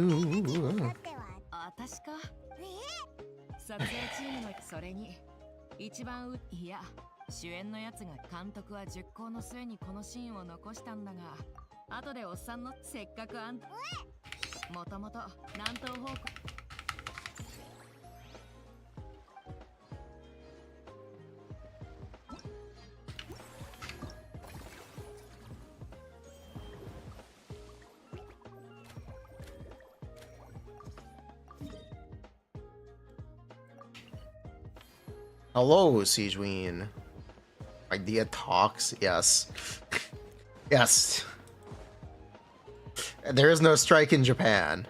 撮影チームのそれに一番いや主演のやつが監督は熟考の末にこのシーンを残したんだが後でおっさんのせっかくあんもともと南東方向 Hello, Siegeween. Idea talks. Yes. Yes. There is no strike in Japan.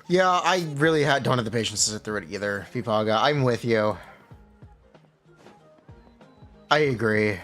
Yeah, I really don't have the patience to sit through it either, Pipaga. I'm with you. I agree.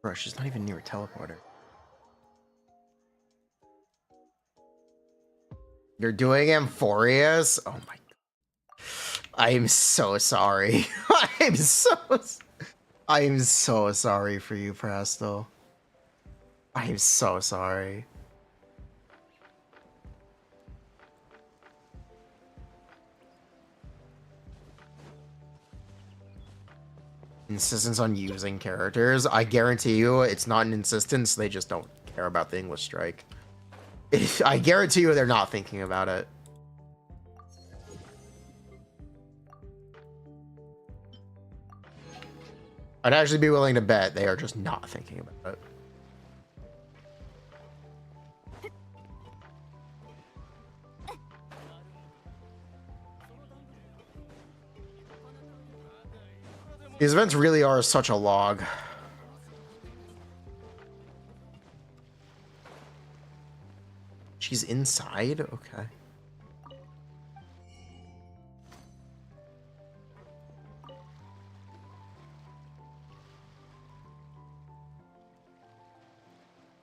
Bro, she's not even near a teleporter. You're doing Amphorius? Oh my god. I am so sorry. I am so sorry for you, Presto. I am so sorry. Insistence on using characters. I guarantee you it's not an insistence, they just don't care about the English strike. I guarantee you they're not thinking about it. I'd actually be willing to bet they are just not thinking about it. These events really are such a log. She's inside? Okay.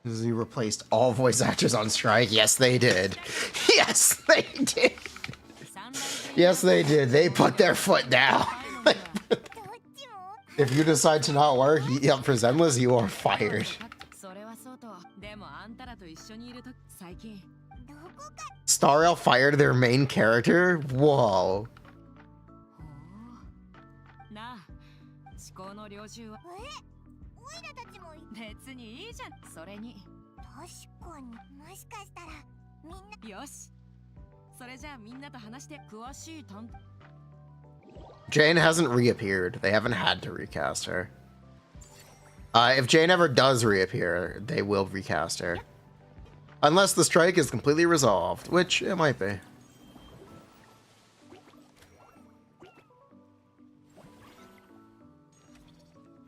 They replaced all voice actors on strike. Yes, they did. Yes, they did. Yes, they did. They put their foot down. If you decide to not work for Zenless, you are fired. Star Rail fired their main character? Whoa. Jane hasn't reappeared. They haven't had to recast her. If Jane ever does reappear, they will recast her. Unless the strike is completely resolved, which it might be.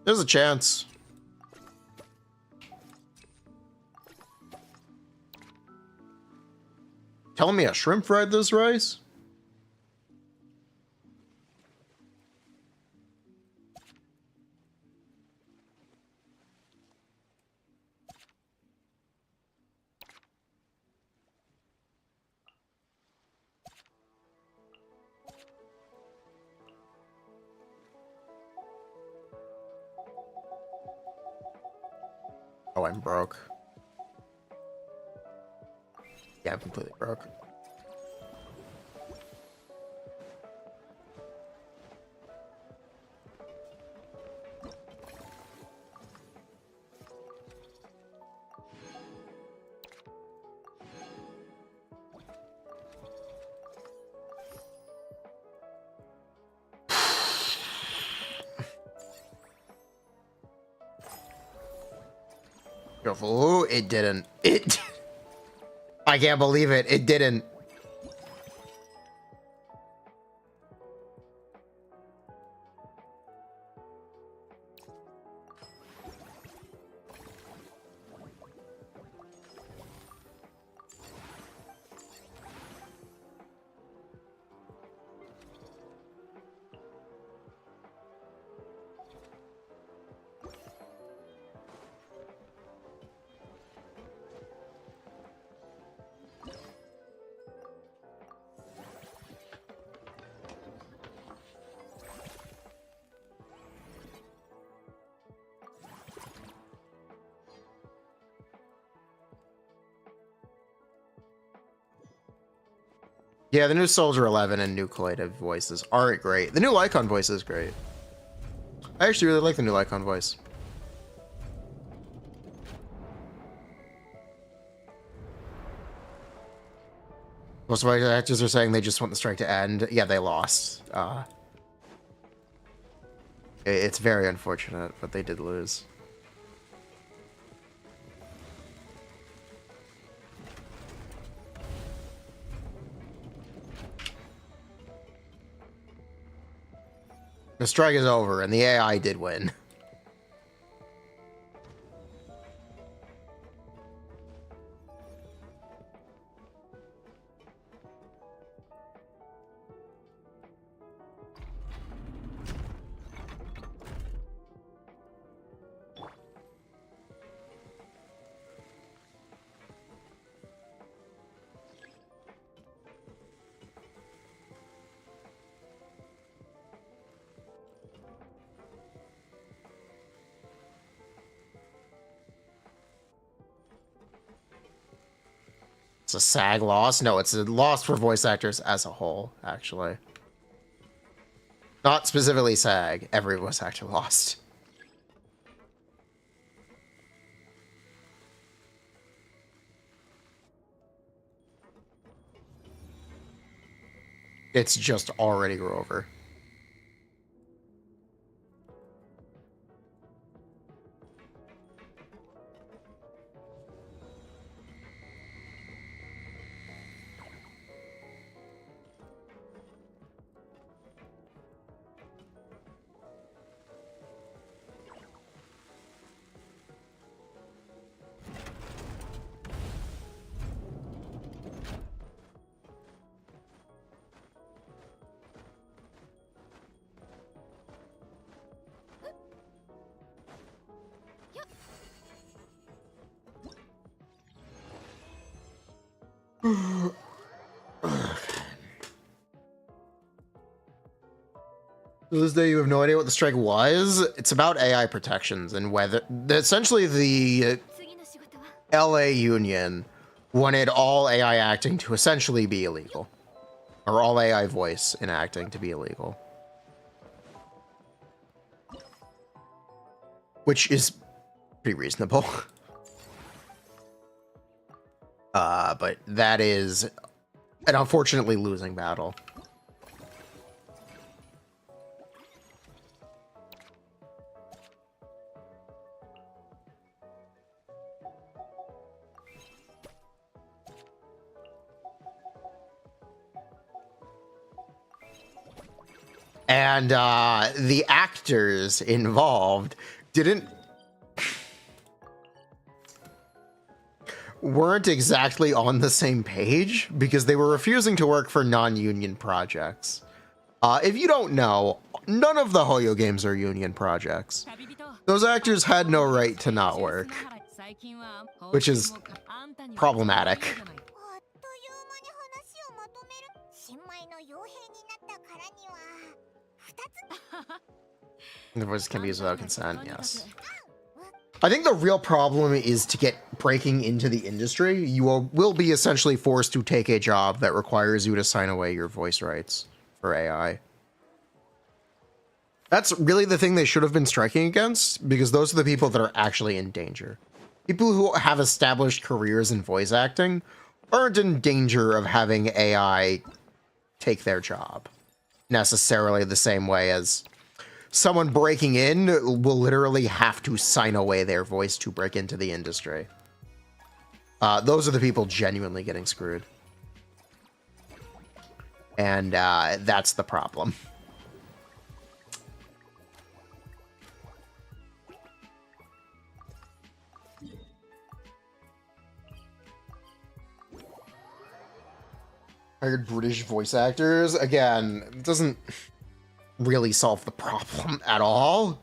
There's a chance. Telling me a shrimp fried this rice? Oh, I'm broke. Yeah, I'm completely broke. Ooh, it didn't. I can't believe it. It didn't. Yeah, the new Soldier 11 and new Collider voices aren't great. The new Lycon voice is great. I actually really like the new Lycon voice. Most of the actors are saying they just want the strike to end. Yeah, they lost. It's very unfortunate, but they did lose. The strike is over, and the AI did win. It's a SAG loss? No, it's a loss for voice actors as a whole, actually. Not specifically SAG. Every voice actor lost. It's just already over. To this day, you have no idea what the strike was. It's about AI protections and whether essentially the LA Union wanted all AI acting to essentially be illegal, or all AI voice in acting to be illegal, which is pretty reasonable. But that is an unfortunately losing battle. And the actors involved weren't exactly on the same page because they were refusing to work for non-union projects. If you don't know, none of the Hoyo games are union projects. Those actors had no right to not work, which is problematic. The voice can be used without consent, yes. I think the real problem is to get breaking into the industry. You will be essentially forced to take a job that requires you to sign away your voice rights for AI. That's really the thing they should have been striking against, because those are the people that are actually in danger. People who have established careers in voice acting aren't in danger of having AI take their job necessarily the same way as someone breaking in will literally have to sign away their voice to break into the industry. Those are the people genuinely getting screwed. And that's the problem. Hired British voice actors. Again, it doesn't really solve the problem at all.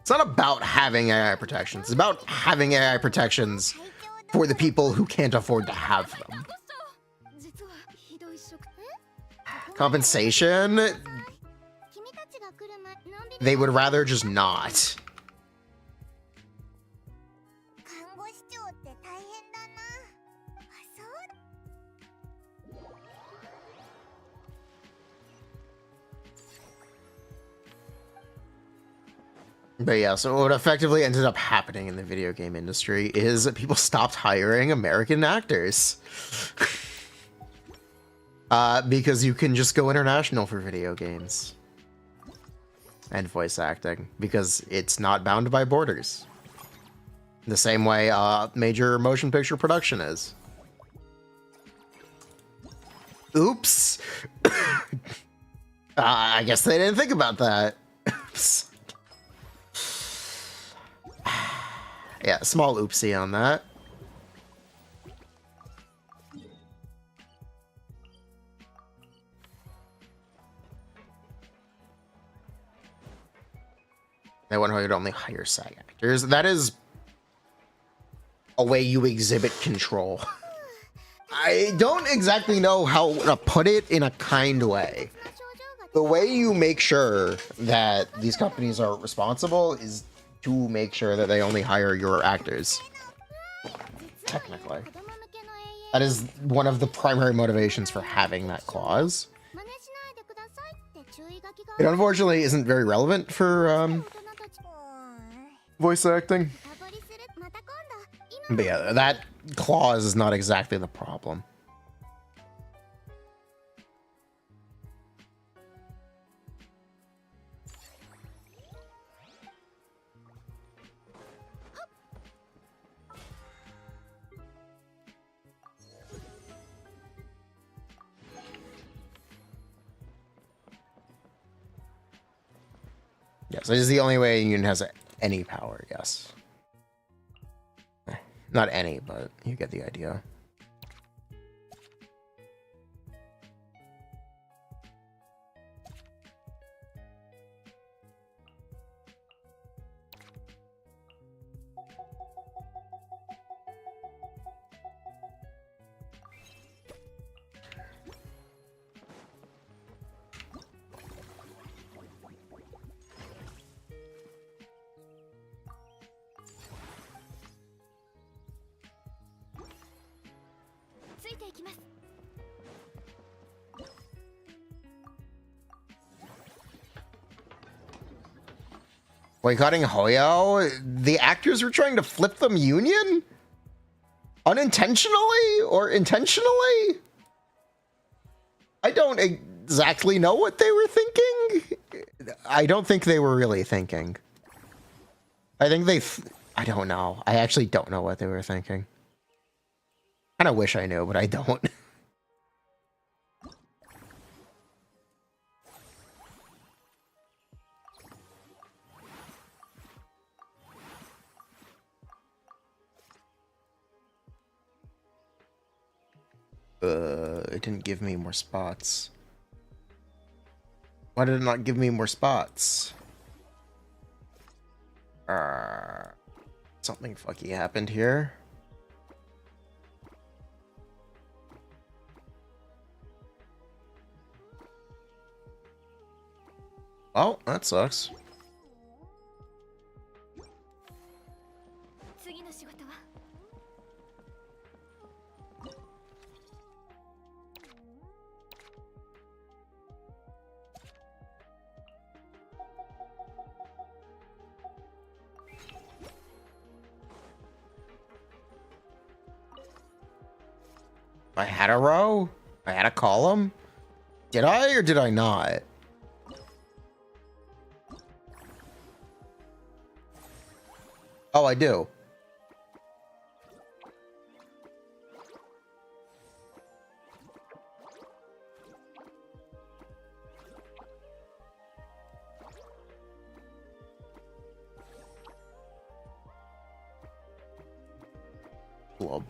It's not about having AI protections. It's about having AI protections for the people who can't afford to have them. Compensation? They would rather just not. But yeah, so what effectively ended up happening in the video game industry is that people stopped hiring American actors. Because you can just go international for video games. And voice acting. Because it's not bound by borders. The same way major motion picture production is. Oops! I guess they didn't think about that. Oops. Yeah, small oopsie on that. They want to only hire SAG actors. That is a way you exhibit control. I don't exactly know how to put it in a kind way. The way you make sure that these companies are responsible is to make sure that they only hire your actors. Technically. That is one of the primary motivations for having that clause. It unfortunately isn't very relevant for voice acting. But yeah, that clause is not exactly the problem. Yes, it is the only way a union has any power, yes. Not any, but you get the idea. Boycotting Hoyo? The actors were trying to flip them union? Unintentionally or intentionally? I don't exactly know what they were thinking. I don't think they were really thinking. I think I don't know. I actually don't know what they were thinking. Kind of wish I knew, but I don't. It didn't give me more spots. Why did it not give me more spots? Something fucky happened here. Oh, that sucks. I had a row? I had a column? Did I or did I not? Oh, I do. Club.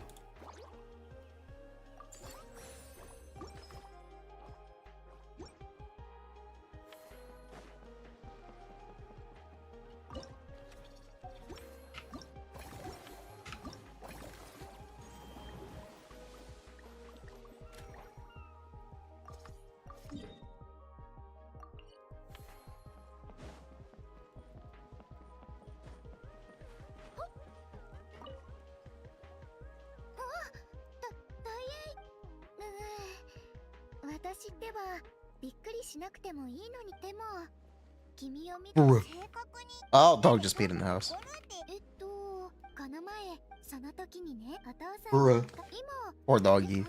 Oh, dog just peed in the house. Or doggy.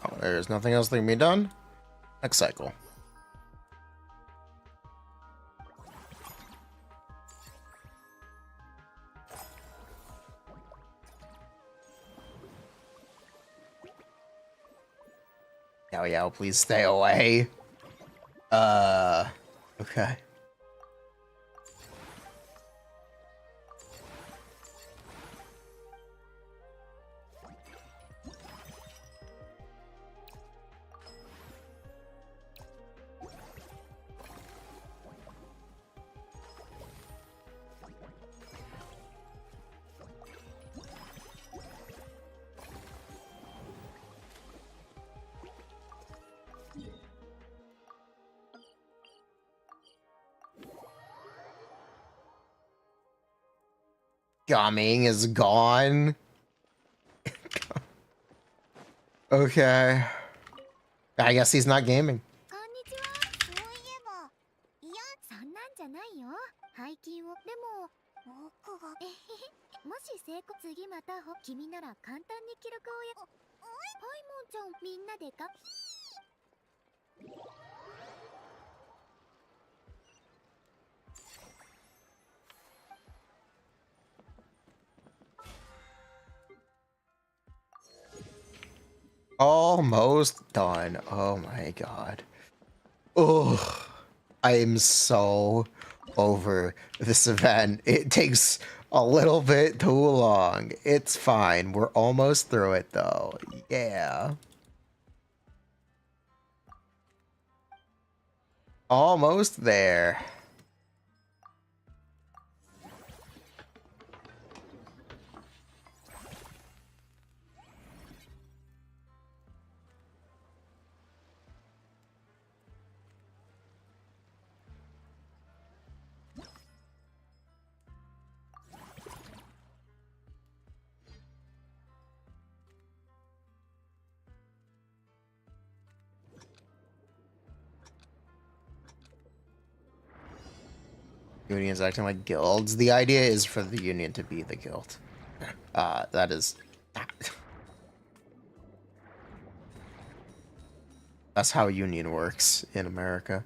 Oh, there's nothing else that can be done. Next cycle. Yao Yao, please stay away. Okay. Gaming is gone. Okay. I guess he's not gaming. Almost done. Oh my god. Oh, I am so over this event. It takes A little bit too long. It's fine. We're almost through it, though. Yeah. Almost there. Unions acting like guilds. The idea is for the union to be the guild. That is... That's how a union works in America.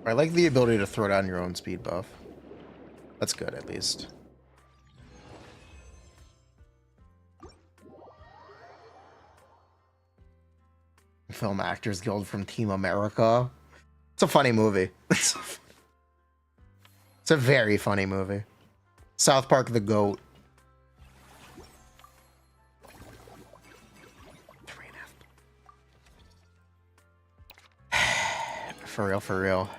I like the ability to throw down your own speed buff. That's good, at least. Film Actors Guild from Team America. It's a funny movie. It's a very funny movie. South Park the GOAT. 3.5. For real, for real.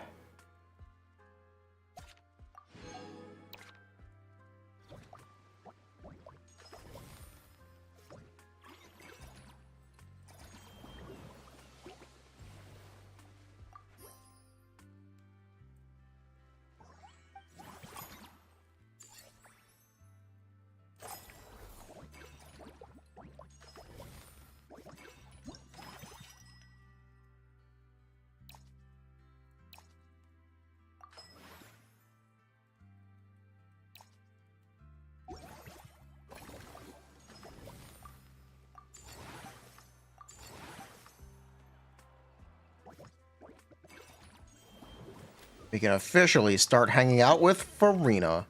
We can officially start hanging out with Furina.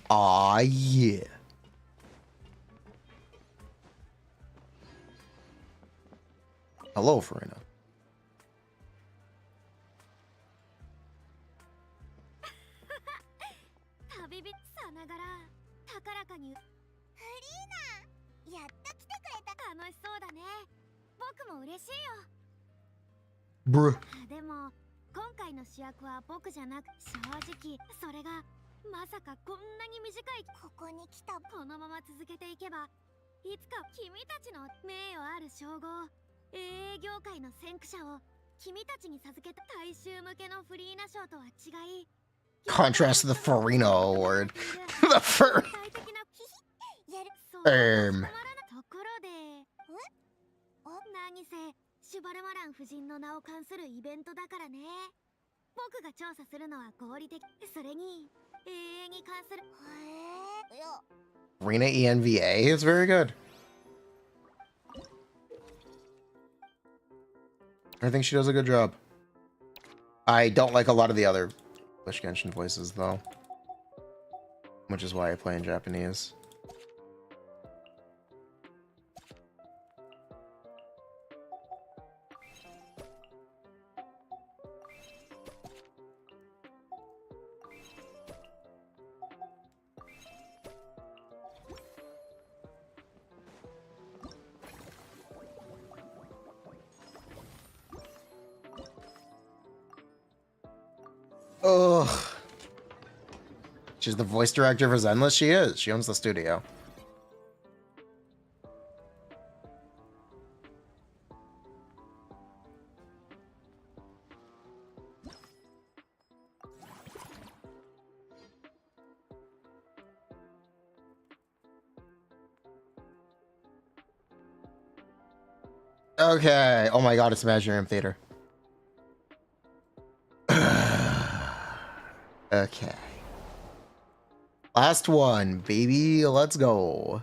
Aw, yeah. Hello, Furina. Bruh. 今回の主役は僕じゃなく、正直それがまさかこんなに短い。ここに来た。このまま続けていけばいつか君たちの名誉ある称号、英業界の先駆者を君たちに授けた。大衆向けのフリーナ賞とは違い、 Contrast to the Furina Award. The fur. ところで、何せシュバルマラン夫人の名を冠するイベントだからね。僕が調査するのは合理的。それに永遠に関する。Furina ENVA is very good. I think she does a good job. I don't like a lot of the other English Genshin voices, though. Which is why I play in Japanese. Ugh. She's the voice director for Zenless? She is. She owns the studio. Okay. Oh my god, it's Imaginary Theater. Okay. Last one, baby. Let's go.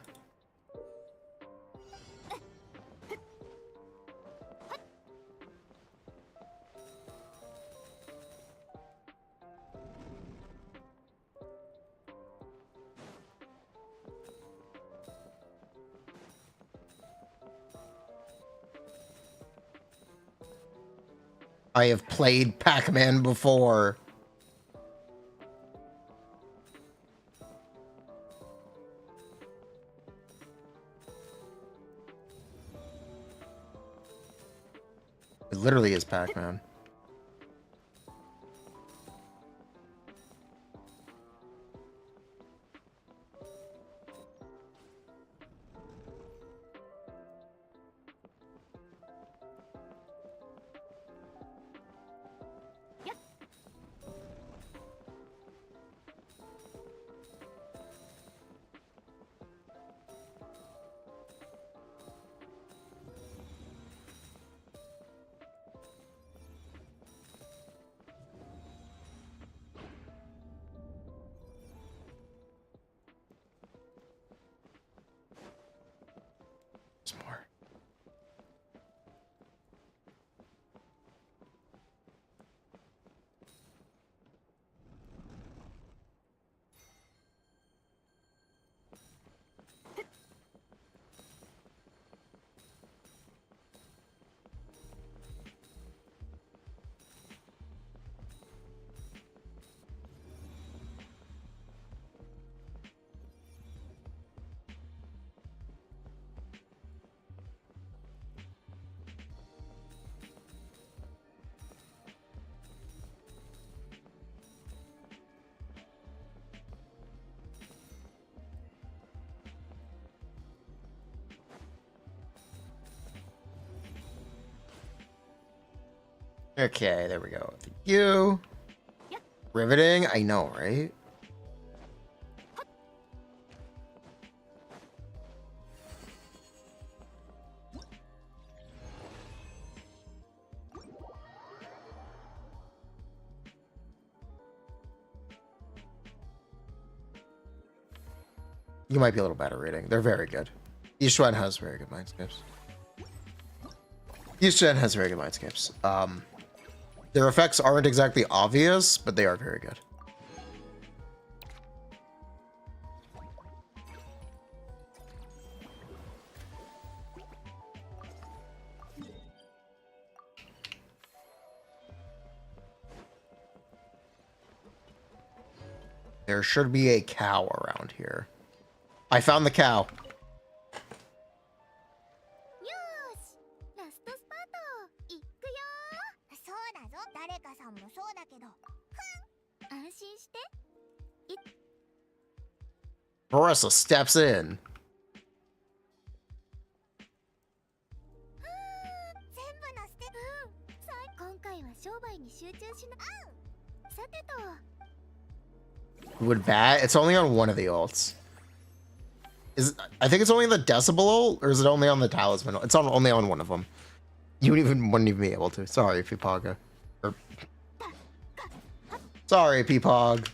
I have played Pac-Man before. It literally is Pac-Man. More. Okay, there we go. Thank you. Riveting, I know, right? You might be a little better reading. They're very good. Yishuan has very good mindscapes. Yishuan has very good mindscapes. Their effects aren't exactly obvious, but they are very good. There should be a cow around here. I found the cow. 安心して。 Marissa steps in. 全部のステ今回は商売に集中しな。さてと。 Would bat? It's only on one of the ults. I think it's only the Decibel ult, or is it only on the Talisman? It's only on one of them. You wouldn't even be able to. Sorry, Peepaga. Sorry, Peepog.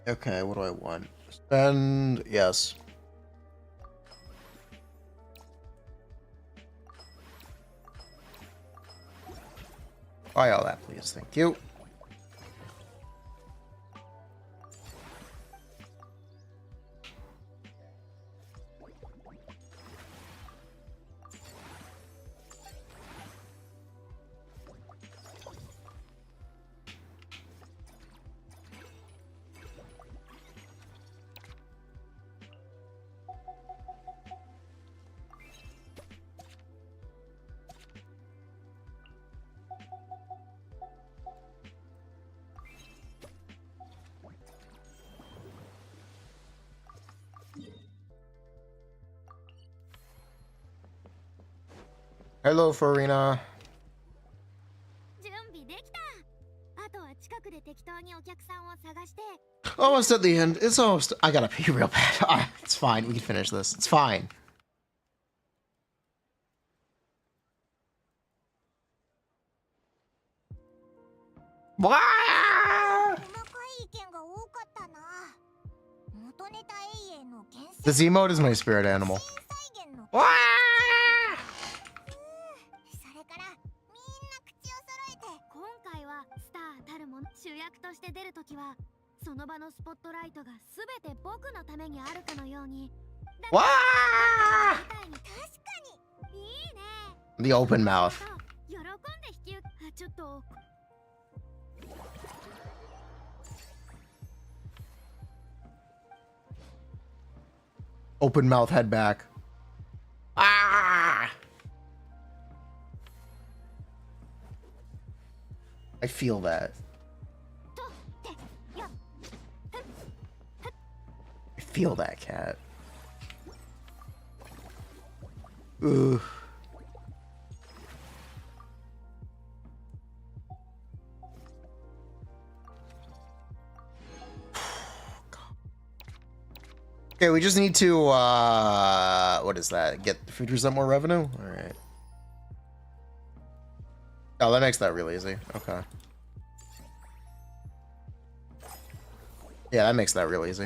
Okay, what do I want? Spend, yes. Buy all that, please. Thank you. Hello, Furina. 準備できた。あとは近くで適当にお客さんを探して。 Almost at the end. It's almost. I gotta pee real bad. Alright, it's fine. We can finish this. It's fine. Wah! 細かい意見が多かったな。元ネタ永遠の厳選。 This emote is my spirit animal. 再現の。 Wah! それからみんな口を揃えて。今回はスターたるもの主役として出るときはその場のスポットライトがすべて僕のためにあるかのように。 Wah! みたいに確かにいいね。 The open mouth. 喜んで引き受け。ちょっと。 Open mouth, head back. Ah! I feel that. I feel that, cat. Ugh. Okay, we just need to, what is that? Get 50% more revenue? Alright. Oh, that makes that real easy. Okay. Yeah, that makes that real easy.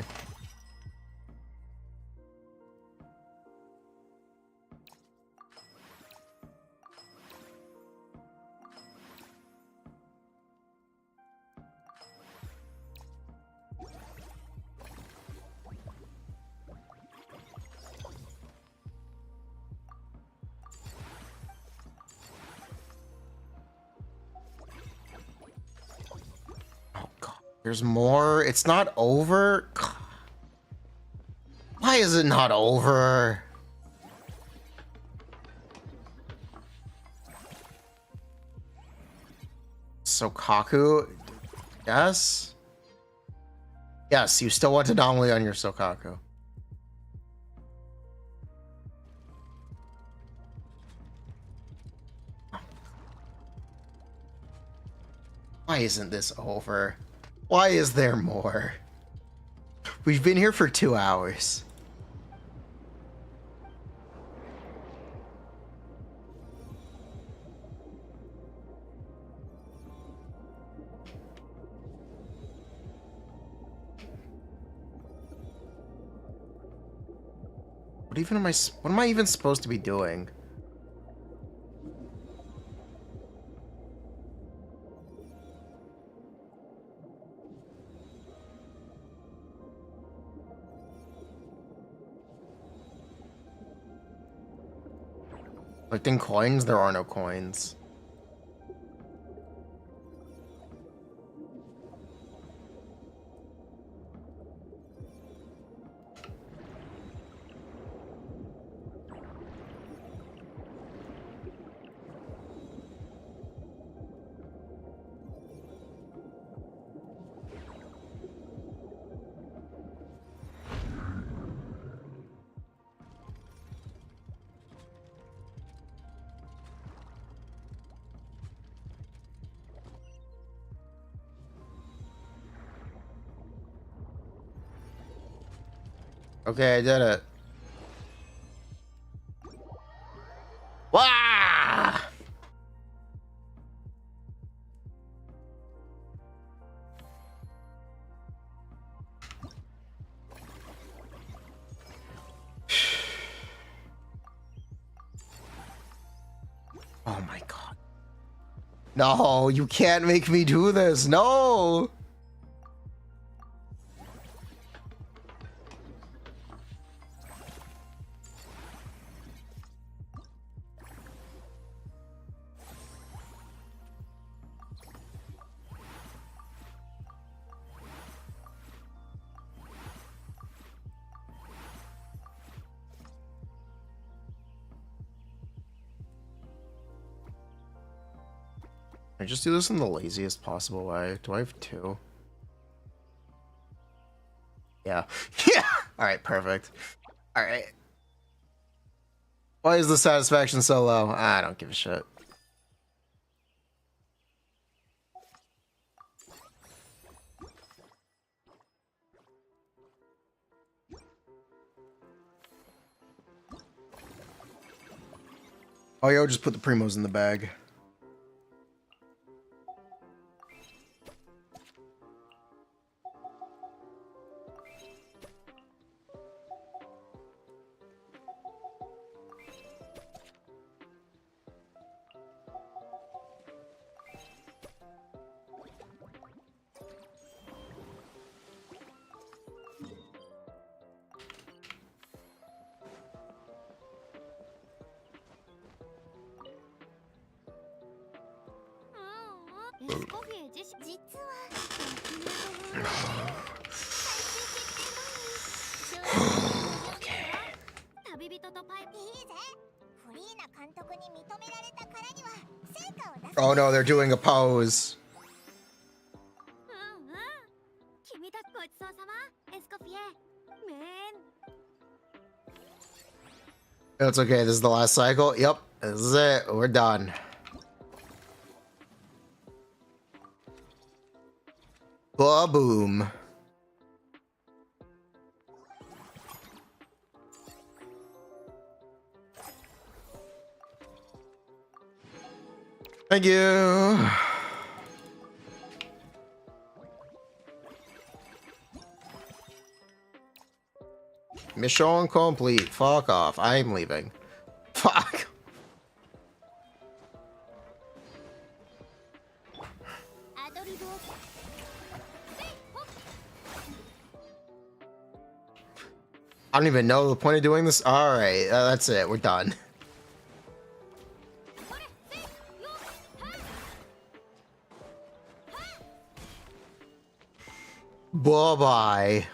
There's more. It's not over. Why is it not over? Sokaku? Yes? Yes, you still want anomaly on your Sokaku. Why isn't this over? Why is there more? We've been here for 2 hours. What am I even supposed to be doing? Collecting coins? There are no coins. Okay, I did it. Wah! Oh my god. No, you can't make me do this. No! I just do this in the laziest possible way. Do I have 2? Yeah. Yeah! Alright, perfect. Alright. Why is the satisfaction so low? I don't give a shit. Oh, yo, just put the primos in the bag. Oh no, they're doing a pose. It's okay, this is the last cycle. Yep, this is it. We're done. Ba-boom. Thank you. Mission complete. Fuck off. I'm leaving. Fuck. I don't even know the point of doing this. All right, that's it. We're done. Bye-bye.